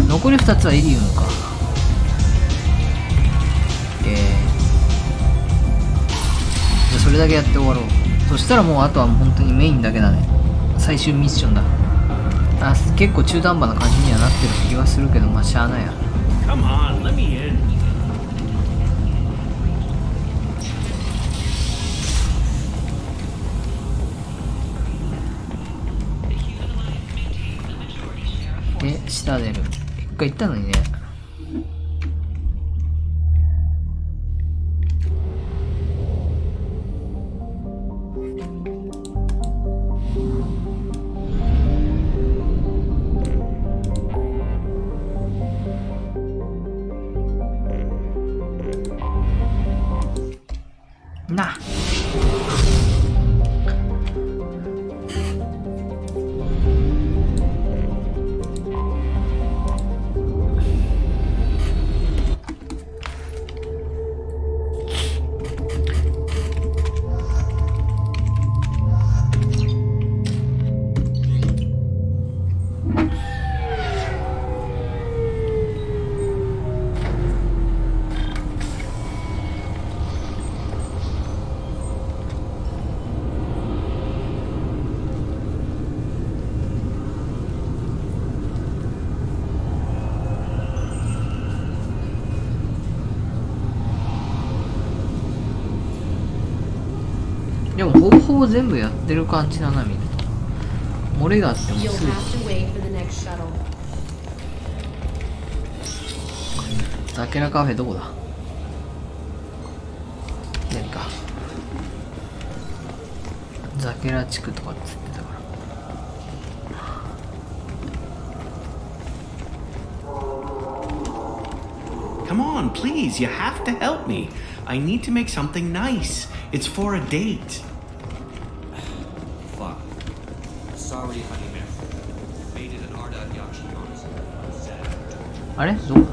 残り2つはイリウムか。じゃあそれだけやって終わろう。そしたらもうあとは本当にメインだけだね。最終ミッションだ。あ、結構中途半端な感じにはなってる気はするけど、まあしゃあないや。Come on, let me in. 下出る。一回行ったのにね。なでもほぼほぼ全部やってる感じだな、見ると。漏れがあってもすぐ。ザケラカフェどこだ？何かザケラ地区とかっつってたから。Come on, please, you have to help me. I need to make something nice. It's for a date. Fuck. Sorry, honey. Made it an Arda Yachi honest. あれどこだ？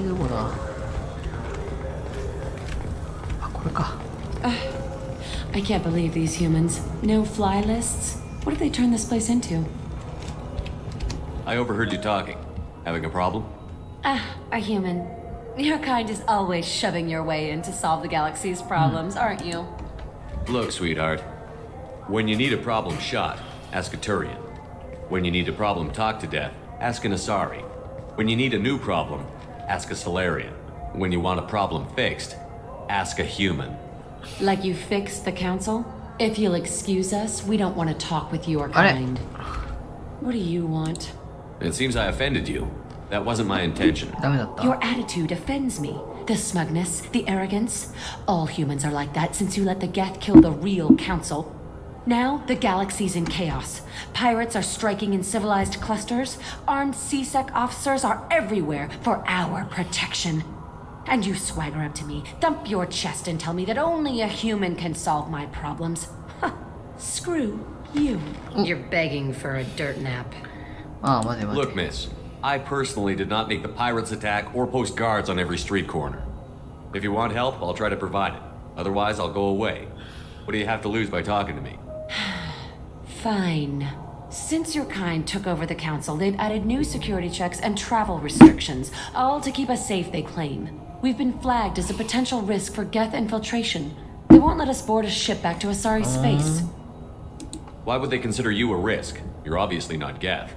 どこだ？あ、これか。I can't believe these humans. No fly lists? What did they turn this place into? I overheard you talking. Having a problem? A human. Your kind is always shoving your way in to solve the galaxy's problems, aren't you? Look, sweetheart. When you need a problem shot, ask a Turian. When you need a problem talked to death, ask an Asari. When you need a new problem, ask a Solarian. When you want a problem fixed, ask a human. Like you fixed the council? If you'll excuse us, we don't want to talk with your kind. What do you want? It seems I offended you. That wasn't my intention. Your attitude offends me. The smugness, the arrogance. All humans are like that since you let the Geth kill the real council. Now, the galaxy's in chaos. Pirates are striking in civilized clusters. Armed CSEC officers are everywhere for our protection. And you swagger up to me, thump your chest and tell me that only a human can solve my problems. Huh. Screw you. You're begging for a dirt nap. Look, miss. I personally did not make the pirates attack or post guards on every street corner. If you want help, I'll try to provide it. Otherwise, I'll go away. What do you have to lose by talking to me? Fine. Since your kind took over the council, they've added new security checks and travel restrictions, all to keep us safe, they claim. We've been flagged as a potential risk for Geth infiltration. They won't let us board a ship back to Asari space. Why would they consider you a risk? You're obviously not Geth.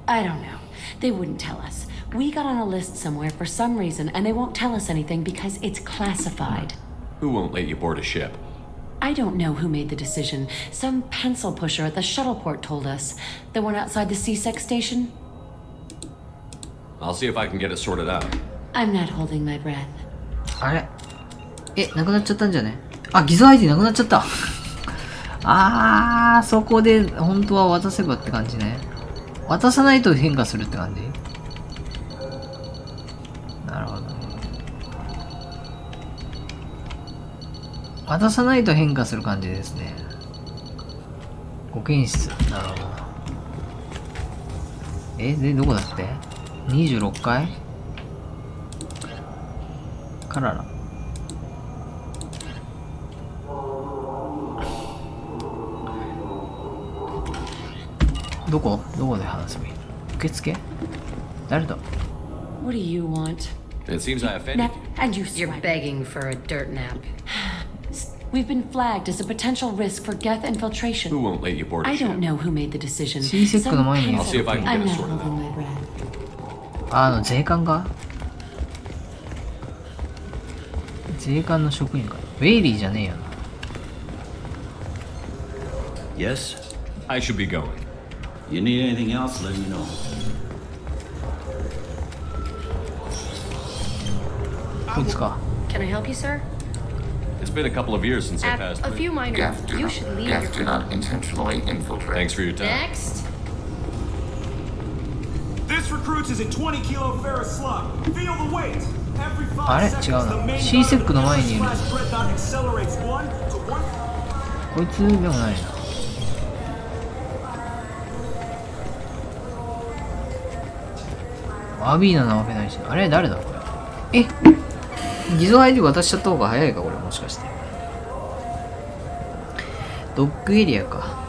I don't know. They wouldn't tell us. We got on a list somewhere for some reason, and they won't tell us anything because it's classified. Who won't let you board a ship? I don't know who made the decision. Some pencil pusher at the shuttle port told us. The one outside the CSEC station? I'll see if I can get it sorted out. I'm not holding my breath. あれなくなっちゃったんじゃね？あ、偽造 ID なくなっちゃった。そこで本当は渡せばって感じね。渡さないと変化するって感じ？なるほどね。渡さないと変化する感じですね。保健室。なるほど。で、どこだって ?26 階からら。どこで話せばいい？受付？誰だ？ What do you want? It seems I offended you. And you're begging for a dirt nap. We've been flagged as a potential risk for Geth infiltration. Who won't let you board a I ship? don't know who made the decision. I'll see if I can I'm get it not sorted holding out. my breath. 税関か？税関の職員か。ウェイリーじゃねえよな。Yes? I should be going. You need anything else, let me know. こいつか。 Can I help you, sir? It's been a couple of years since I passed A through. few minor. You should leave Geth do not intentionally infiltrate. Thanks for your time. Next. This recruits is a 20 kilo ferrous slug. Feel the weight. Every あれ 5 違う seconds, the な。 main C-SEC の前にいる。 class dreadnought accelerates 1 to 1. こいつでもないな。アビーナなわけないし。あれ誰だこれ。偽造 ID 渡しちゃった方が早いかこれもしかして。ドッグエリアか。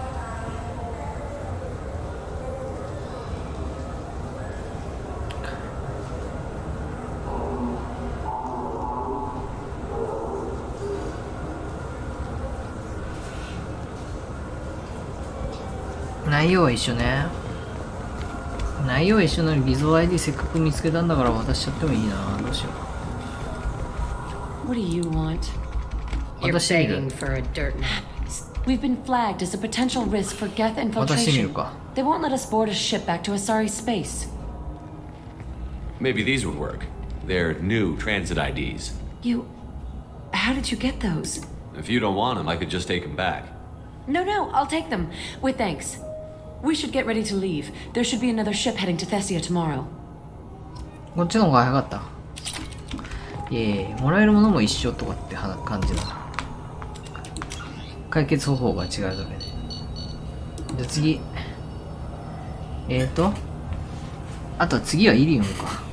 内容は一緒ね。内容は一緒なのに偽造 ID せっかく見つけたんだから渡しちゃってもいいな。どうしよう。 What do you want? You're begging for a dirt map. We've been flagged as a potential risk for Geth infiltration. They won't let us board a ship back to Asari space. Maybe these would work. They're new transit IDs. You... How did you get those? If you don't want them, I could just take them back. No, I'll take them. With thanks. We should get ready to leave. There should be another ship heading to Thessia tomorrow. こっちの方が早かった。いえ、もらえるものも一緒とかって感じだ。解決方法が違うだけで。じゃあ次。あとは次はイリウムか。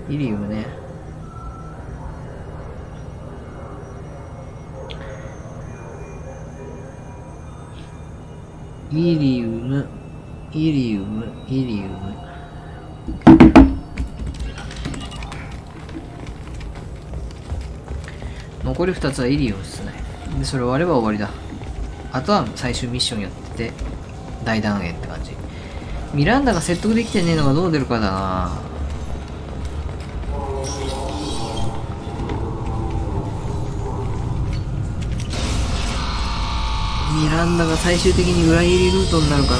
イリウムね。イリウム。残り2つはイリウムですね。で、それ終われば終わりだ。あとは最終ミッションやってて、大団円って感じ。ミランダが説得できてねえのがどう出るかだな。ミランダが最終的に裏切りルートになるかな。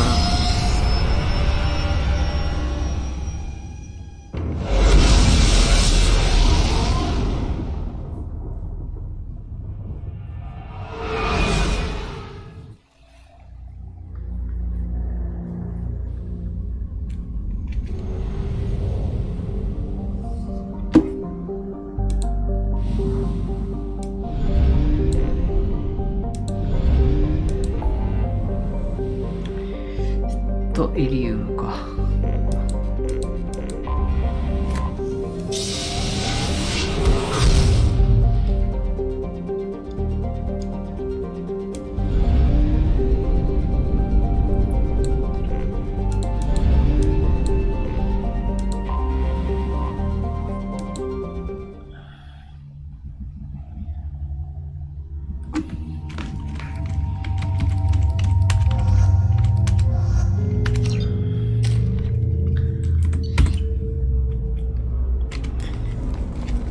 イリウムか。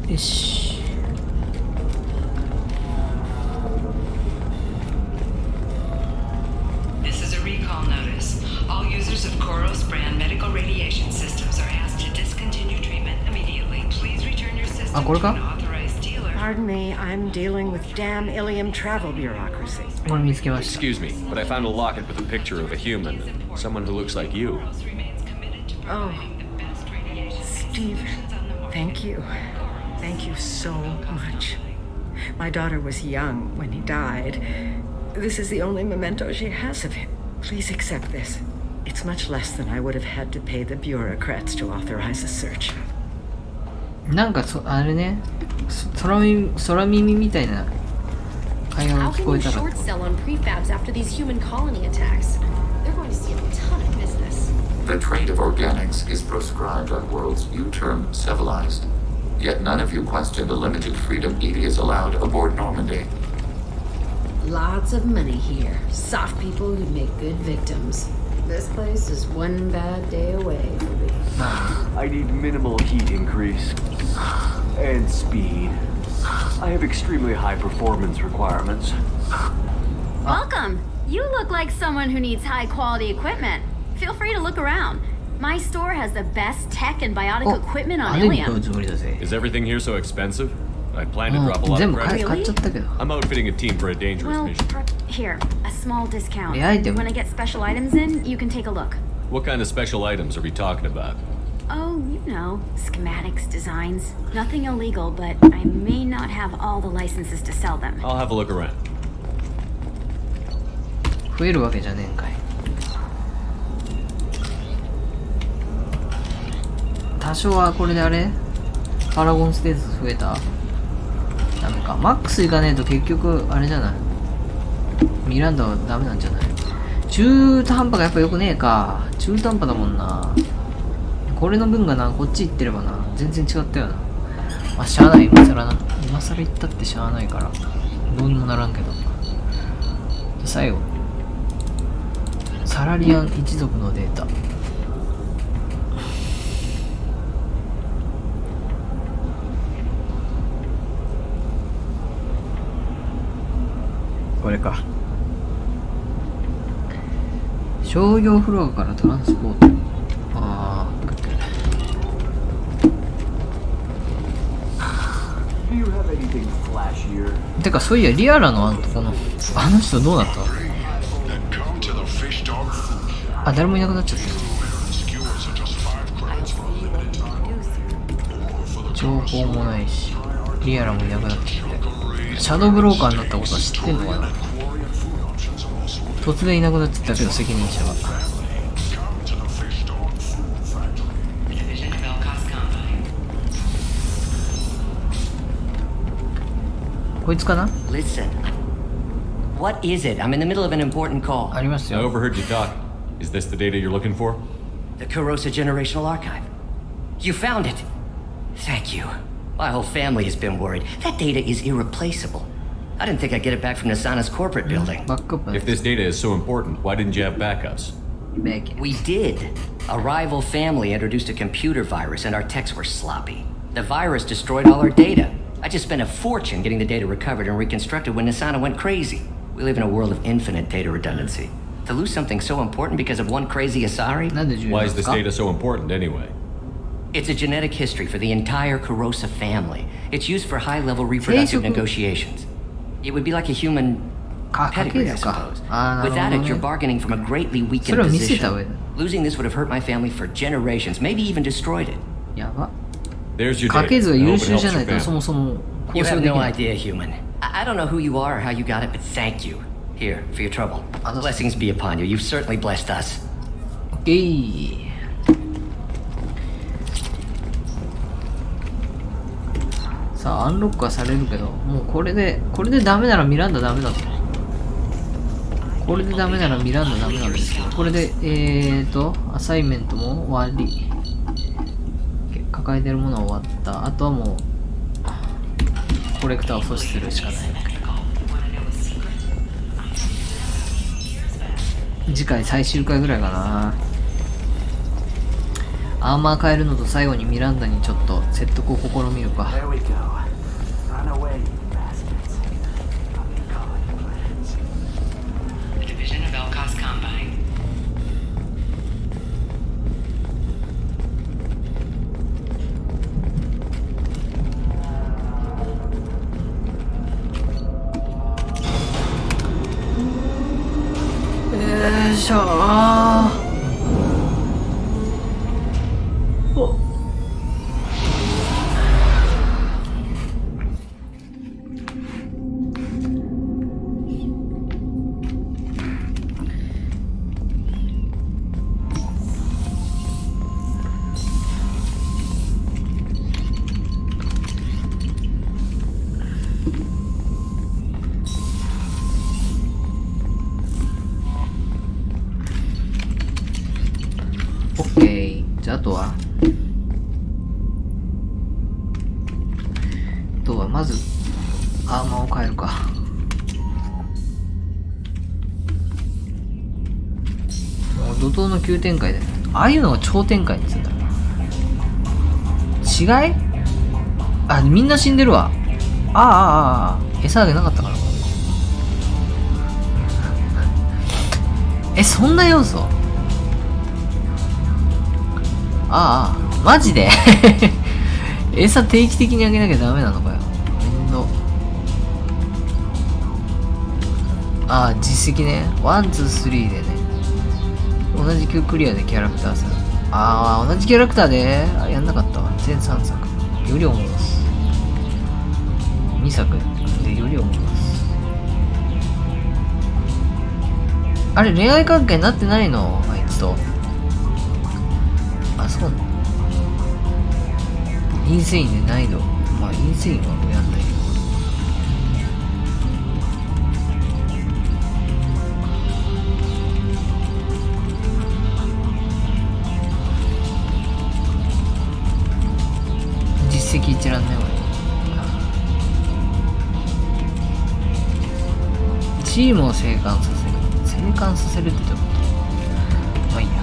よし。This is a recall notice. All users of Koros brand medical radiation systems are asked to discontinue treatment immediately. Please return your system to an authorized dealer. Pardon me, I'm dealing with damn Ilium travel bureaucracy. Excuse me, but I found a locket with a picture of a human, someone who looks like you. Oh, Steve, thank you. Thank you so much. My daughter was young when he died. This is the only memento she has of him. Please accept this. It's much less than I would have had to pay the bureaucrats to authorize a search. なんかあれね、空耳みたいな会話が聞こえたら。 How can you short sell on prefabs after these human colony attacks? They're going to steal a ton of business. The trade of organics is proscribed on worlds you term civilized. Yet none of you question the limited freedom Edie is allowed aboard Normandy. Lots of money here. Soft people who make good victims. This place is one bad day away from me. I need minimal heat increase. And speed. I have extremely high performance requirements. Welcome! You look like someone who needs high quality equipment. Feel free to look around. My store has the best tech and biotic equipment on Ilium. Is everything here so expensive? I plan to drop a lot of credit. Really? I'm outfitting a team for a dangerous mission. Here, a small discount. Yeah, when I get special items in, you can take a look. What kind of special items are we talking about? Oh, you know, schematics, designs. Nothing illegal, but I may not have all the licenses to sell them. I'll have a look around. 増えるわけじゃねえんかい。多少はこれであれパラゴンステータス増えた。ダメか。マックスいかねえと結局あれじゃない、ミランダはダメなんじゃない。中途半端がやっぱ良くねえか。中途半端だもんな。これの分がな、こっち行ってればな、全然違ったよな。まあ、しゃあない、今更な。今更言ったってしゃあないから、どうにもならんけど。最後。サラリアン一族のデータ。これか。商業フロアからトランスポート。ああ。てか、そういや、リアラのあの人どうなった？あ、誰もいなくなっちゃった。情報もないし、リアラもいなくなっちゃって。シャドウブローカーになったことは知ってんのかな。突然いなくなっちゃったけど、責任者が。こいつかな？ Listen. What is it? I'm in the middle of an important call. ありますよ。 I overheard you talk. Is this the data you're looking for? The Kurosa Generational Archive. You found it. Thank you. My whole family has been worried. That data is irreplaceable. I didn't think I'd get it back from Nasana's corporate building. If this data is so important, why didn't you have backups? We did. A rival family introduced a computer virus and our techs were sloppy. The virus destroyed all our data. I just spent a fortune getting the data recovered and reconstructed when Nasana went crazy. We live in a world of infinite data redundancy. To lose something so important because of one crazy Asari? Why is this data so important anyway? It's a genetic history for the entire Kurosa family. It's used for high-level reproductive negotiations. It would be like a human pedigree, I suppose. Without it, you're bargaining from a greatly weakened position. Losing this would have hurt my family for generations, maybe even destroyed it. There's your data. I hope it helps your family. You have no idea, human. I don't know who you are or how you got it, but thank you. Here, for your trouble. Blessings be upon you. You've certainly blessed us. Okay. さあ、アンロックはされるけど、もうこれでダメならミランダダメだと。これでダメならミランダダメなんですけど、これで、アサイメントも終わり。抱えてるものは終わった。あとはもう、コレクターを阻止するしかないわけだ。次回最終回ぐらいかな。アーマー変えるのと最後にミランダにちょっと説得を試みるか。よいしょー。じゃあ、あとはまずアーマーを変えるか。もう怒涛の急展開で、ああいうのが超展開にするんだろう。違い？あ、みんな死んでるわ。餌あげなかったからか。そんな要素？マジで餌定期的にあげなきゃダメなのかよ。めんど。実績ね。1、2、3でね。同じクリアでキャラクターさ。同じキャラクターでやんなかったわ。全3作。よりを戻す。2作でよりを戻す。あれ、恋愛関係になってないの？あいつと。そうなの？インセインで難易度。インセインはやんないけど。一覧ね、俺。チームを生還させる。生還させるってどういうこと？まあいいや。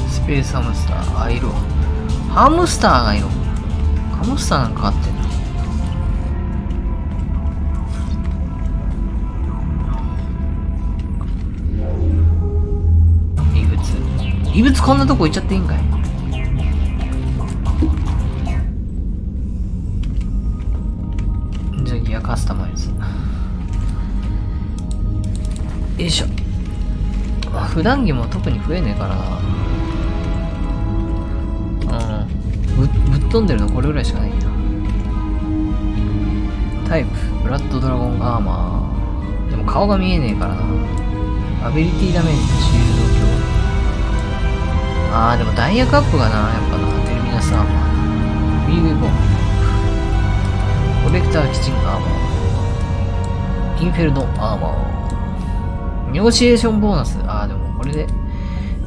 スペースハムスター。あ、いるわ。ハムスターがいる。ハムスターなんかあってんの？異物こんなとこ行っちゃっていいんかい？じゃあギアカスタマイズ。よいしょ。まあ普段着も特に増えねえからな。ぶっ飛んでるのこれぐらいしかないんだ。タイプブラッドドラゴンアーマー。でも顔が見えねえからな。アビリティダメージとシールド強。でも弾薬アップがな、やっぱな、テルミナスアーマー。ビーウェポン。コレクターキチンアーマー。インフェルノアーマー。ネゴシエーションボーナス。でもこれで、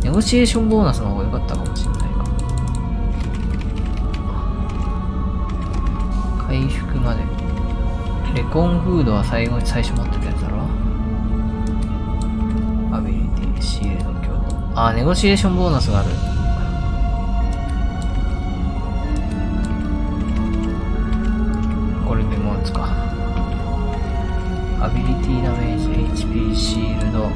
ネゴシエーションボーナスの方が良かったかもしれないか。回復まで。レコンフードは最初待ってたやつだろ。アビリティ、シールド。ネゴシエーションボーナスがある。これでもう打つか。アビリティダメージ、HP、シールド。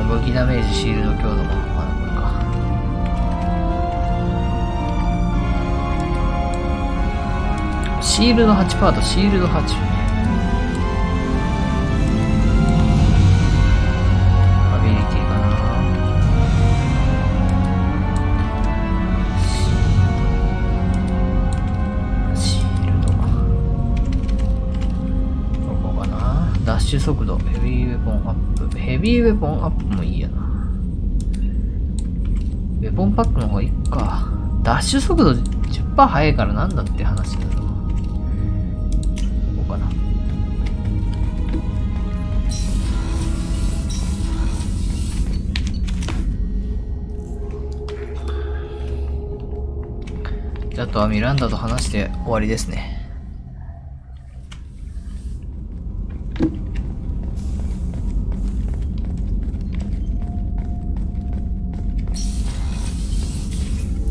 武器ダメージ、シールド強度も。これか。シールド 8% とシールド8。速度、ヘビーウェポンアップ。ヘビーウェポンアップもいいやな。ウェポンパックの方がいいか。ダッシュ速度 10% 速いからなんだって話だな。こうかな。じゃあとはミランダと話して終わりですね。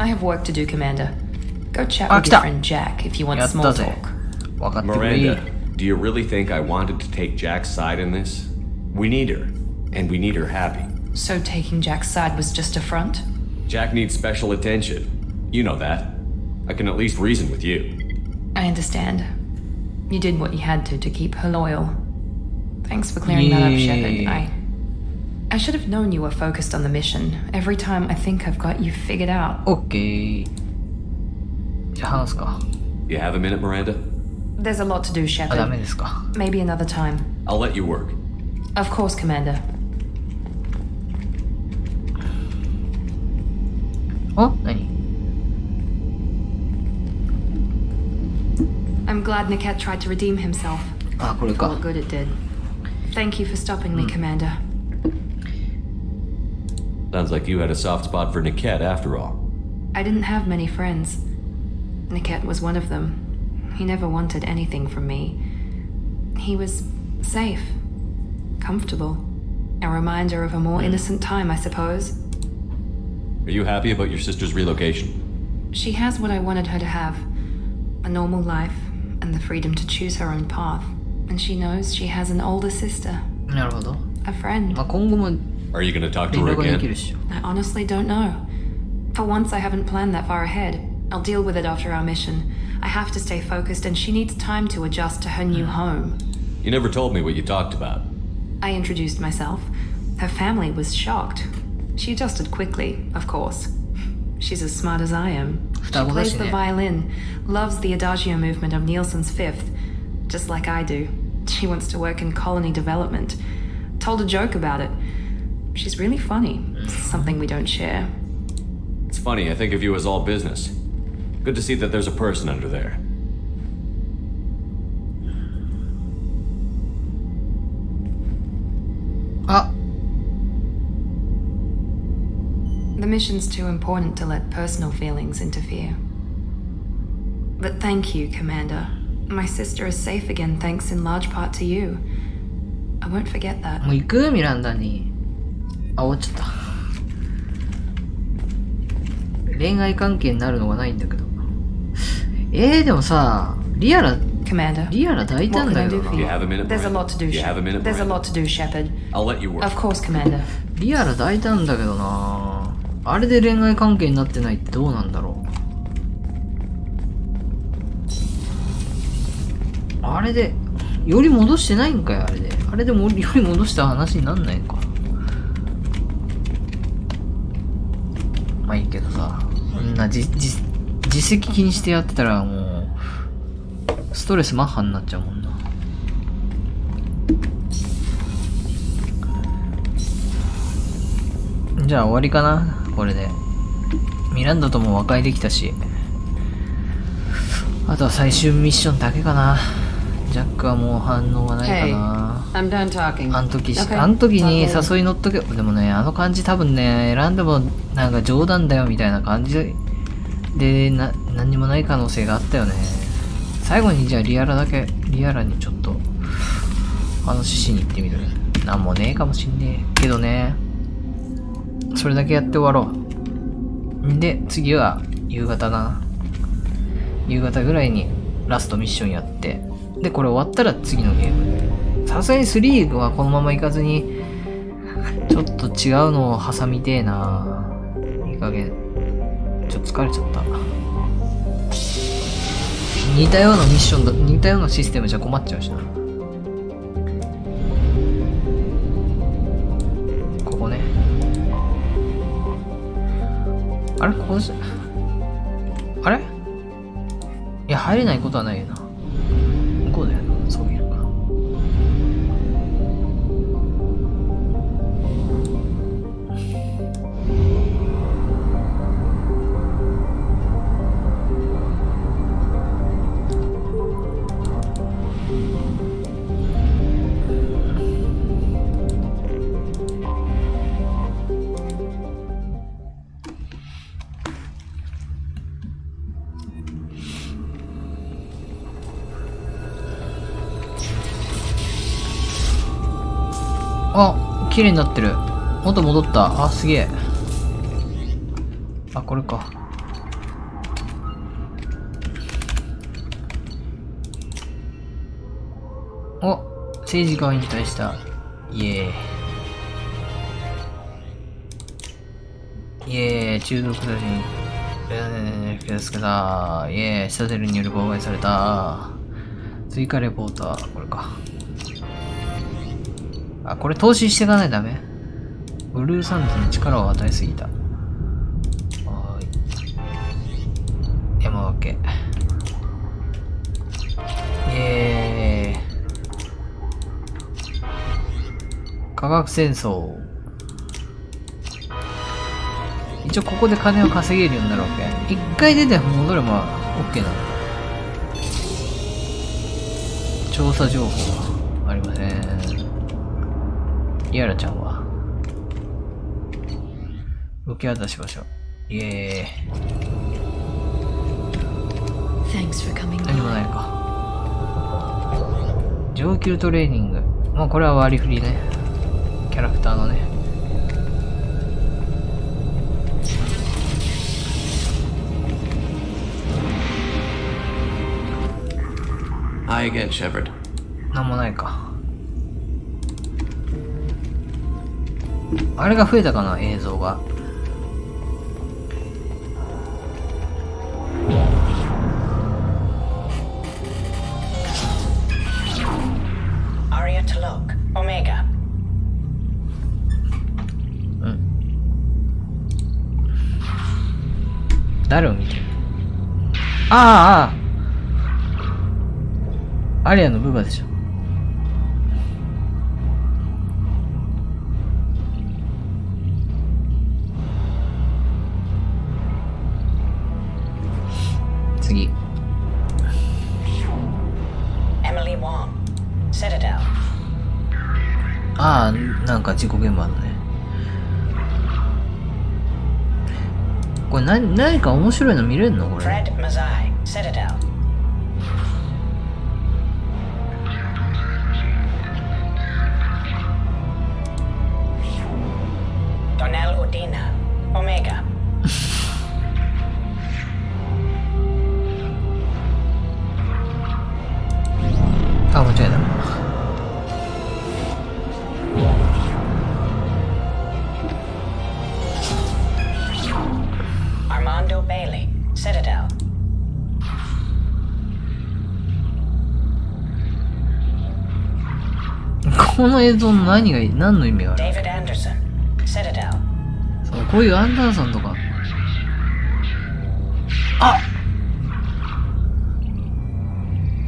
I have work to do, Commander. Go chat with your friend Jack if you want small talk. Miranda, do you really think I wanted to take Jack's side in this? We need her, and we need her happy. So taking Jack's side was just a front? Jack needs special attention. You know that. I can at least reason with you. I understand. You did what you had to keep her loyal. Thanks for clearing that up, Shepard. I should have known you were focused on the mission. Every time I think I've got you figured out. Okay. じゃあ話すか。You have a minute, Miranda? There's a lot to do, Shepard. ダメですか。Maybe another time. I'll let you work. Of course, Commander. 何？ I'm glad Niket tried to redeem himself. これか。 For what good it did. Thank you for stopping me, Commander. Sounds like you had a soft spot for Niket after all. I didn't have many friends. Niket was one of them. He never wanted anything from me. He was safe, comfortable. A reminder of a more innocent time, I suppose. Are you happy about your sister's relocation? She has what I wanted her to have. A normal life and the freedom to choose her own path. And she knows she has an older sister. なるほど。 A friend. 今後も Are you going to talk to her again? I honestly don't know. For once, I haven't planned that far ahead. I'll deal with it after our mission. I have to stay focused, and she needs time to adjust to her new home. You never told me what you talked about. I introduced myself. Her family was shocked. She adjusted quickly, of course. She's as smart as I am. She plays the violin, loves the adagio movement of Nielsen's Fifth, just like I do. She wants to work in colony development. Told a joke about it. She's really funny. Something we don't share. It's funny, I think of you as all business. Good to see that there's a person under there. The mission's too important to let personal feelings interfere. But thank you, Commander. My sister is safe again thanks in large part to you. I won't forget that. もう行くミランダに。あ、終わっちゃった。恋愛関係になるのがないんだけど。でもさ、リアラ大胆だけどな。There's a lot to do, Shepard. There's a lot to do, Shepard. I'll let you work. Of course, Commander. リアラ大胆だけどな。あれで恋愛関係になってないってどうなんだろう。あれで、より戻してないんかよ、あれで。あれでもより戻した話になんないのか。まあいいけどさ、こんな自責気にしてやってたらもう、ストレスマッハになっちゃうもんな。じゃあ終わりかな、これで。ミランダとも和解できたし。あとは最終ミッションだけかな。ジャックはもう反応がないかな。あの時に誘い乗っとけ。でもね、あの感じ多分ね、選んでもなんか冗談だよみたいな感じで、何にもない可能性があったよね。最後にじゃあリアラにちょっと話しに行ってみる。なんもねえかもしんねえけどね。それだけやって終わろう。で、次は夕方な。夕方ぐらいにラストミッションやって、で、これ終わったら次のゲーム。さすがに3はこのまま行かずに、ちょっと違うのを挟みてえな。いい加減。ちょっと疲れちゃった。似たようなミッションだ、似たようなシステムじゃ困っちゃうしな。ここね。あれここです。あれいや、入れないことはないよな。向こうだよな。そういうのか。あ、綺麗になってる。元戻った。あ、すげえ。あ、これか。お、政治家を引退した。イエーイ。イエーイ、中毒だし。ですけど、イエーイ、シャゼルによる妨害された。追加レポーター、これか。あ、これ投資していかないとダメ。ブルーサンズに力を与えすぎた。はーい。山分け。科学戦争。一応ここで金を稼げるようになるわけ。一回出て戻れば OK なの。調査情報はありません。リアラちゃんは受け渡しましょう。イエーイ。何もないか。上級トレーニング。まあこれは割り振りね。キャラクターのね。Hi again, Shepard. なんもないか。あれが増えたかな、映像が。Aria to lock. Omega. うん。誰を見てる？ああ、アリアの部下でしょ。次。Emily Wong. Citadel. ああ、なんか事故現場のね。これ何か面白いの見れるのこれ。Fred Mazai, Citadel. Donel Udina, Omega. あ、間違えた。Armando Bailey, Citadel. この映像の何の意味がある？ David Anderson, Citadel. そう、こういうアンダーソンとか。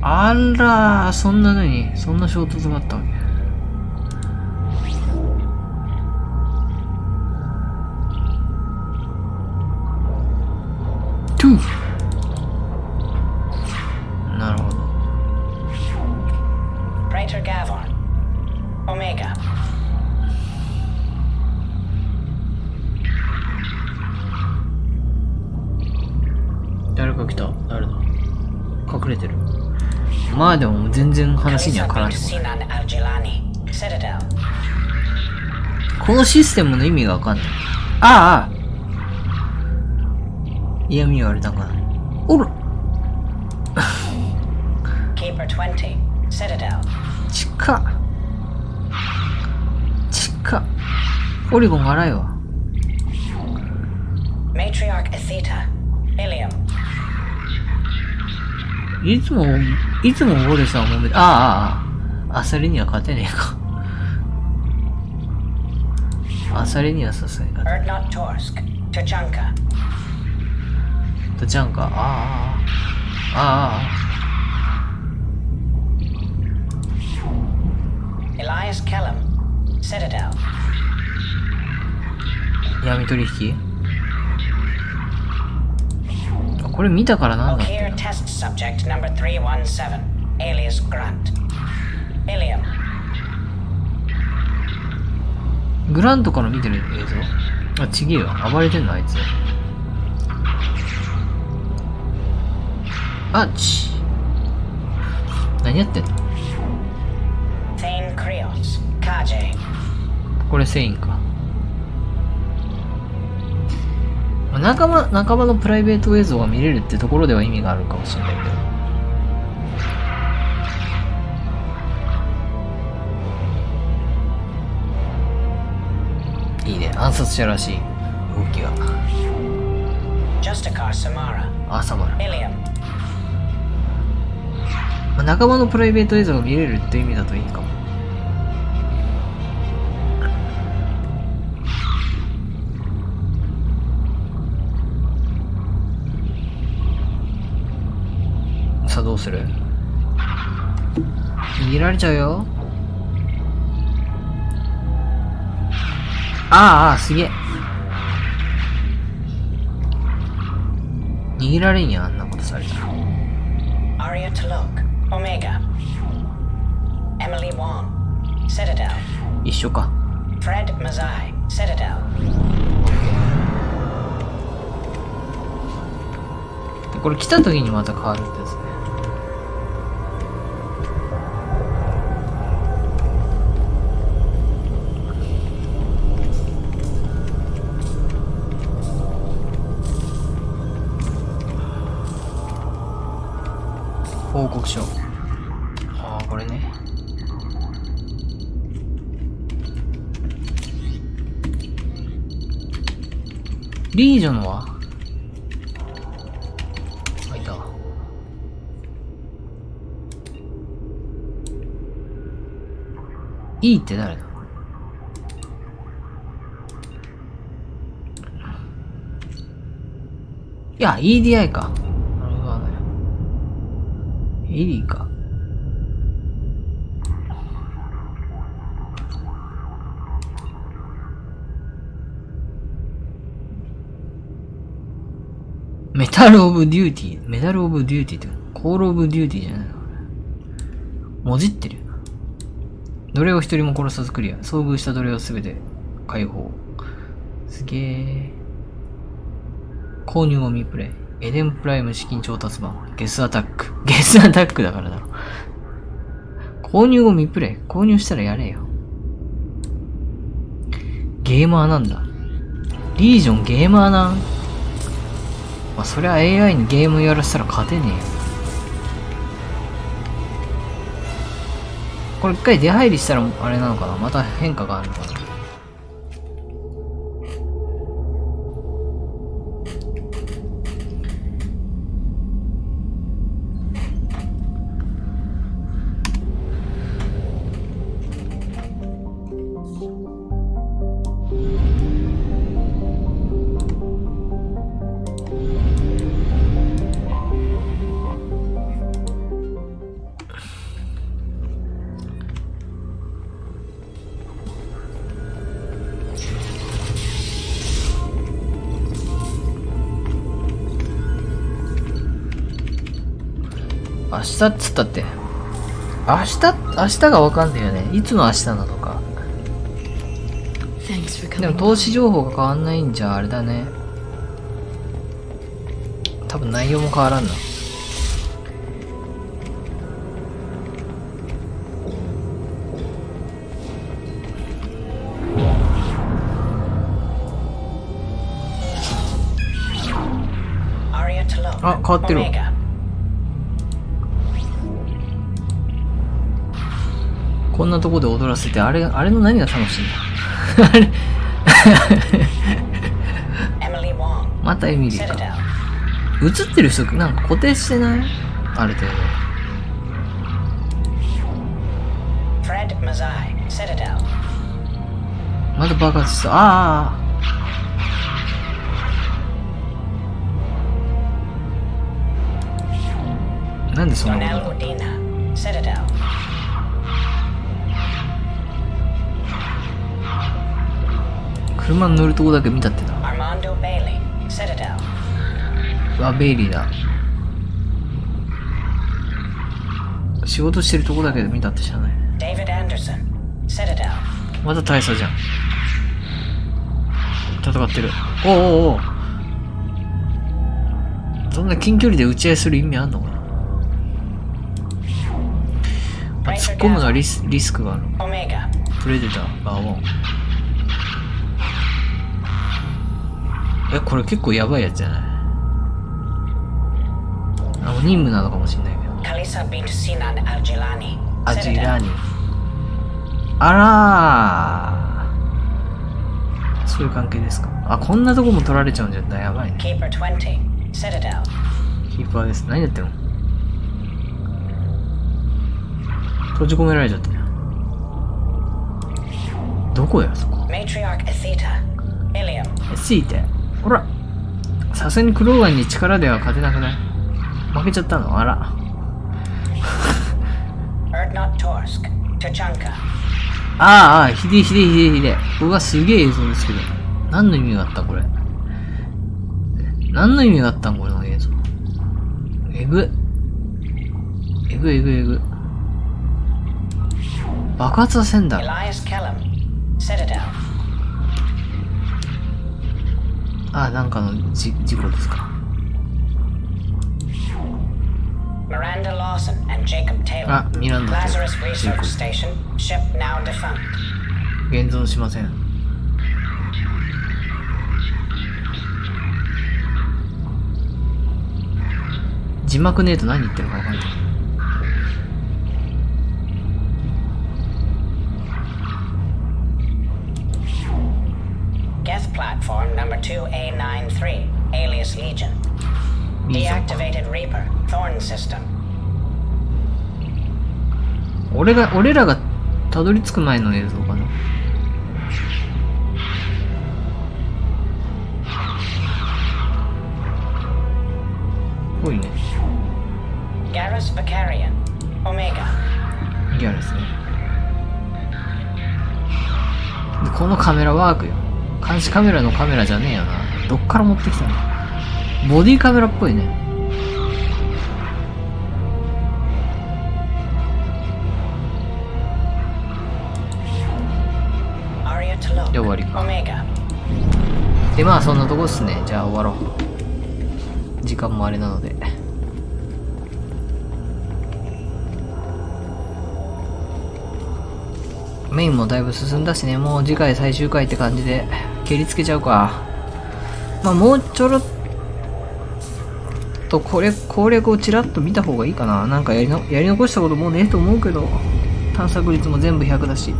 あらー、そんな衝突があったわけ。なるほど。Prater Gavon, Omega. 誰か来た。誰だ？隠れてる。まあでも全然話には絡んでこない。Sinan Al-Jilani, Citadel. このシステムの意味がわかんない。ああ、嫌味言われたかな。おらKeeper 20, Citadel. 近っ。オリゴン荒いわ。Matriarch Atheta, Ilium. いつもウォレスはもめて、アサリには勝てねえか。アサリにはさすがに勝てね Erdnot Torsk, Tachanka. え。とちゃんか、Elias Kellum, Citadel. 闇取引？これ見たからなんだって。 O'Keer Test Subject Number 317, alias Grunt. Ilium. グラントから見てる映像？ちげえわ。暴れてんのあいつ。何やってんの？ Thane Krios, Kaje. これセインか。仲間のプライベート映像が見れるってところでは意味があるかもしれないけど。いいね、暗殺者らしい動きが。Justicar Samara. サマラ。Ilium. 仲間のプライベート映像が見れるって意味だといいかも。さあどうする？逃げられちゃうよ。すげえ。逃げられんや、あんなことされたら。Arya Talok, Omega. Emily Wong, Citadel. 一緒か。Fred Mazai, Citadel. これ来た時にまた変わるってやつね。報告書。これね。リージョンはいた。いいって誰だ？いや、EDI か。なるほどね。ED か。メタルオブデューティーってコールオブデューティーじゃないの？もじってるよな。奴隷を一人も殺さずクリア。遭遇した奴隷をすべて解放。すげー。購入後未プレイ。エデンプライム資金調達版。ゲスアタック。ゲスアタックだからだろ。購入後未プレイ。購入したらやれよ。ゲーマーなんだ。リージョンゲーマーなん。まあ、そりゃ AI にゲームやらせたら勝てねえよ。これ一回出入りしたらあれなのかな、また変化があるのかな。明日っつったって。明日がわかんないよね。いつの明日なのか。でも投資情報が変わんないんじゃあれだね。多分内容も変わらんな。あ、変わってる。こんなとこで踊らせて、あれの何が楽しいんだあれまたエミリーか。映ってる人なんか固定してない？ある程度。また爆発した。ああ。なんでそんなこと？車に乗るとこだけ見たってな。うわ、ベイリーだ。仕事してるとこだけ見たって知らない。また大佐じゃん。戦ってる。おうおうおう。そんな近距離で打ち合いする意味あんのかな。突っ込むのはリスクがある。プレデターバー1。これ結構やばいやつじゃない？任務なのかもしれないけど。アジラニ。あらー。そういう関係ですか。あ、こんなとこも取られちゃうんじゃやばいね。キーパーです。何やってんの？閉じ込められちゃったよ。どこやそこ。エシーテ。ほら、さすがにクローガンに力では勝てなくない？負けちゃったの？あら。ああ、ひでえ。うわ、すげえ映像ですけど。何の意味があったこれ。何の意味があったんこれの映像。えぐ。爆発はせんだろ。あ、なんかの事故ですか。あ、ミランダとジェイコブ。現存しません。字幕ねえと何言ってるかわかんない。Platform number 2A93, alias Legion. Deactivated Reaper, Thorn System. 俺らがたどり着く前の映像かな。ぽいね。Garrus Vicarian, Omega. ギャラですね。でこのカメラワークよ。監視カメラのカメラじゃねえよな。どっから持ってきたの？ボディカメラっぽいね。で終わりか。でまあそんなとこっすね。じゃあ終わろう。時間もあれなので。メインもだいぶ進んだしね、もう次回最終回って感じで蹴りつけちゃうか。まあもうちょろっと攻略をちらっと見た方がいいかな。なんかやり残したこともうねえと思うけど、探索率も全部100だし、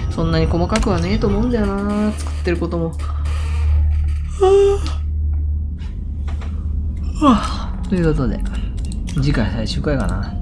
そんなに細かくはねえと思うんだよな、作ってることも。ということで、次回最終回かな。